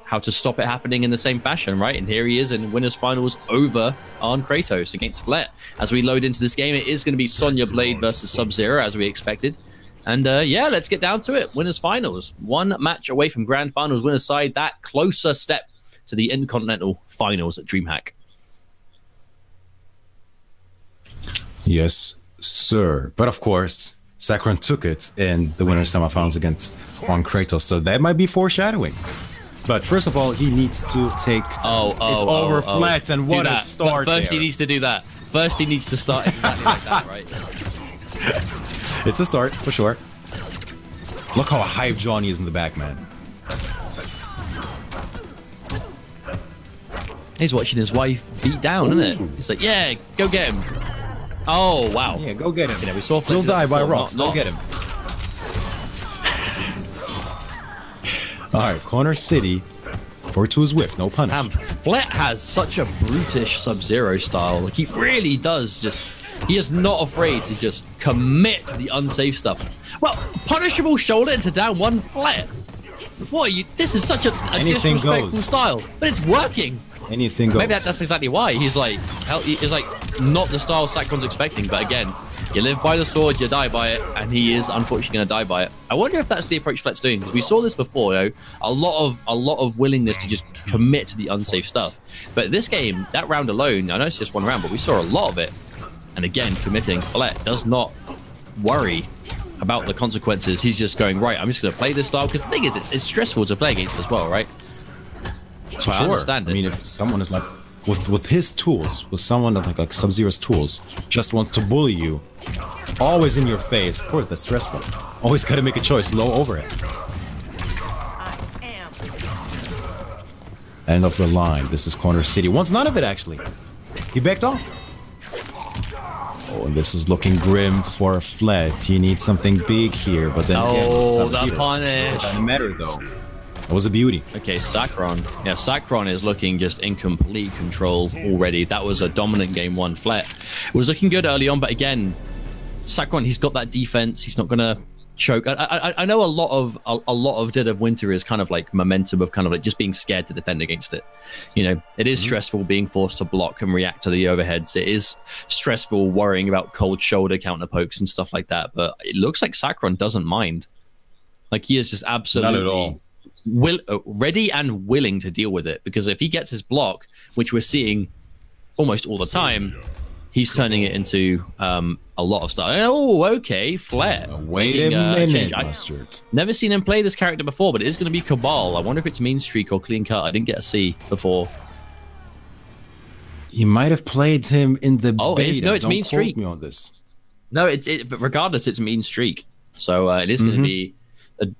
how to stop it happening in the same fashion, right? And here he is in winners finals over Arn Kratos against Flet. As we load into this game, it is going to be Sonya Blade versus Sub-Zero, as we expected. And yeah, let's get down to it. Winners finals. One match away from grand finals winners side. That closer step to the Intercontinental finals at DreamHack. Yes, sir. But of course, Sakron took it in the winners semifinals against Arn Kratos. So that might be foreshadowing. But first of all, he needs to take it over Flet, and what a start First he needs to do that. First he needs to start exactly like that, right? It's a start, for sure. Look how hyped Johnny is in the back, man. He's watching his wife beat down, isn't it? He's like, yeah, go get him. Oh, wow. Yeah, go get him. Yeah, we saw He'll die by rocks. Go get him. Alright, Corner City, 4-2's whiff, no punish. Damn, Flet has such a brutish Sub-Zero style. Like, he really does he is not afraid to just commit to the unsafe stuff. Well, punishable shoulder into down 1 Flet. What are you? This is such a disrespectful style, but it's working. Anything goes. Maybe that's exactly why. He's like not the style Sakron's expecting, but again, you live by the sword, you die by it, and he is unfortunately going to die by it. I wonder if that's the approach Flet's doing, because we saw this before, you know, a lot of willingness to just commit to the unsafe stuff. But this game, that round alone, I know it's just 1 round, but we saw a lot of it. And again, committing. Flet does not worry about the consequences. He's just going, right, I'm just going to play this style, because the thing is, it's stressful to play against as well, right? So I understand it. I mean, if someone is like, with his tools, with someone like Sub-Zero's tools, just wants to bully you, always in your face, of course that's stressful. Always got to make a choice, low overhead. End of the line. This is Corner City. Wants none of it, actually. He backed off. Oh, and this is looking grim for Flet. He needs something big here, but then again, the punish. It doesn't matter, though. That was a beauty. Okay, Sakron. Yeah, Sakron is looking just in complete control already. That was a dominant game one. Flet was looking good early on, but again, Sakron, he's got that defense. He's not gonna choke. I know a lot of Dead of Winter is kind of like momentum of kind of like just being scared to defend against it. You know, it is stressful being forced to block and react to the overheads. It is stressful worrying about cold shoulder counter pokes and stuff like that. But it looks like Sakron doesn't mind. Like he is just absolutely not at all ready and willing to deal with it, because if he gets his block, which we're seeing almost all the time, he's turning it into a lot of stuff. Oh, okay, Flair. Wait a minute, Mustard. Never seen him play this character before, but it is going to be Cabal. I wonder if it's mean streak or clean cut. I didn't get a see before. You might have played him in the beta. No, it's Don't mean streak. quote me on this. No, but regardless, it's mean streak. So it is going to be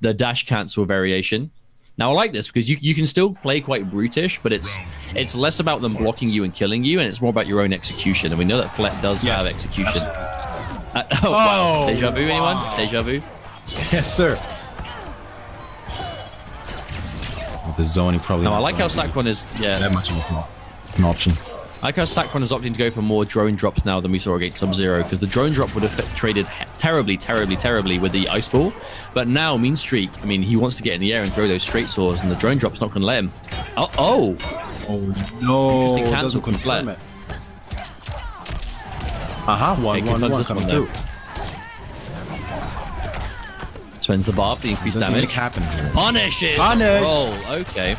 the dash cancel variation. Now I like this because you can still play quite brutish, but it's less about them blocking you and killing you, and it's more about your own execution. And we know that Flet does have execution. Wow. Deja vu, anyone? Deja vu? Yes, sir. The zoning probably. No, I like how Sakron is. Yeah. That much of an option. I like how Sakron is opting to go for more drone drops now than we saw against Sub-Zero, because the drone drop would have traded terribly with the Ice Ball. But now, Mean Streak, I mean, he wants to get in the air and throw those straight swords, and the drone drop's not going to let him. Oh no. Interesting cancel from Flat. One coming through. Spends the bar for the increased damage. Happen here. Punish it! Punish! Roll, okay.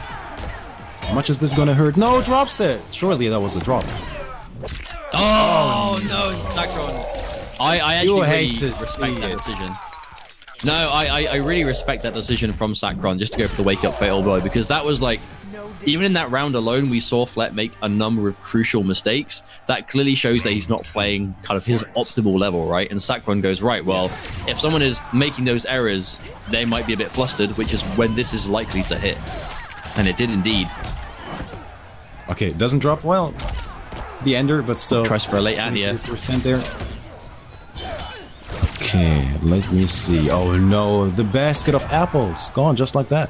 How much is this gonna hurt? No, drops it. Surely that was a drop. Oh no, Sakron. I actually really respect that decision. No, I really respect that decision from Sakron just to go for the wake up fatal blow, because that was like, even in that round alone, we saw Flet make a number of crucial mistakes. That clearly shows that he's not playing kind of his optimal level, right? And Sakron goes, right, well, if someone is making those errors, they might be a bit flustered, which is when this is likely to hit. And it did indeed. Okay, it doesn't drop well. The ender, but still. Tries for a late ad here. % there. Okay, let me see. Oh no, the basket of apples gone just like that.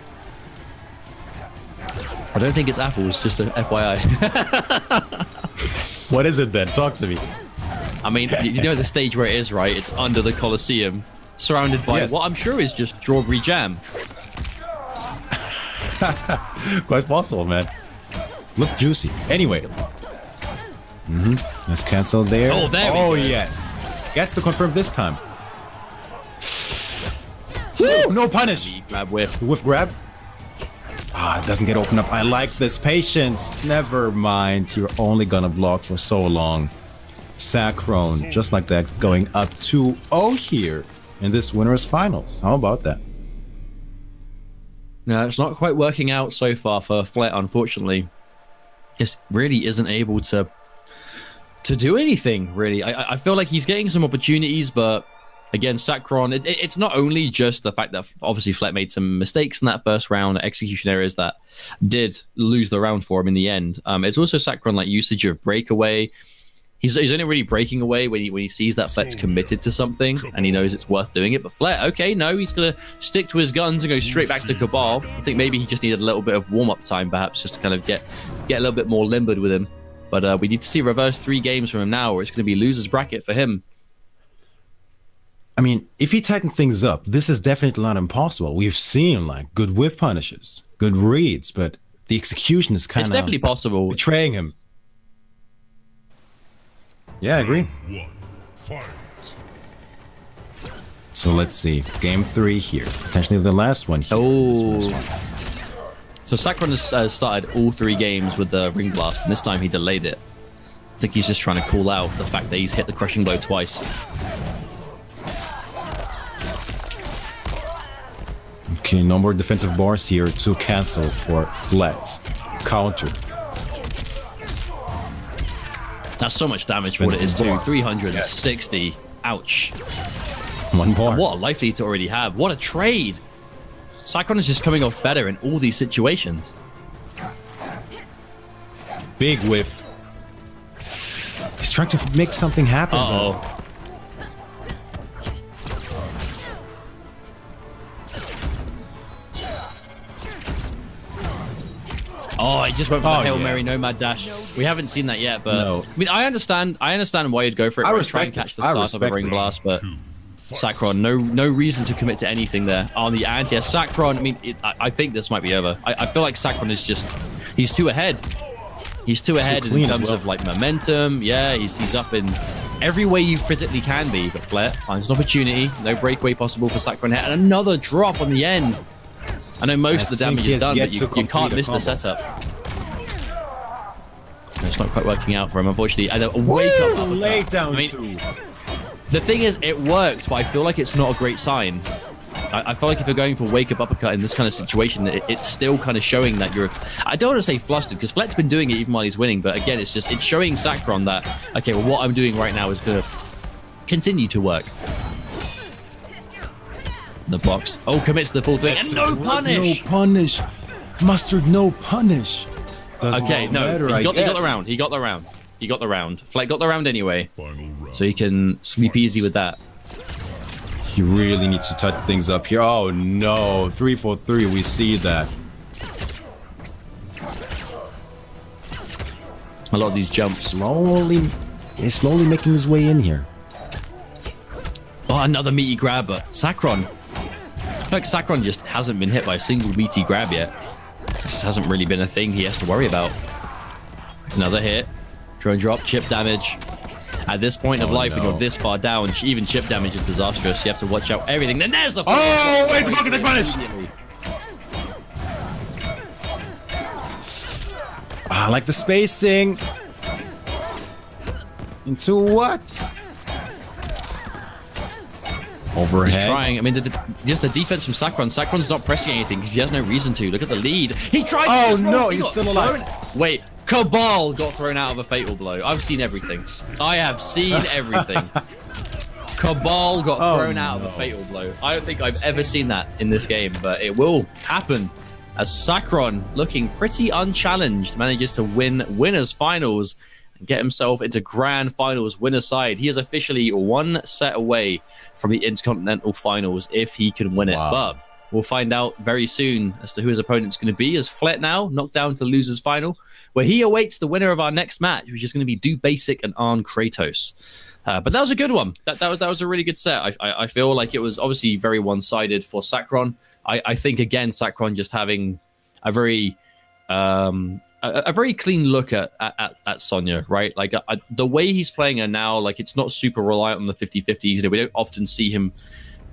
I don't think it's apples, just a FYI. What is it then? Talk to me. I mean, you know the stage where it is, right? It's under the Colosseum, surrounded by what I'm sure is just strawberry jam. Quite possible, man. Look juicy. Anyway. Let's cancel there. Oh, there we go. Yes. Gets to confirm this time. Woo! No punish. Grab whiff. Whiff grab. It doesn't get opened up. I like this patience. Never mind. You're only gonna block for so long. Sakron, just like that, going up 2-0 here in this winners finals. How about that? No, it's not quite working out so far for Flet, unfortunately. It really isn't able to do anything, really. I feel like he's getting some opportunities, but again, Sakron, it's not only just the fact that obviously Flet made some mistakes in that first round, execution errors that did lose the round for him in the end. It's also Sakron, like, usage of breakaway. He's only really breaking away when he sees that Flet's committed to something and he knows it's worth doing it. But Flet, okay, no, he's going to stick to his guns and go straight back to Cabal. I think maybe he just needed a little bit of warm-up time, perhaps, just to kind of get a little bit more limbered with him. But we need to see reverse 3 games from him now, or it's going to be loser's bracket for him. I mean, if he tightened things up, this is definitely not impossible. We've seen, like, good whiff punishes, good reads, but the execution is kind of... It's definitely possible. Betraying him. Yeah, I agree. So let's see. Game 3 here. Potentially the last one here. Oh. So Sakron has started all 3 games with the Ring Blast, and this time he delayed it. I think he's just trying to call out the fact that he's hit the crushing blow twice. Okay, no more defensive bars here to cancel for Flet. Counter. That's so much damage for what it is too. 360. Yes. Ouch. One more. What a life lead to already have. What a trade. Sakron is just coming off better in all these situations. Big whiff. He's trying to make something happen. Uh-oh. Oh, he just went for the Hail Mary Nomad Dash. We haven't seen that yet, but I mean, I understand why you'd go for it. I try and catch the start of a Ring Blast, but Sacron, no reason to commit to anything there. On the anti, Sacron, I mean, I think this might be over. I feel like Sacron is just, he's too ahead. He's too ahead in terms of like momentum. Yeah, he's up in every way you physically can be. But Flair finds an opportunity. No breakaway possible for Sacron here, and another drop on the end. I know most of the damage is done, but you can't miss the setup. It's not quite working out for him, unfortunately. And a wake-up lay down. I mean, the thing is, it worked, but I feel like it's not a great sign. I feel like if you're going for wake-up uppercut in this kind of situation, it's still kind of showing that you're... I don't want to say flustered, because Flet's been doing it even while he's winning, but again, it's showing Sacron that, okay, well, what I'm doing right now is going to continue to work. The box. Oh, commits the full thing. And no punish! No punish. Mustard, no punish. Okay, no, he got the round. He got the round. He got the round. Flight got the round anyway. So he can sleep easy with that. He really needs to touch things up here. Oh no, 343, we see that. A lot of these jumps. He's slowly making his way in here. Oh, another meaty grabber. Sacron. I feel like Sacron just hasn't been hit by a single meaty grab yet. This hasn't really been a thing he has to worry about. Another hit. Drone drop, chip damage. At this point of life, when you're this far down, even chip damage is disastrous. You have to watch out everything. Then there's the... Oh, wait, the pocket punish! I like the spacing. Into what? Overhead. He's trying. I mean, just the defense from Sacron. Sacron's not pressing anything because he has no reason to. Look at the lead. He tried to... Oh, no, he's still alive. Wait, Cabal got thrown out of a fatal blow. I've seen everything. I have seen everything. Cabal got thrown out of a fatal blow. I don't think I've ever seen that in this game, but it will happen as Sacron, looking pretty unchallenged, manages to win winners finals and get himself into grand finals winner side. He is officially one set away from the Intercontinental Finals if he can win it. But we'll find out very soon as to who his opponent's going to be, as Flet now knocked down to the losers final, where he awaits the winner of our next match, which is going to be Do Basic and Arn Kratos. But that was a good one. That was a really good set. I feel like it was obviously very one-sided for Sacron. I think, again, Sacron just having a very clean look at Sonya, right? Like the way he's playing her now, like it's not super reliant on the 50-50s. You know, we don't often see him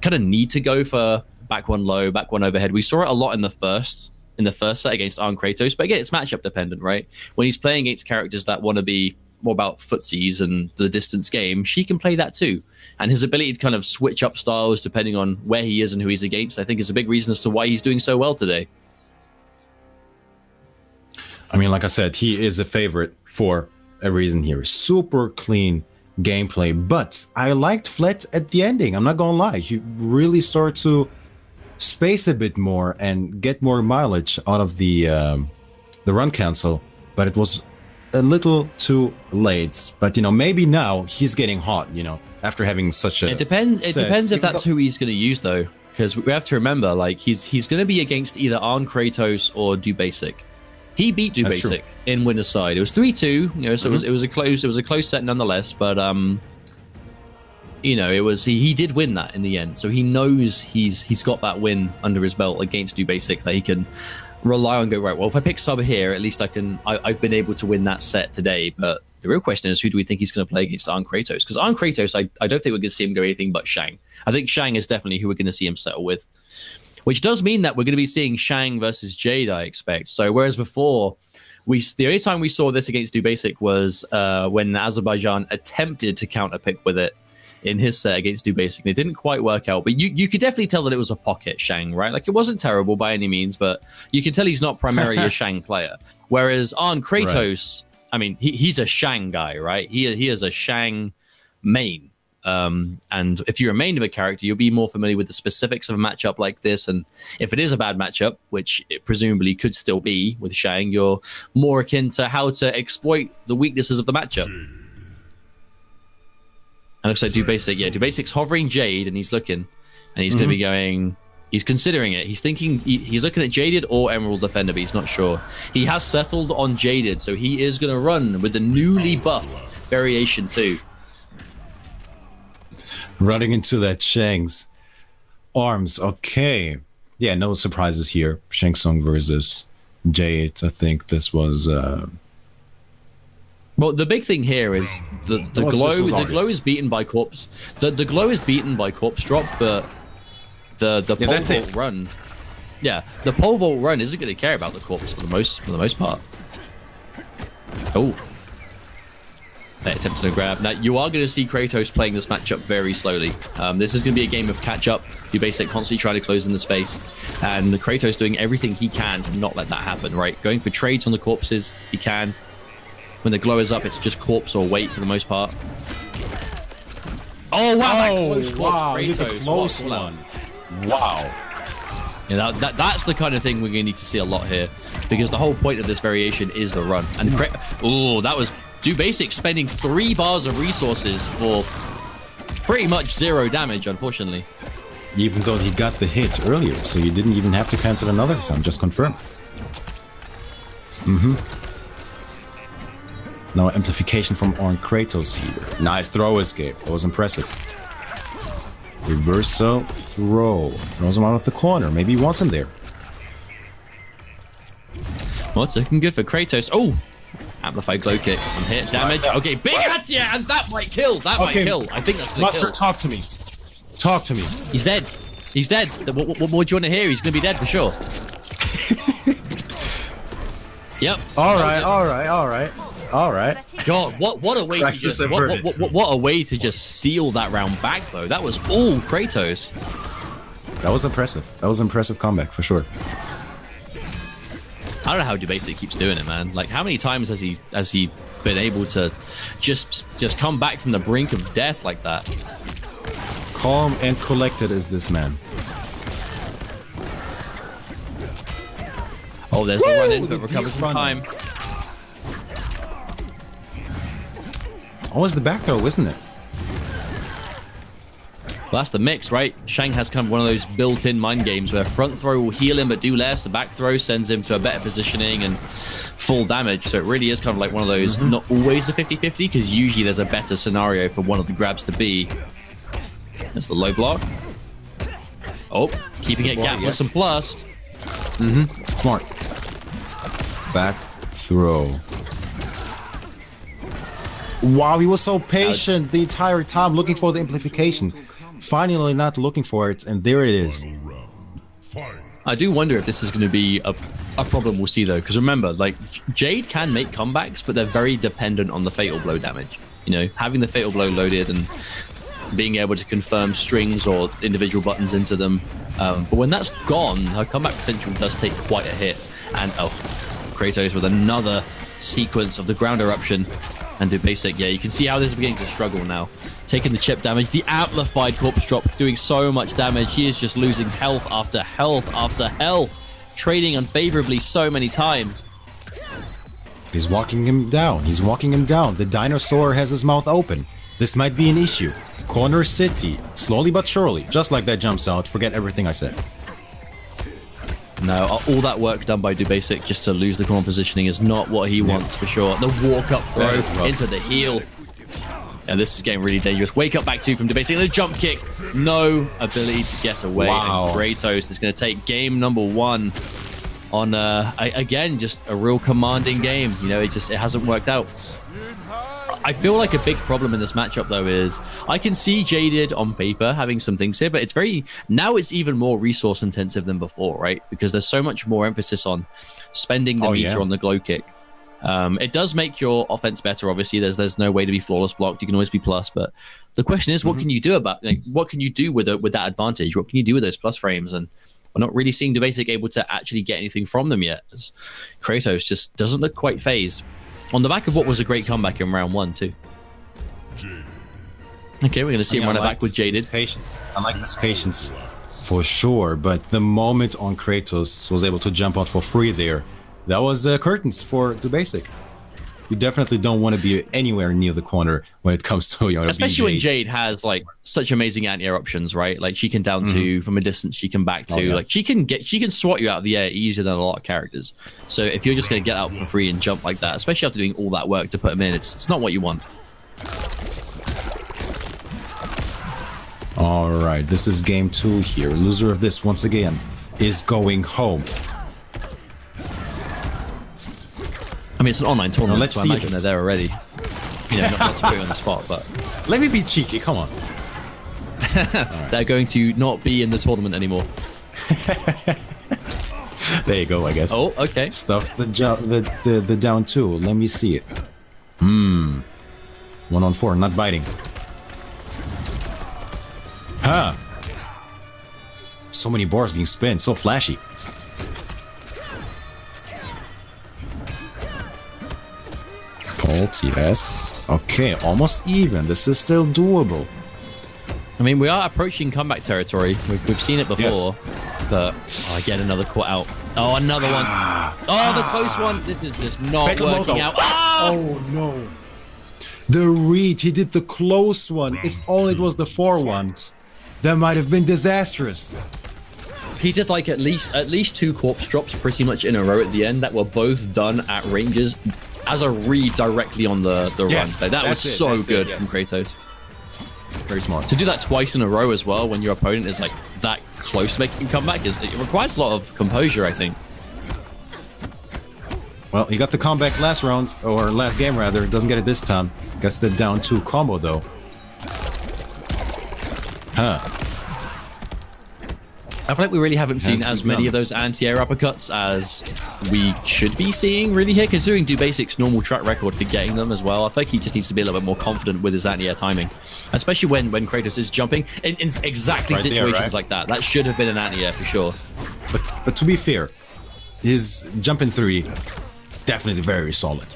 kind of need to go for back one low, back one overhead. We saw it a lot in the first set against Arn Kratos, but again, it's matchup dependent, right? When he's playing against characters that want to be more about footsies and the distance game, she can play that too. And his ability to kind of switch up styles depending on where he is and who he's against, I think is a big reason as to why he's doing so well today. I mean, like I said, he is a favorite for a reason here. Super clean gameplay, but I liked Flet at the ending. I'm not gonna lie. He really started to space a bit more and get more mileage out of the run cancel, but it was a little too late. But, you know, maybe now he's getting hot, you know, after having such a... It depends if that's who he's going to use, though, because we have to remember, like, he's going to be against either Arn Kratos or Do Basic. He beat Do Basic in winner's side. It was 3-2, you know, so it was a close set nonetheless, but you know, he did win that in the end. So he knows he's got that win under his belt against Do Basic that he can rely on. Go, right, well, if I pick sub here, at least I've been able to win that set today. But the real question is, who do we think he's going to play against Arn Kratos? Because Arn Kratos, I don't think we're going to see him go anything but Shang. I think Shang is definitely who we're going to see him settle with, which does mean that we're going to be seeing Shang versus Jade, I expect. So whereas before, the only time we saw this against Do Basic was when Azerbaijan attempted to counterpick with it in his set against Do Basic, and it didn't quite work out. But you could definitely tell that it was a pocket Shang, right? Like, it wasn't terrible by any means, but you can tell he's not primarily a Shang player. Whereas Arn Kratos, right. I mean, he's a Shang guy, right? He is a Shang main. And if you're a main of a character, you'll be more familiar with the specifics of a matchup like this. And if it is a bad matchup, which it presumably could still be with Shang, you're more akin to how to exploit the weaknesses of the matchup. And looks like Do Basic, Do Basic's hovering Jade, and he's looking, and he's going to be going He's considering it. He's thinking, he's looking at Jaded or Emerald Defender, but he's not sure. He has settled on Jaded, so he is going to run with the newly buffed Variation 2. Running into that Shang's arms. Okay. Yeah, no surprises here. Shang Tsung versus Jade. I think this was... Well, the big thing here is the glow is beaten by corpse. The glow is beaten by corpse drop, but the pole vault run, the pole vault run isn't going to care about the corpse for the most part. Oh, they attempted to grab. Now you are going to see Kratos playing this matchup very slowly. This is going to be a game of catch up. You basically constantly try to close in the space, and Kratos doing everything he can to not let that happen. Right, going for trades on the corpses. He can. When the glow is up, it's just corpse or wait for the most part. Oh wow! Close Kratos. Close one. Wow. Yeah, that's the kind of thing we're going to need to see a lot here, because the whole point of this variation is the run. And that was DoBasic spending 3 bars of resources for pretty much 0 damage, unfortunately. Even though he got the hit earlier, so you didn't even have to cancel another time. Just confirm. Now amplification from on Kratos here. Nice throw escape. That was impressive. Reversal throw. Throws him out of the corner. Maybe he wants him there. Well, it's looking good for Kratos. Oh! Amplified glow kick on hit damage. Okay, big anti, and that might kill. That might kill. I think that's gonna kill. Talk to me. Talk to me. He's dead. He's dead. What more do you want to hear? He's gonna be dead for sure. Yep. All right. God, what a way to just what a way to just steal that round back though. That was all Kratos. That was impressive. That was an impressive comeback for sure. I don't know how DoBasic keeps doing it, man. Like, how many times has he been able to just come back from the brink of death like that? Calm and collected is this man. Oh, there's the run in, but recovers some time. Always the back throw, isn't it? Well, that's the mix, right? Shang has kind of one of those built-in mind games where front throw will heal him but do less. The back throw sends him to a better positioning and full damage. So it really is kind of like one of those, not always a 50-50, because usually there's a better scenario for one of the grabs to be. That's the low block. Oh, keeping it gap with some plus. Smart. Back throw. Wow, he was so patient the entire time, looking for the amplification. Finally not looking for it, and there it is. I do wonder if this is going to be a problem we'll see, though, because remember, like, Jade can make comebacks, but they're very dependent on the Fatal Blow damage. You know, having the Fatal Blow loaded and being able to confirm strings or individual buttons into them. But when that's gone, her comeback potential does take quite a hit. And, oh, Kratos with another sequence of the ground eruption. And DoBasic, yeah, you can see how this is beginning to struggle now. Taking the chip damage, the amplified corpse drop, doing so much damage. He is just losing health after health after health. Trading unfavorably so many times. He's walking him down. He's walking him down. The dinosaur has his mouth open. This might be an issue. Corner City, slowly but surely. Just like that jumps out. Forget everything I said. No, all that work done by DoBasic just to lose the corner positioning is not what he wants for sure. The walk-up throw into the heel. And this is getting really dangerous. Wake up back two from DoBasic. The jump kick. No ability to get away. Wow. And Kratos is going to take game number 1 on, again, just a real commanding game. You know, it hasn't worked out. I feel like a big problem in this matchup, though, is I can see Jaded on paper having some things here, but now it's even more resource intensive than before, right? Because there's so much more emphasis on spending the meter on the glow kick. It does make your offense better, obviously. There's no way to be flawless blocked. You can always be plus, but the question is, what can you do about what can you do with that advantage? What can you do with those plus frames? And we're not really seeing DoBasic able to actually get anything from them yet, as Kratos just doesn't look quite phased. On the back of what was a great comeback in round 1, too. Okay, we're going to see him run it back with Jaded. I like this patience for sure, but the moment on Kratos was able to jump out for free there, that was curtains for DoBasic. You definitely don't want to be anywhere near the corner when it comes to, you know, especially when Jade has like such amazing anti-air options, right? Like she can down to from a distance, she can back to, like she can swat you out of the air easier than a lot of characters. So if you're just going to get out for free and jump like that, especially after doing all that work to put them in, it's not what you want. All right, this is game 2 here. Loser of this once again is going home. I mean, it's an online tournament, let's so I see imagine this. they're there already. You know, not to put you on the spot, but Let me be cheeky, come on. they're going to not be in the tournament anymore. There you go, I guess. Oh, okay. Stuff the down 2. Let me see it. 1 on 4, not biting. Huh. So many bars being spent, so flashy. Bolt, yes. Okay, almost even. This is still doable. I mean, we are approaching comeback territory. We've seen it before, Yes. but again, another caught out. Oh, another one. Oh, the close one. This is just not Fatal working Moto. out. Ah! Oh no. The read, he did the close one. If only it was the 4-1. That might have been disastrous. He did like at least 2 corpse drops pretty much in a row at the end that were both done at ranges as a read directly on the Yes, run. Like, that was that's so it, good yes. from Kratos. Very smart. To do that twice in a row as well when your opponent is like that close to making a comeback, it requires a lot of composure, I think. Well, he got the comeback last round, or last game rather. Doesn't get it this time. Gets the down 2 combo though. Huh. I feel like we really haven't seen Has as many begun. of those anti-air uppercuts as we should be seeing really here, considering DoBasic's normal track record for getting them as well. I feel like he just needs to be a little bit more confident with his anti-air timing, especially when Kratos is jumping in exactly Right there, situations right? like that. That should have been an anti-air for sure. But to be fair, his jumping 3 definitely very solid.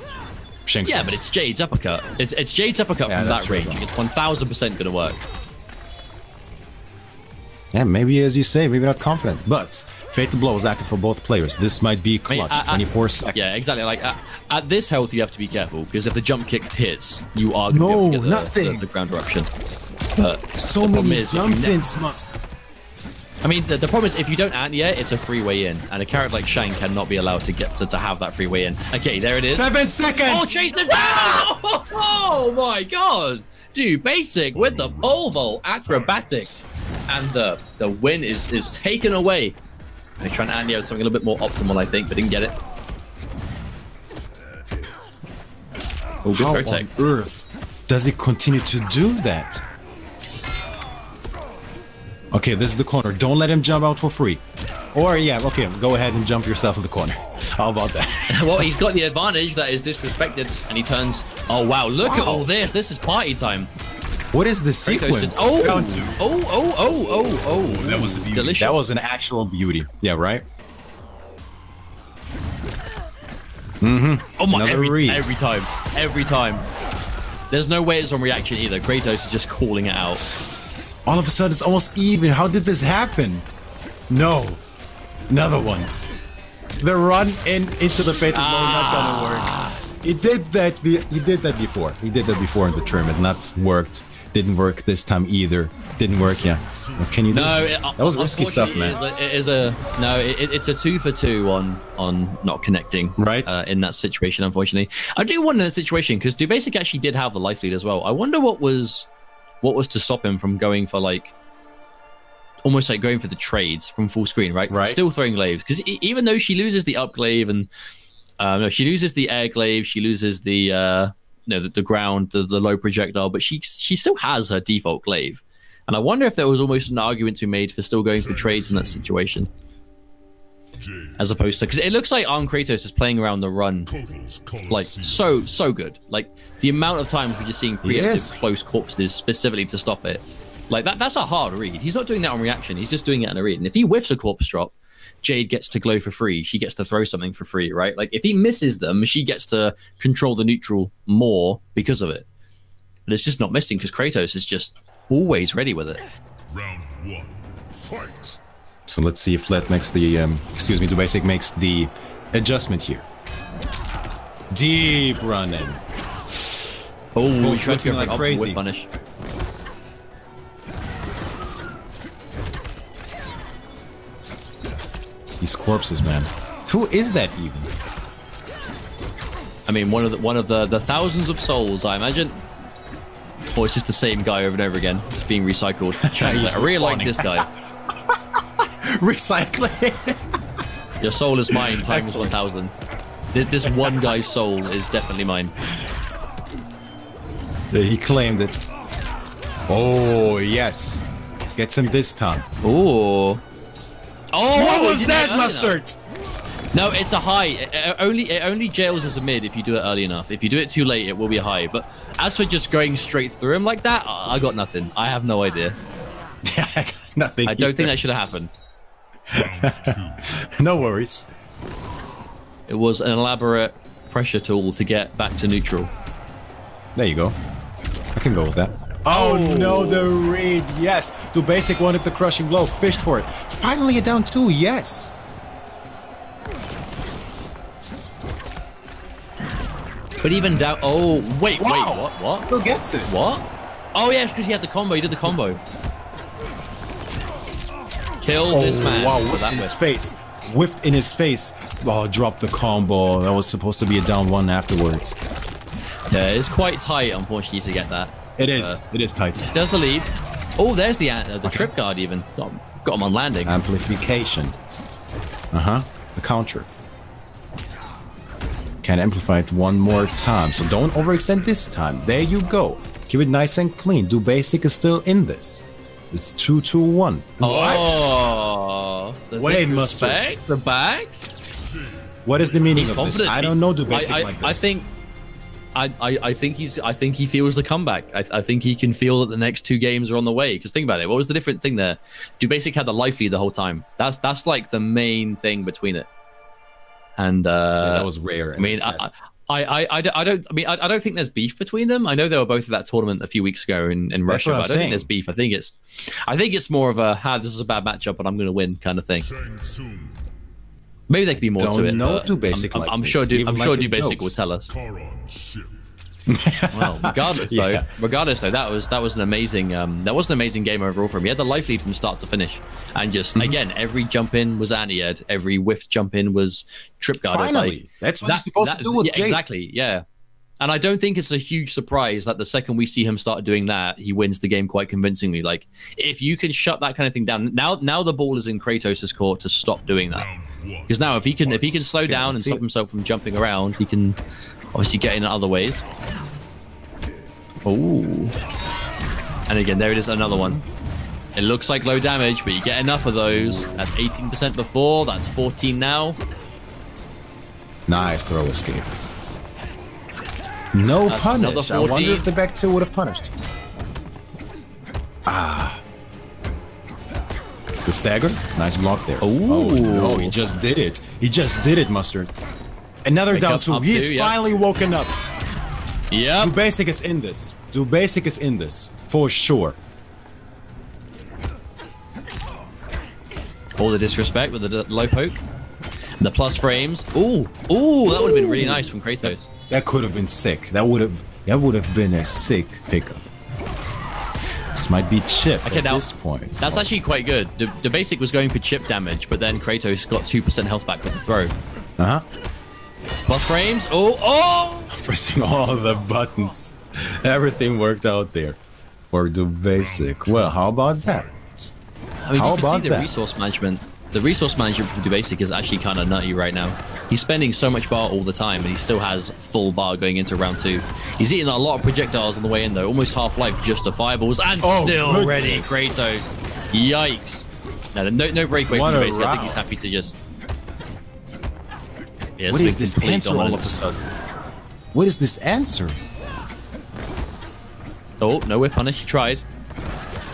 Shanks Yeah, wins. but it's Jade's uppercut. It's Jade's uppercut Yeah, from that's that true, range. though. It's 1000% going to work. Yeah, maybe as you say, maybe not confident. But Fatal Blow is active for both players. This might be I mean, clutch. 24 seconds. Yeah, exactly. Like at this health, you have to be careful because if the jump kick hits, you are going to be able to get nothing. the ground eruption. But So the problem many is, if you jump ins must. I mean, the problem is if you don't anti-air, it's a free way in, and a character like Shang cannot be allowed to get to have that free way in. Okay, there it is. 7 seconds! Oh, chase them down! Oh my god! Dude, basic with the pole vault acrobatics, and the win is taken away. They're trying to anti-air something a little bit more optimal, I think, but didn't get it. Oh, good How throw tech. on earth does he continue to do that? Okay, this is the corner. Don't let him jump out for free. Or, yeah, okay, go ahead and jump yourself in the corner. How about that? Well, he's got the advantage that is disrespected, and he turns. Oh wow! Look at all this. This is party time. What is the Kratos sequence? just, oh, That was a beauty. Delicious. That was an actual beauty. Yeah, right? Oh my! Another read. Every time. There's no way it's on reaction either. Kratos is just calling it out. All of a sudden, it's almost even. How did this happen? No. Another one. The run into the fatal blow not gonna work. He did that. He did that before. He did that before in the tournament. Not worked. Didn't work this time either. Didn't work. Yeah. What can you do? No, that was risky stuff, man. It's a 2 for 2 on not connecting. Right. In that situation, unfortunately, I do wonder in that situation because DoBasic actually did have the life lead as well. I wonder what was to stop him from going for like. Almost like going for the trades from full screen, right? Right. Still throwing glaives because even though she loses the up glaive and no, she loses the air glaive, she loses the the ground, the low projectile, but she still has her default glaive. And I wonder if there was almost an argument to be made for still going for trades in that situation, as opposed to because it looks like Arm Kratos is playing around the run like so good. Like the amount of times we're just seeing preemptive close corpses specifically to stop it. Like that's a hard read. He's not doing that on reaction. He's just doing it on a read. And if he whiffs a corpse drop, Jade gets to glow for free. She gets to throw something for free, right? Like if he misses them, she gets to control the neutral more because of it. But it's just not missing because Kratos is just always ready with it. Round 1, fight. So let's see if Let makes the DoBasic makes the adjustment here. deep running. Oh, he tried to go like for crazy. whip punish. These corpses, man. Who is that even? I mean, one of the thousands of souls, I imagine. Or it's just the same guy over and over again. It's being recycled. I really like this guy. Recycling. Your soul is mine times 1,000. This one guy's soul is definitely mine. He claimed it. Oh, yes. Gets him this time. Oh. Oh, What was that, Mustard? No, it's a high. It only jails as a mid if you do it early enough. If you do it too late, it will be a high. But as for just going straight through him like that, I got nothing. I have no idea. I got nothing. I don't think that should have happened. No worries. It was an elaborate pressure tool to get back to neutral. There you go. I can go with that. Oh no, the read. Yes. Do basic wanted the crushing blow. Fished for it. Finally a down 2. Yes. But even down. Oh, wait. Wow. What? Still gets it. What? Oh, yes, because he had the combo. He did the combo. Kill this man. Wow, whiffed in his face. Whiffed in his face. Oh, dropped the combo. That was supposed to be a down 1 afterwards. Yeah, it's quite tight, unfortunately, to get that. It is. It is tight. He still has the lead. Oh, there's the trip guard even. Got him on landing. Amplification. The counter. Can amplify it one more time. So don't overextend this time. There you go. Keep it nice and clean. Do basic is still in this. It's 2-2-1. Oh. Wait, Mustard. The bags? What is the meaning He's of this? confident. I don't know do basic like this. I think he feels the comeback. I think he can feel that the next 2 games are on the way. Because think about it. What was the different thing there? Do basic had the life lead the whole time. That's like the main thing between it. And that was rare. I mean, I don't think there's beef between them. I know they were both at that tournament a few weeks ago in Russia, but I don't think there's beef. I think it's more of a this is a bad matchup, but I'm going to win kind of thing. Maybe there could be more to it. Do basic. I'm sure do basic will tell us. Well, regardless though, that was an amazing game overall for him. He had the life lead from start to finish, and just again, every jump in was anti-ed, every whiff jump in was trip guarded. Finally, that's what he's supposed to do with Jake. Exactly, yeah. And I don't think it's a huge surprise that the second we see him start doing that, he wins the game quite convincingly. Like, if you can shut that kind of thing down, now the ball is in Kratos' court to stop doing that. Because now if he can slow down and stop himself from jumping around, he can obviously get in other ways. Oh. And again, there it is, another one. It looks like low damage, but you get enough of those. That's 18% before, that's 14 now. Nice throw escape. No That's punish. I wonder if the back 2 would have punished. The stagger. Nice block there. Ooh. Oh, no. He just did it. He just did it, Mustard. Another down 2. He's finally woken up. Yeah. Do basic is in this. Do basic is in this. For sure. All the disrespect with the low poke. The plus frames. Ooh. Ooh, that would have been really nice from Kratos. That could have been sick. That would have been a sick pickup. This might be chip at this point. That's actually quite good. The basic was going for chip damage, but then Kratos got 2% health back with the throw. Plus frames. Oh! Pressing all the buttons. Everything worked out there for the basic. Well, how about that? I mean, you can see the resource management. The resource management from basic is actually kind of nutty right now. He's spending so much bar all the time, and he still has full bar going into round 2. He's eating a lot of projectiles on the way in, though. Almost half-life just to fireballs, and still ready, Kratos. Yikes. No breakaway from basic. I think he's happy to just... Yeah, what is this answer all of a sudden? What is this answer? Oh, no whip punish. He tried.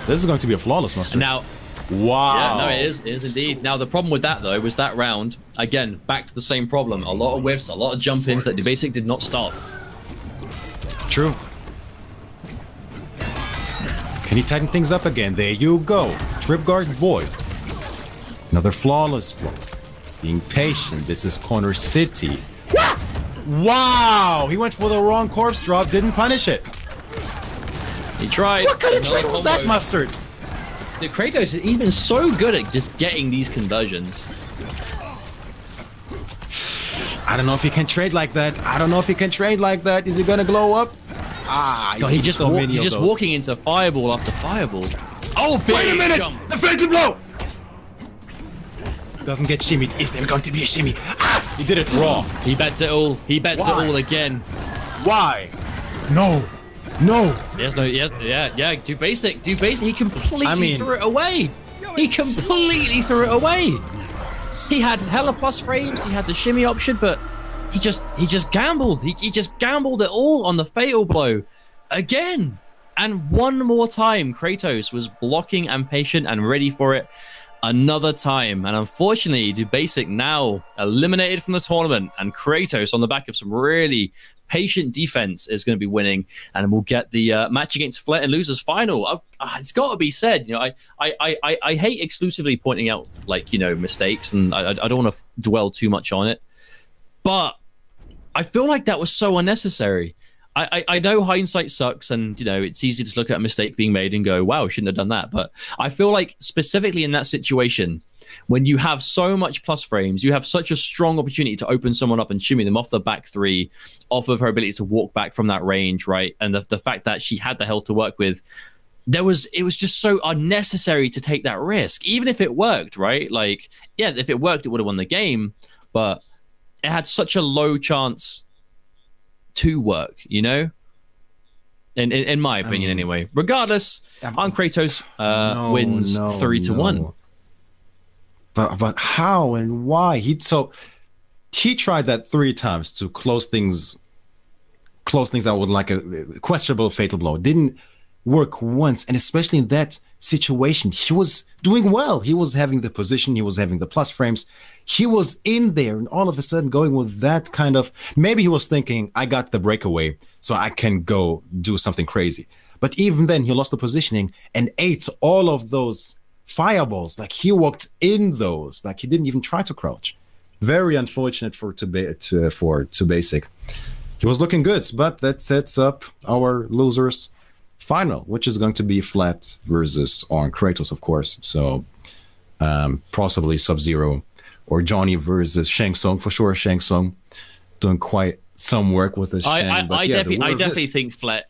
This is going to be a flawless Mustard. Now... Wow. Yeah, no, it is indeed. Now, the problem with that, though, was that round, again, back to the same problem. A lot of whiffs, a lot of jump-ins that the basic did not stop. True. Can he tighten things up again? There you go. Trip guard voice. Another flawless block. Being patient. This is Corner City. Wow! He went for the wrong corpse drop, didn't punish it. He tried. What kind of trade was that, combo. Mustard? Dude, Kratos, he's been so good at just getting these conversions. I don't know if he can trade like that. I don't know if he can trade like that. Is he gonna glow up? Ah, God, he's just walking into fireball after fireball. Oh, big wait a minute! Jump. The fatal blow! Doesn't get shimmied. Is there going to be a shimmy? Ah! He did it raw. He bets it all. He bets it all again. Why? No. No. Yes, no, yes, yeah. Do basic. He completely threw it away. He completely threw it away. He had hella plus frames. He had the shimmy option, but he just gambled. He just gambled it all on the fatal blow again. And one more time, Kratos was blocking and patient and ready for it another time. And unfortunately, Dubasic now eliminated from the tournament, and Kratos on the back of some really patient defense is going to be winning, and we'll get the match against Flet in losers final. It's got to be said, I hate exclusively pointing out mistakes, and I don't want to dwell too much on it, but I feel like that was so unnecessary. I know hindsight sucks, and it's easy to look at a mistake being made and go, wow, shouldn't have done that. But I feel like specifically in that situation, when you have so much plus frames, you have such a strong opportunity to open someone up and shimmy them off the back three, off of her ability to walk back from that range, right? And the fact that she had the health to work with, it was just so unnecessary to take that risk, even if it worked, right? Like, yeah, if it worked, it would have won the game, but it had such a low chance to work, in my opinion anyway. Regardless, Kratos wins 3-1. But how and why? He tried that 3 times to close things out with like a questionable fatal blow. Didn't work once, and especially in that situation, he was doing well. He was having the position, he was having the plus frames, he was in there, and all of a sudden going with that kind of, maybe he was thinking, I got the breakaway, so I can go do something crazy. But even then, he lost the positioning and ate all of those fireballs. Like, he walked in those, like he didn't even try to crouch. Very unfortunate for Basic. He was looking good, but that sets up our losers final, which is going to be Flat versus on Kratos, of course. So possibly Sub-Zero or Johnny versus Shang Tsung, for sure. Shang Tsung doing quite some work with his I definitely think Flat.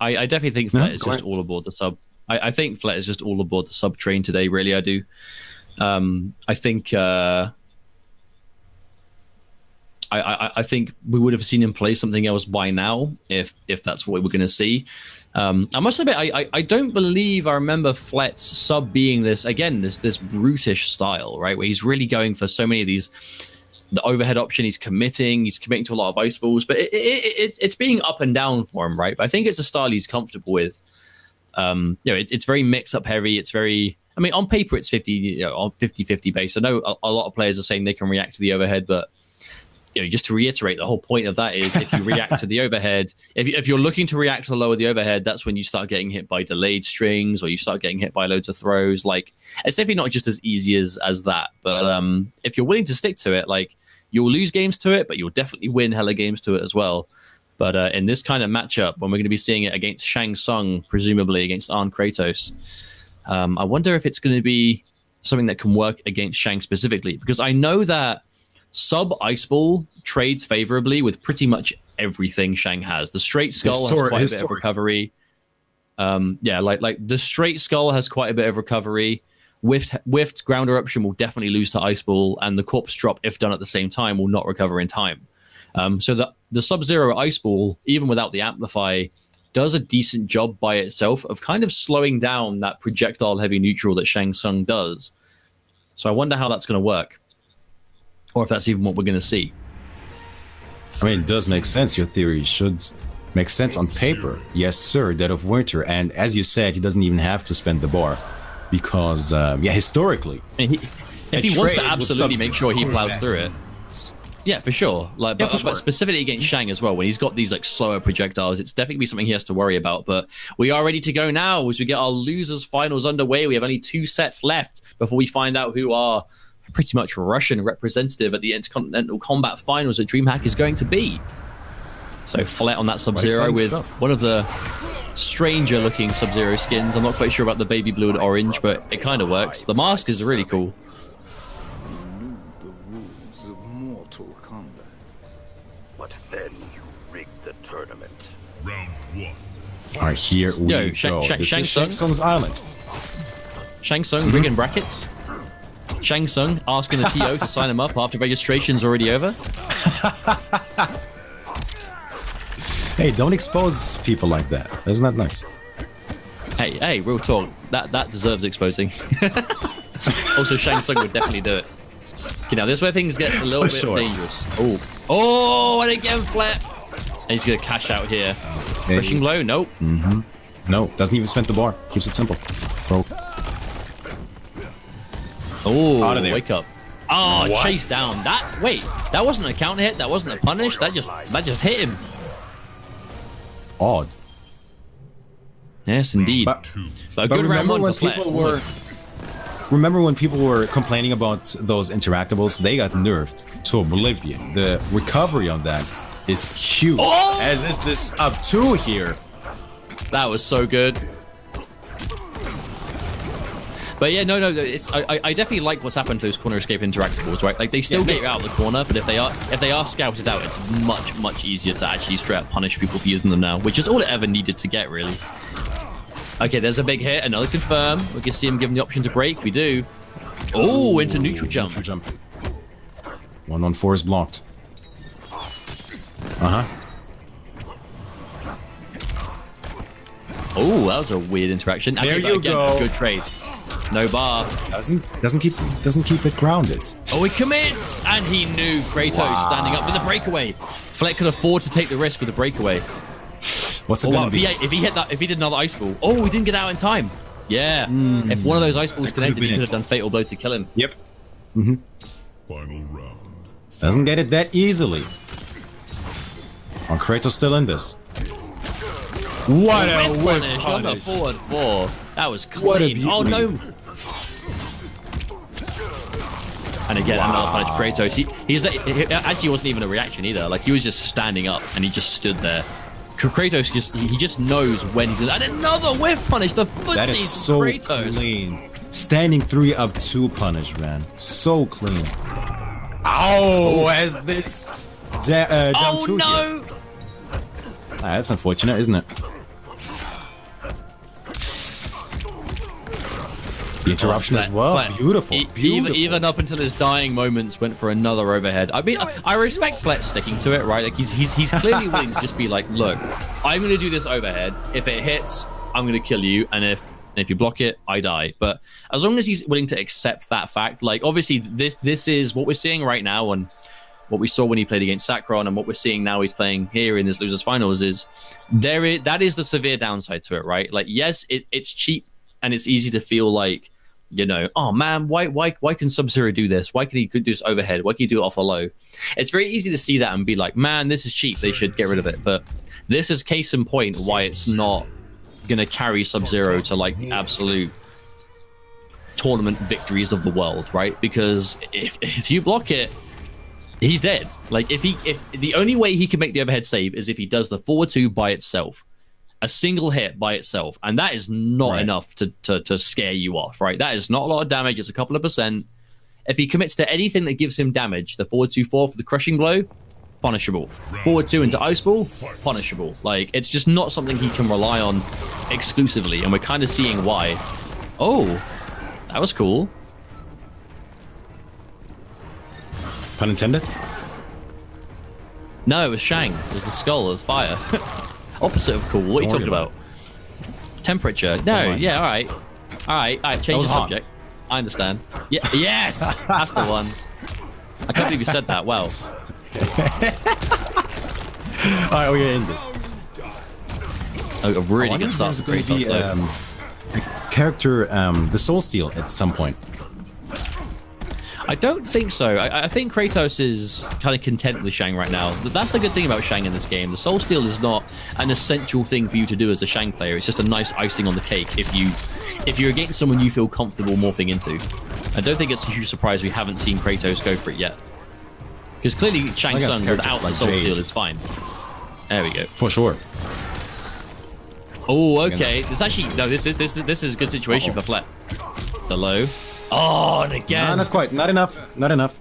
I definitely think Flat is just all aboard the sub. I think Flat is just all aboard the sub train today. Really, I do. I think. I think we would have seen him play something else by now if that's what we were going to see. I must admit, I don't believe I remember Flet's sub being this brutish style, right? Where he's really going for so many of these, the overhead option, he's committing to a lot of ice balls, but it's being up and down for him, right? But I think it's a style he's comfortable with. It's very mix-up heavy. It's very, on paper it's 50-50 base. I know a lot of players are saying they can react to the overhead, but just to reiterate, the whole point of that is if you react to the overhead, if you're looking to react to lower the overhead, that's when you start getting hit by delayed strings, or you start getting hit by loads of throws. Like, it's definitely not just as easy as that. But if you're willing to stick to it, like, you'll lose games to it, but you'll definitely win hella games to it as well. But in this kind of matchup, when we're going to be seeing it against Shang Tsung, presumably against Arn Kratos, I wonder if it's going to be something that can work against Shang specifically, because I know that Sub Ice Ball trades favorably with pretty much everything Shang has. The straight skull has quite a bit of recovery. Like the straight skull has quite a bit of recovery. Whiffed ground eruption will definitely lose to Ice Ball, and the corpse drop, if done at the same time, will not recover in time. So the Sub-Zero Ice Ball, even without the amplify, does a decent job by itself of kind of slowing down that projectile heavy neutral that Shang Tsung does. So I wonder how that's going to work, or if that's even what we're going to see. It does make sense. Your theory should make sense on paper. Yes, sir, Dead of Winter. And as you said, he doesn't even have to spend the bar, because, historically... If he wants to absolutely make sure he plows through it. Yeah, for sure. But specifically against Shang as well, when he's got these slower projectiles, it's definitely something he has to worry about. But we are ready to go now as we get our losers finals underway. We have only 2 sets left before we find out who our pretty much Russian representative at the Interkontinental Kombat Finals that DreamHack is going to be. So Flet on that Sub-Zero with one of the stranger looking Sub-Zero skins. I'm not quite sure about the baby blue and orange, but it kind of works. The mask is really cool. The rules of Mortal Kombat. But then you rigged the tournament. Round 1. All right, here we go. Shang Tsung's island. Shang Tsung rigging brackets. Shang Tsung asking the TO to sign him up after registration's already over. Hey, don't expose people like that. Isn't that nice? Hey, real talk. That deserves exposing. Also, Shang Tsung would definitely do it. Okay, now this is where things gets a little bit dangerous. Oh, and again, Flat. And he's gonna cash out here. Crushing blow? Nope. No, doesn't even spend the bar. Keeps it simple. Bro. Oh, out of there. Wake up. Oh, what? Chase down. Wait, that wasn't a counter hit. That wasn't a punish. That just hit him. Odd. Yes, indeed. But good round one when for people were. Remember when people were complaining about those interactables? They got nerfed to oblivion. The recovery on that is huge. Oh! As is this up 2 here. That was so good. But yeah, no, I definitely like what's happened to those corner escape interactables, right? Like they still get you out of the corner, but if they are scouted out, it's much easier to actually straight up punish people for using them now, which is all it ever needed to get, really. Okay, there's a big hit, another confirm. We can see him given the option to break. We do. Oh, into neutral jump. 1-1-4 is blocked. Oh, that was a weird interaction. There you go. Good trade. No bar. Doesn't keep it grounded. Oh, he commits, and he knew Kratos standing up with a breakaway. Fleck could afford to take the risk with a breakaway. What's it gonna be? If he did another ice ball. Oh, he didn't get out in time. Yeah. If one of those ice balls connected, he could have done fatal blow to kill him. Yep. Final round. Doesn't get it that easily. Oh, Kratos still in this. What a whip punish on the forward 4. That was clean. Oh no. And again, another punish. Kratos. He actually wasn't even a reaction either. Like he was just standing up and he just stood there. Kratos just knows when he's in. And another whiff punish. The footsies that is so Kratos. Clean. Standing 3 up 2 punish, man. So clean. Ow! As this down 2 no! Here. That's unfortunate, isn't it? The interruption as well. Beautiful. Even up until his dying moments, went for another overhead. I mean, I respect Fletch sticking to it, right? Like he's clearly willing to just be like, look, I'm going to do this overhead. If it hits, I'm going to kill you, and if you block it, I die. But as long as he's willing to accept that fact, like obviously this is what we're seeing right now, and what we saw when he played against Sacron, and what we're seeing now he's playing here in this losers finals is that is the severe downside to it, right? Like yes, it's cheap and it's easy to feel like, you know, oh man, why can Sub-Zero do this? Why can he do this overhead? Why can he do it off a low? It's very easy to see that and be like, man, this is cheap. They should get rid of it. But this is case in point why it's not gonna carry Sub-Zero to like the absolute tournament victories of the world, right? Because if you block it, he's dead. Like if the only way he can make the overhead save is if he does the forward 2 by itself. A single hit by itself, and that is not enough to scare you off, right? That is not a lot of damage. It's a couple of %. If he commits to anything that gives him damage, the forward 2-4 for the crushing blow, punishable. Forward 2 into ice ball, punishable. Like it's just not something he can rely on exclusively, and we're kind of seeing why. Oh, that was cool. Pun intended? No, it was Shang. It was the skull. It was fire. Opposite of cool. What are you talking about? Temperature. No, yeah, all right. Change the subject. I understand. Yeah, yes, that's the one. I can't believe you said that. Wow. All right, we're in this. Oh, a really good start for Kratos, though. The character, the Soul Steal at some point. I don't think so. I think Kratos is kind of content with Shang right now. That's the good thing about Shang in this game. The Soul Steal is not an essential thing for you to do as a Shang player. It's just a nice icing on the cake if you're against someone you feel comfortable morphing into. I don't think it's a huge surprise we haven't seen Kratos go for it yet. Because clearly Shang Tsung without the Soul Steel is fine. There we go. For sure. Oh, okay. This actually no. This is a good situation for Flet. The low. Oh, and again. Nah, not quite. Not enough. Not enough.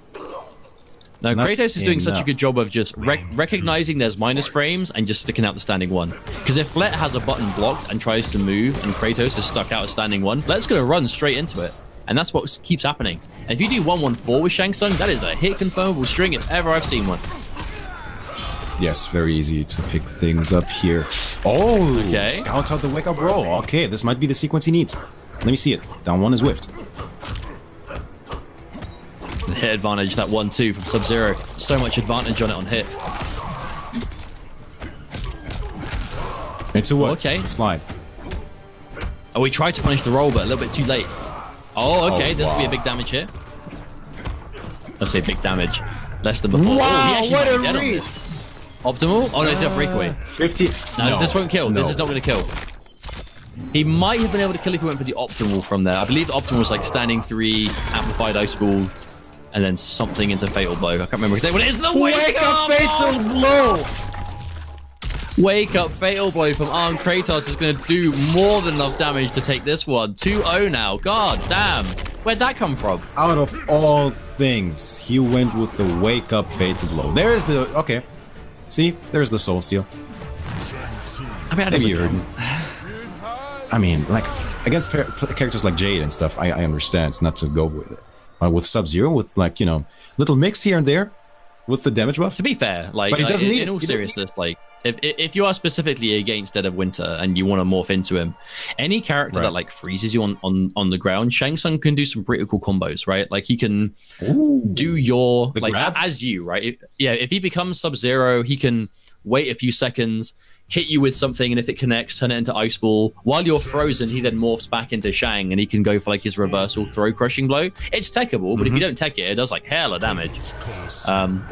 No, Kratos is doing such a good job of just recognizing there's minus frames and just sticking out the standing one. Because if Flet has a button blocked and tries to move and Kratos is stuck out a standing one, Flet's going to run straight into it. And that's what keeps happening. And if you do 1-1-4 with Shang Tsung, that is a hit confirmable string if ever I've seen one. Yes, very easy to pick things up here. Oh, okay. Scouts out the wake up roll. Okay, this might be the sequence he needs. Let me see it. Down one is whiffed. The hit advantage, that 1-2 from Sub-Zero. So much advantage on it on hit. Into what? Okay. Slide. Oh, he tried to punish the roll, but a little bit too late. Oh, okay. Oh, This will be a big damage here. Let's say big damage. Less than before. Wow, oh, what a read! Optimal? Oh, no, it's a breakaway. 50. No, this won't kill. No. This is not going to kill. He might have been able to kill if he went for the optimal from there. I believe the optimal was like standing 3, amplified ice ball, and then something into fatal blow. I can't remember exactly what it is. The wake up fatal blow! Wake up fatal blow from Arm Kratos is going to do more than enough damage to take this one. 2-0 now. God damn. Where'd that come from? Out of all things, he went with the wake up fatal blow. There is the... Okay. See? There's the soul steal. I mean, I Maybe don't you heard me. I mean, like, against characters like Jade and stuff, I understand not to go with it. But with Sub-Zero, with, like, you know, little mix here and there with the damage buff. To be fair, like, but he doesn't need in all seriousness, like, if you are specifically against Dead of Winter and you want to morph into him, any character that like freezes you on the ground, Shang Tsung can do some pretty cool combos, right? Like he can do your like grab? As you, right? Yeah, if he becomes Sub-Zero, he can wait a few seconds, hit you with something, and if it connects, turn it into Ice Ball. While you're frozen, he then morphs back into Shang, and he can go for like his reversal throw crushing blow. It's techable, but if you don't tech it, it does like hella damage.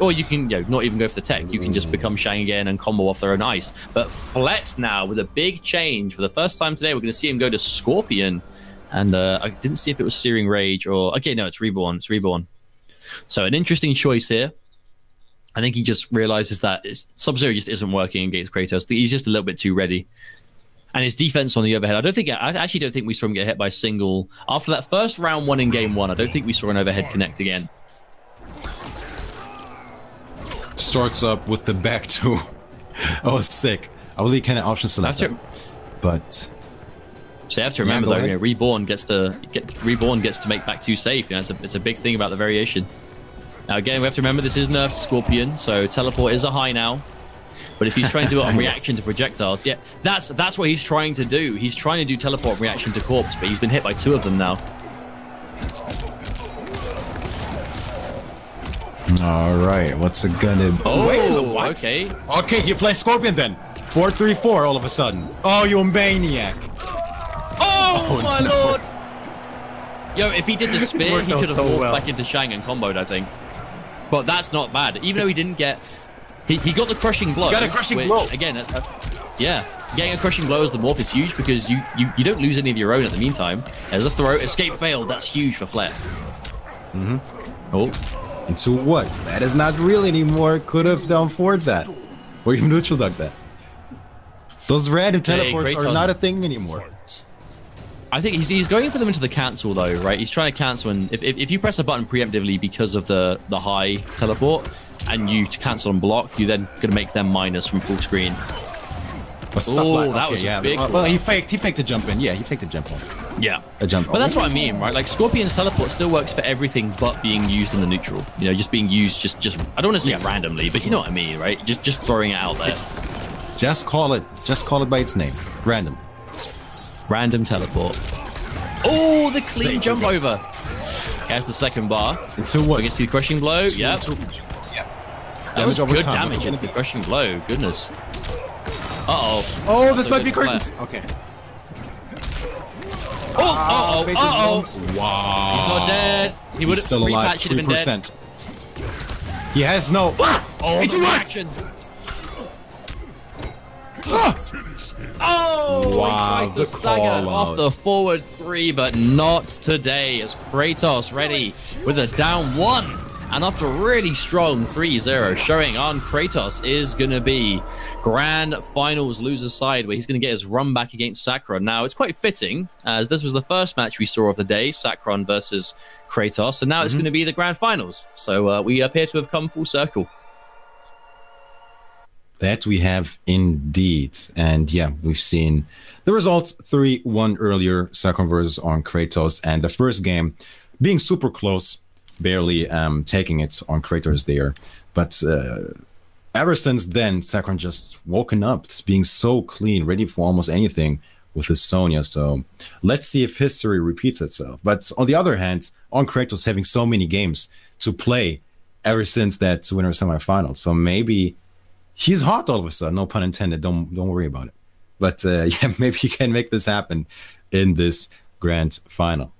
Or you can, you know, not even go for the tech. You can just become Shang again and combo off their own ice. But Flet now with a big change for the first time today, we're going to see him go to Scorpion, and I didn't see if it was Searing Rage or okay, no, it's Reborn. It's Reborn. So an interesting choice here. I think he just realizes that Sub-Zero just isn't working against Kratos. He's just a little bit too ready. And his defense on the overhead, I actually don't think we saw him get hit by a single. After that first round 1 in game 1, I don't think we saw an overhead connect again. Starts up with the back two. Oh, sick. I really kind of option select that. But... So you have to remember though, you know, Reborn gets to make back 2 safe. You know, it's a big thing about the variation. Now again, we have to remember this is nerfed Scorpion, so teleport is a high now. But if he's trying to do it on reaction to projectiles, yeah, that's what he's trying to do. He's trying to do teleport reaction to corpse, but he's been hit by 2 of them now. All right, what's it gonna be? Oh, wait, what? Okay. Okay, you play Scorpion then. 4-3-4 all of a sudden. Oh, you maniac. Oh my lord. Yo, if he did the spear, he could have walked back into Shang and comboed, I think. But that's not bad. Even though he didn't get... He got the crushing blow. Got a crushing blow. Again, yeah. Getting a crushing blow as the morph is huge because you don't lose any of your own at the meantime. There's a throw. Escape failed. That's huge for Flet. Oh. Into what? That is not real anymore. Could have down forward that. Or even neutral dug that. Those random teleports are not a thing anymore. I think he's going for them into the cancel though, right? He's trying to cancel, and if you press a button preemptively because of the high teleport, and you cancel and block, you then gonna make them minus from full screen. Oh, that was a big. Well, he faked the jump in. Yeah, he faked the jump in. Yeah, a jump. But that's what I mean, right? Like Scorpion's teleport still works for everything, but being used in the neutral. You know, just being used just. I don't want to say randomly, but you know what I mean, right? Just throwing it out there. Just call it by its name. Random. Random teleport. Oh, the clean jump over. There's the second bar. Into what? We can see the crushing blow. Yep. That was good damage into the crushing blow. Goodness. Uh-oh. Oh, this might be curtains. Okay. Uh-oh. Wow. He's not dead. He would have still alive. 3%. He has no... Oh, the reaction. Oh, Wow, he tries to the stagger call off out. the forward 3, but not today, as Kratos ready with a down 1. And after a really strong 3-0, showing on Kratos is going to be Grand Finals loser side, where he's going to get his run back against Sakron. Now, it's quite fitting, as this was the first match we saw of the day, Sakron versus Kratos, and now it's going to be the Grand Finals. So we appear to have come full circle. That we have indeed. And yeah, we've seen the results 3-1 earlier, Sakron versus on Kratos, and the first game being super close, barely taking it on Kratos there. But ever since then, Sakron just woken up, being so clean, ready for almost anything with his Sonya. So let's see if history repeats itself. But on the other hand, on Kratos having so many games to play ever since that winner semifinal. So maybe he's hot all of a sudden, no pun intended. Don't worry about it. But yeah, maybe he can make this happen in this grand final.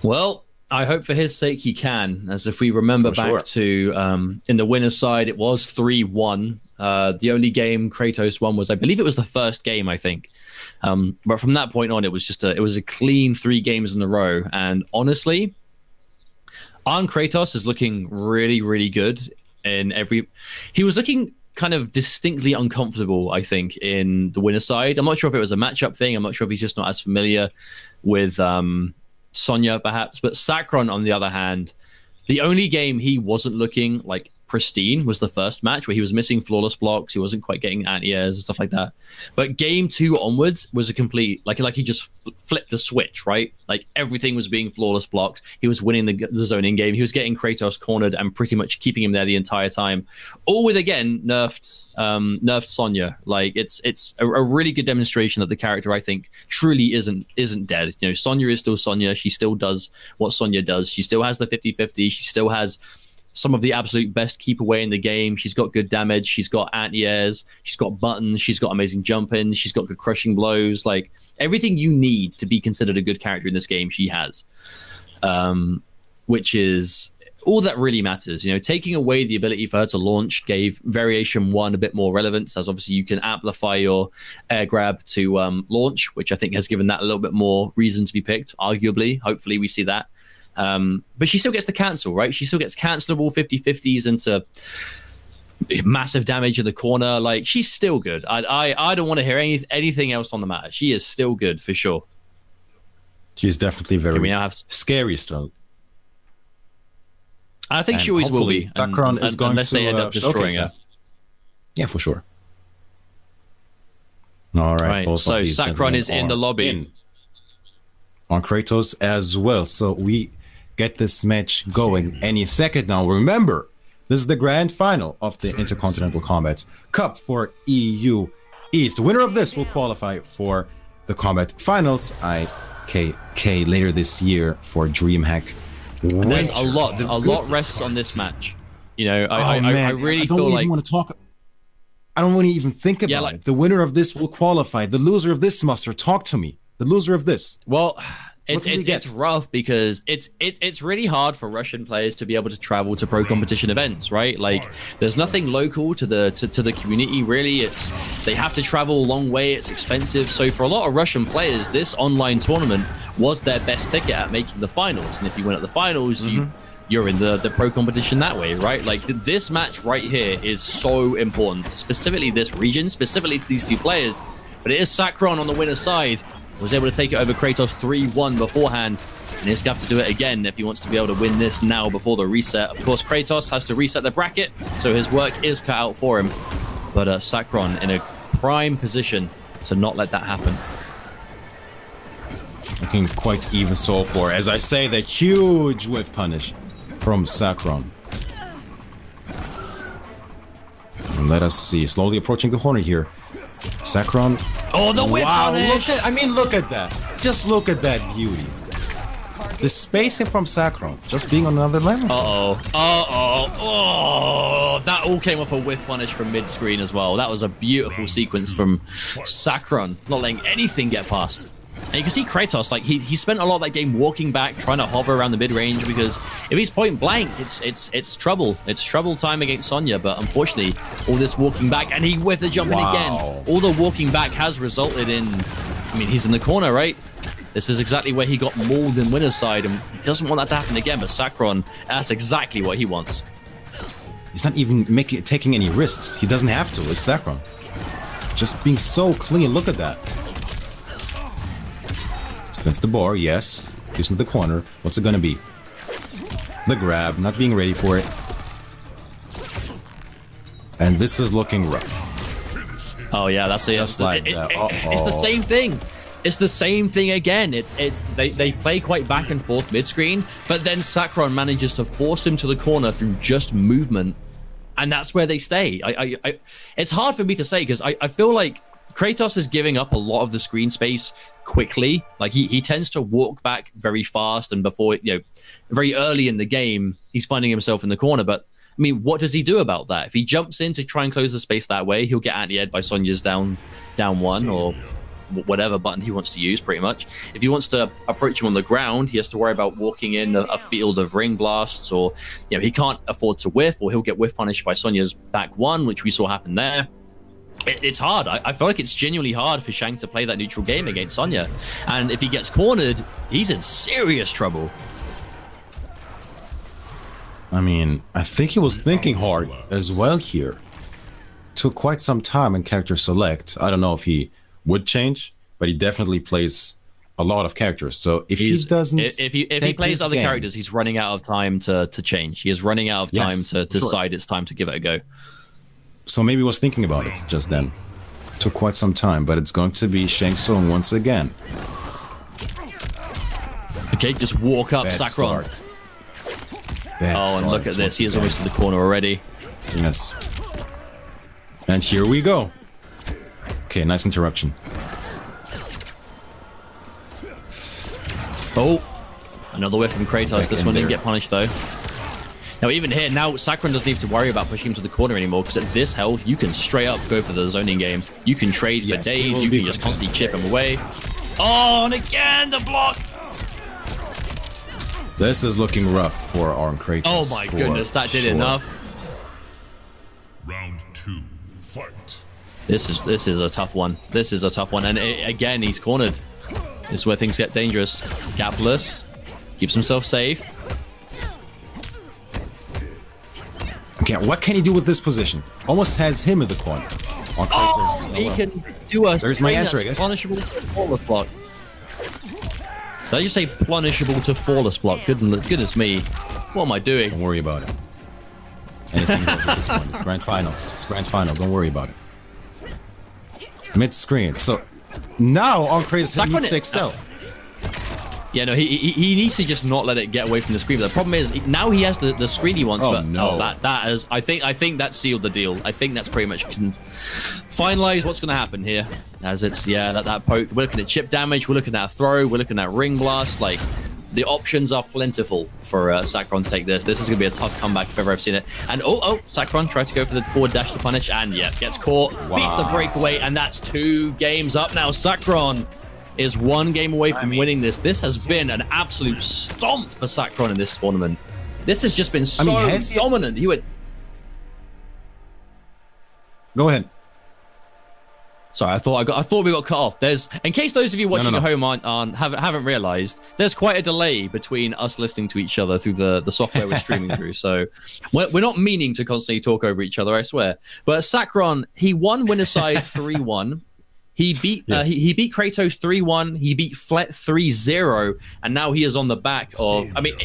Well, I hope for his sake he can, as if we remember back to in the winner's side, it was 3-1. The only game Kratos won was, I believe it was the first game, I think. But from that point on, it was just it was a clean 3 games in a row. And honestly, Arn Kratos is looking really, really good in every. He was looking kind of distinctly uncomfortable, I think, in the winner's side. I'm not sure if it was a matchup thing. I'm not sure if he's just not as familiar with Sonya, perhaps. But Sakron, on the other hand, the only game he wasn't looking like pristine was the first match, where he was missing flawless blocks. He wasn't quite getting anti-airs and stuff like that. But game 2 onwards was a complete, like he just flipped the switch, right? Like everything was being flawless blocks. He was winning the zoning game. He was getting Kratos cornered and pretty much keeping him there the entire time. All with, again, nerfed Sonya. Like it's a really good demonstration that the character, I think, truly isn't dead. You know, Sonya is still Sonya. She still does what Sonya does. She still has the 50-50. She still has some of the absolute best keep away in the game. She's got good damage. She's got anti-airs. She's got buttons. She's got amazing jump-ins. She's got good crushing blows. Like everything you need to be considered a good character in this game, she has. Which is all that really matters. You know, taking away the ability for her to launch gave Variation 1 a bit more relevance, as obviously you can amplify your air grab to launch, which I think has given that a little bit more reason to be picked, arguably. Hopefully we see that. But she still gets the cancel, right? She still gets cancelable 50-50s into massive damage in the corner. Like, she's still good. I don't want to hear anything else on the matter. She is still good, for sure. She's definitely very scary still. I think she always will be, unless they end up destroying her. Yeah, for sure. All right. So Sakron is in the lobby. On Kratos as well. So we get this match going any second now. Remember, this is the grand final of the Interkontinental Kombat Cup for EU East. The winner of this will qualify for the Kombat Finals IKK later this year for DreamHack. And there's a lot rests on this match. You know, I really feel like... I don't want to even think about it. The winner of this will qualify. The loser of this muster, talk to me. The loser of this. Well, it's rough because it's really hard for Russian players to be able to travel to pro competition events, right? Like, there's nothing local to the community really. They have to travel a long way. It's expensive. So for a lot of Russian players, this online tournament was their best ticket at making the finals. And if you win at the finals, you're in the pro competition that way, right? Like this match right here is so important, specifically this region, specifically to these 2 players. But it is Sakron on the winner's side. Was able to take it over Kratos 3-1 beforehand, and he's going to have to do it again if he wants to be able to win this now before the reset. Of course, Kratos has to reset the bracket, so his work is cut out for him. But Sakron in a prime position to not let that happen. Looking quite even so for, as I say, the huge whiff punish from Sakron. And let us see, slowly approaching the corner here. Sakron. Oh, the whip punish! Look at that. Just look at that beauty. The spacing from Sakron just being on another level. Oh, that all came off a whiff punish from mid-screen as well. That was a beautiful sequence from Sakron, not letting anything get past. And you can see Kratos, like he spent a lot of that game walking back, trying to hover around the mid-range, because if he's point blank, it's trouble. It's trouble time against Sonya. But unfortunately, all this walking back, and he with the jumping again. All the walking back has resulted in, I mean, he's in the corner, right? This is exactly where he got mauled in winner's side, and he doesn't want that to happen again. But Sakron, that's exactly what he wants. He's not even taking any risks. He doesn't have to. It's Sakron. Just being so clean. Look at that. Spins the bar, yes. Using the corner. What's it gonna be? The grab, not being ready for it. And this is looking rough. Oh yeah, that's it. Just like that. It's the same thing. It's the same thing again. They play quite back and forth mid-screen, but then Sakron manages to force him to the corner through just movement, and that's where they stay. It's hard for me to say, because I feel like Kratos is giving up a lot of the screen space quickly. Like he tends to walk back very fast, and before, you know, very early in the game, he's finding himself in the corner. But I mean, what does he do about that? If he jumps in to try and close the space that way, he'll get anti-ed by Sonya's down one, or whatever button he wants to use, pretty much. If he wants to approach him on the ground, he has to worry about walking in a field of ring blasts, or, you know, he can't afford to whiff, or he'll get whiff punished by Sonya's back one, which we saw happen there. It's hard. I feel like it's genuinely hard for Shang to play that neutral game against Sonya. And if he gets cornered, he's in serious trouble. I mean, I think he was thinking hard as well here. Took quite some time in character select. I don't know if he would change, but he definitely plays a lot of characters. So if he doesn't, if he plays other characters, he's running out of time to change. He is running out of time to decide it's time to give it a go. So maybe he was thinking about it just then. Took quite some time, but it's going to be Shang Tsung once again. Okay, just walk up, Sakron. Oh, and look at this. He is almost in the corner already. Yes. And here we go. Okay, nice interruption. Oh, another whiff from Kratos. This one didn't get punished, though. Now, even here, now Sakron doesn't need to worry about pushing him to the corner anymore, because at this health, you can straight up go for the zoning game. You can trade for days. You can just constantly chip him away. Oh, and again, the block. This is looking rough for Arm Kratos. Oh, my goodness. That did enough. Round 2, fight. This is a tough one. This is a tough one. And again, he's cornered. This is where things get dangerous. Gapless. Keeps himself safe. Okay, what can he do with this position? Almost has him in the corner. Oh, he can do a There's my answer, I guess. Punishable to flawless block. Did I just say punishable to flawless block? Goodness me. What am I doing? Don't worry about it. Anything goes at this point. It's grand final. It's grand final. Don't worry about it. Mid-screen. So now on Kratos needs to excel. Yeah, no, he needs to just not let it get away from the screen. But the problem is now he has the screen he wants. That is, I think that sealed the deal. I think that's pretty much can finalize what's going to happen here. As it's that poke. We're looking at chip damage. We're looking at a throw. We're looking at ring blast. Like, the options are plentiful for Sakron to take this. This is going to be a tough comeback if ever I've seen it. And Sakron tried to go for the forward dash to punish, and gets caught. Beats the breakaway, and that's 2 games up now. Sakron is 1 game away from winning this. This has been an absolute stomp for Sakron in this tournament. This has just been so dominant. He went. Go ahead. Sorry, I thought we got cut off. There's, in case those of you watching at home haven't realized, there's quite a delay between us listening to each other through the software we're streaming through. So we're not meaning to constantly talk over each other, I swear. But Sakron, he won winner's side 3-1. He beat he beat Kratos 3-1. He beat Flet 3-0, and now he is on the back of. I mean,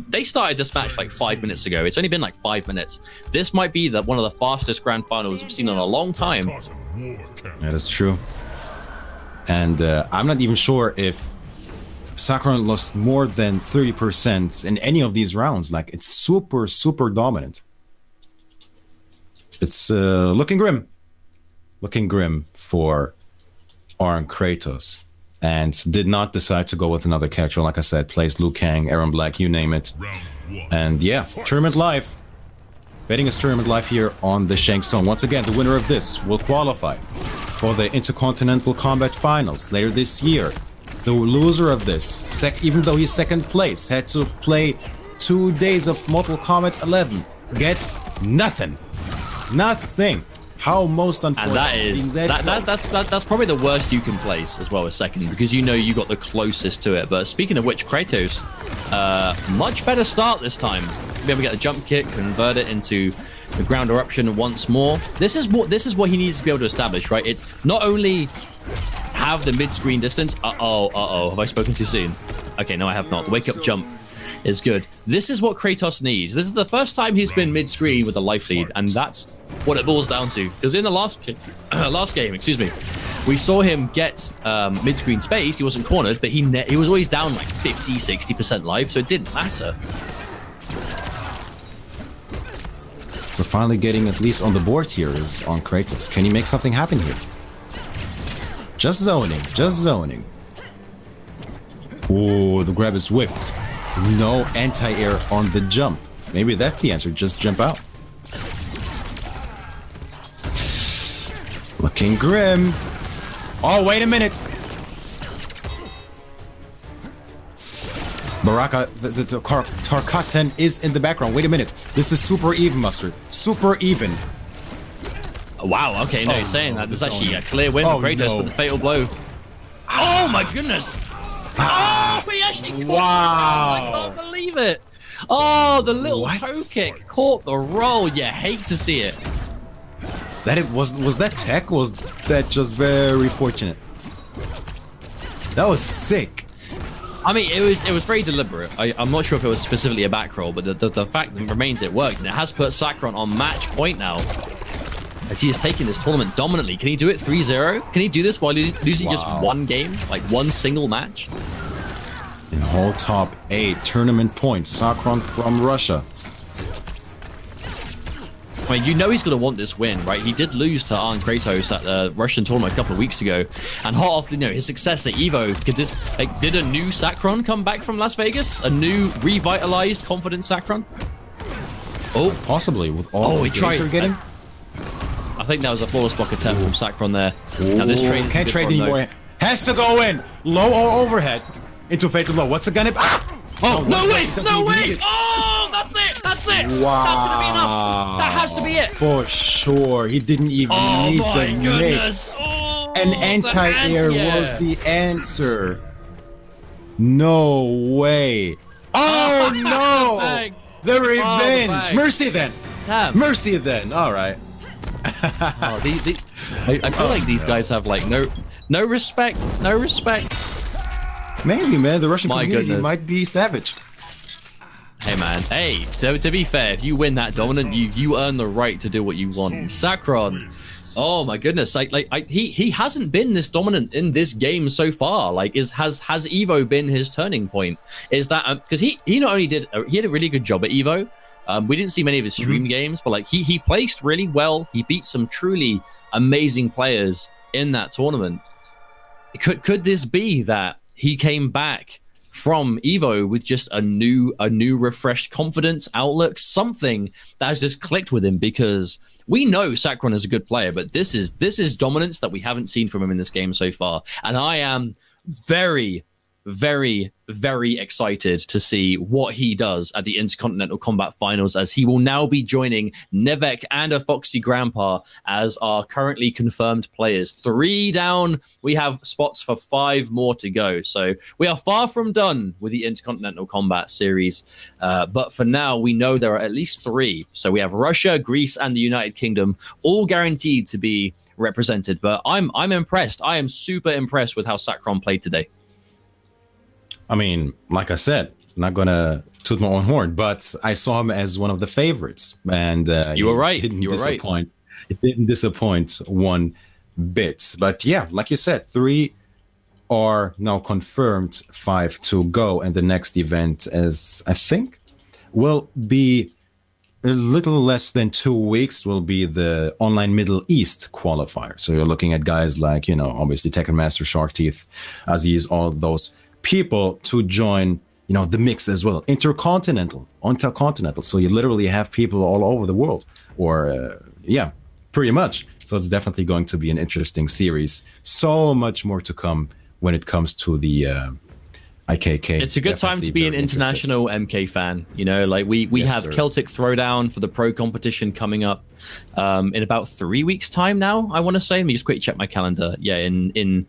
they started this match like 5 minutes ago. It's only been like 5 minutes. This might be one of the fastest grand finals we've seen in a long time. That is true. And I'm not even sure if Sakron lost more than 30% in any of these rounds. Like, it's super dominant. It's looking grim. Looking grim for Arm Kratos, and did not decide to go with another character. Like I said, plays Liu Kang, Aaron Black, you name it. And yeah, tournament live. Betting is tournament live here on the Shang Tsung. Once again, the winner of this will qualify for the Interkontinental Kombat Finals later this year. the loser of this, even though he's second place, had to play 2 days of Mortal Kombat 11, gets nothing. Nothing. How most unfortunate. And that's probably the worst you can place as well as second, because you know you got the closest to it. But speaking of which, Kratos, much better start this time. He's gonna be able to get the jump kick, convert it into the ground eruption once more. This is what he needs to be able to establish, right? It's not only have the mid-screen distance. Have I spoken too soon? Okay, no, I have not. The wake-up jump is good. This is what Kratos needs. This is the first time he's been mid-screen with a life lead, and that's what it boils down to. Because in the last game, excuse me, we saw him get mid-screen space. He wasn't cornered, but he was always down like 50, 60% life, so it didn't matter. So finally getting at least on the board here is on Kratos. Can he make something happen here? Just zoning, just zoning. Oh, the grab is swift. No anti-air on the jump. Maybe that's the answer, just jump out. Looking grim. Oh, wait a minute. Baraka, the Tarkatan is in the background. Wait a minute. This is super even, Mustard. Super even. Wow, okay, no, you're saying that. There's actually a clear win for Kratos with the fatal blow. Oh my goodness! Oh, he actually caught I can't believe it! Oh, the little toe kick caught the roll. You hate to see it. Was that tech? Was that just very fortunate? That was sick. I mean, it was very deliberate. I'm not sure if it was specifically a back roll, but the fact remains it worked, and it has put Sakron on match point now, as he is taking this tournament dominantly. Can he do it 3-0? Can he do this while losing just one game, like one single match? In whole top 8 tournament points, Sakron from Russia. I mean, you know he's going to want this win, right? He did lose to Arn Kratos at the Russian tournament a couple of weeks ago, and hot off his success at Evo, did a new Sakron come back from Las Vegas? A new revitalized, confident Sakron? Oh, possibly with all he tried. We're getting. I think that was a flawless block attempt from Sakron there. Now this trade can't trade anymore. Has to go in low or overhead into fatal blow. What's it gonna be? Oh, no way! No way! Oh, that's it! That's it! Wow. That's gonna be enough! That has to be it! For sure. He didn't even need the goodness. mix. Oh, An anti-air was the answer. No way. Oh, no! The revenge! Mercy then! Damn. Mercy then! Alright. I feel like these guys have like no respect. No respect. Maybe, man. The Russian community might be savage. Hey, man. Hey, to be fair, if you win that dominant, you earn the right to do what you want. Sakron, oh my goodness, he hasn't been this dominant in this game so far. Like, has Evo been his turning point? Is that because he not only he had a really good job at Evo. We didn't see many of his stream games, but like he placed really well. He beat some truly amazing players in that tournament. Could this be that he came back from Evo with just a new refreshed confidence, outlook, something that has just clicked with him? Because we know Sakron is a good player, but this is dominance that we haven't seen from him in this game so far. And I am very, very, very excited to see what he does at the Interkontinental Kombat Finals, as he will now be joining Nevek and a Foxy Grandpa as our currently confirmed players. 3 down. We have spots for 5 more to go. So we are far from done with the Interkontinental Kombat series. But for now, we know there are at least 3. So we have Russia, Greece, and the United Kingdom, all guaranteed to be represented. But I'm impressed. I am super impressed with how Sakron played today. I mean, like I said, I'm not gonna toot my own horn, but I saw him as one of the favorites, and you were right. You were right. It didn't disappoint one bit. But yeah, like you said, 3 are now confirmed, 5 to go, and the next event is, I think, will be a little less than 2 weeks. Will be the online Middle East qualifier. So you're looking at guys like, obviously Tekken Master, Shark Teeth, Aziz, all those people to join, the mix as well. Intercontinental. So you literally have people all over the world, or pretty much. So it's definitely going to be an interesting series. So much more to come when it comes to the IKK. It's a good time to be an international MK fan. You know, like we Yes, have sir. Celtic Throwdown for the pro competition coming up in about 3 weeks' time now. I want to say. Let me just quickly check my calendar. Yeah, in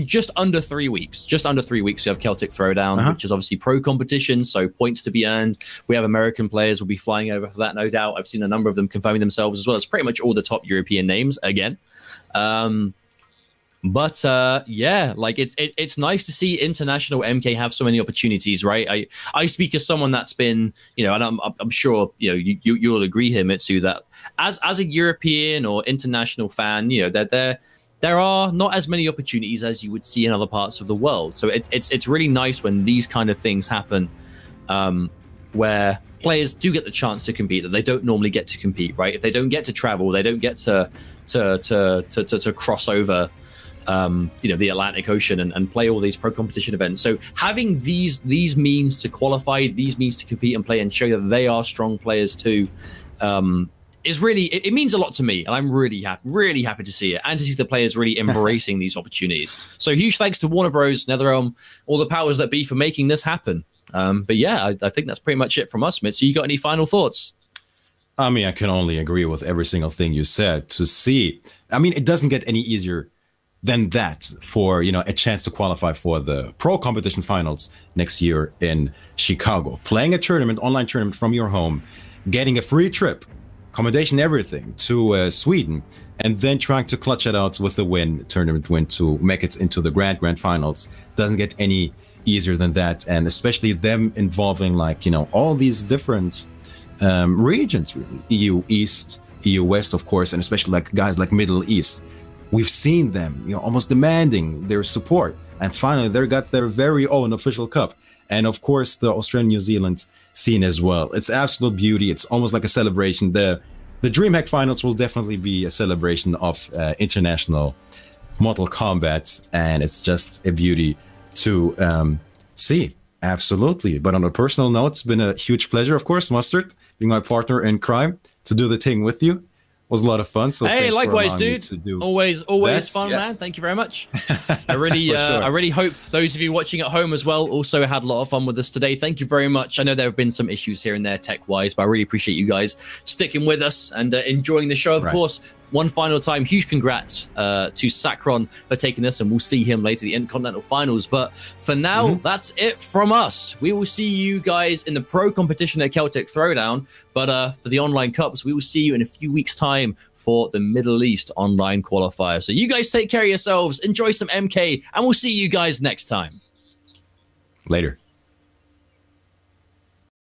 just under 3 weeks. Just under 3 weeks, we have Celtic Throwdown, which is obviously pro competition, so points to be earned. We have American players will be flying over for that, no doubt. I've seen a number of them confirming themselves as well as pretty much all the top European names again. But yeah, like it's nice to see international MK have so many opportunities, right? I speak as someone that's been, you know, and I'm sure you'll agree here, Mitsu, that as a European or international fan, you know, that there are not as many opportunities as you would see in other parts of the world. So it's really nice when these kind of things happen, where players do get the chance to compete that they don't normally get to compete, right? If they don't get to travel, they don't get to cross over the Atlantic Ocean and play all these pro competition events. So having these means to qualify, these means to compete and play and show that they are strong players too, is really, it means a lot to me, and I'm really happy to see it and to see the players really embracing these opportunities. So huge thanks to Warner Bros, NetherRealm, all the powers that be for making this happen. But yeah, I think that's pretty much it from us, Mitch. You got any final thoughts? I mean, I can only agree with every single thing you said. To see, I mean, it doesn't get any easier than that for, you know, a chance to qualify for the pro competition finals next year in Chicago, playing a tournament, online tournament from your home, getting a free trip, accommodation, everything to Sweden, and then trying to clutch it out with a tournament win to make it into the grand finals. Doesn't get any easier than that. And especially them involving, like, you know, all these different regions, really, EU East, EU West, of course, and especially like guys like Middle East. We've seen them, you know, almost demanding their support, and finally they got their very own official cup. And of course, the Australia-New Zealand scene as well. It's absolute beauty. It's almost like a celebration. The DreamHack finals will definitely be a celebration of international Mortal Kombat, and it's just a beauty to see. Absolutely. But on a personal note, it's been a huge pleasure, of course, Mustard, being my partner in crime, to do the thing with you. Was a lot of fun. So hey, likewise, dude. Always fun, yes. man. Thank you very much. I really hope those of you watching at home as well also had a lot of fun with us today. Thank you very much. I know there have been some issues here and there tech-wise, but I really appreciate you guys sticking with us and enjoying the show. Of course, one final time, huge congrats to Sacron for taking this, and we'll see him later in the Intercontinental Finals. But for now, that's it from us. We will see you guys in the pro competition at Celtic Throwdown. But for the online cups, we will see you in a few weeks' time for the Middle East online qualifier. So you guys take care of yourselves, enjoy some MK, and we'll see you guys next time. Later.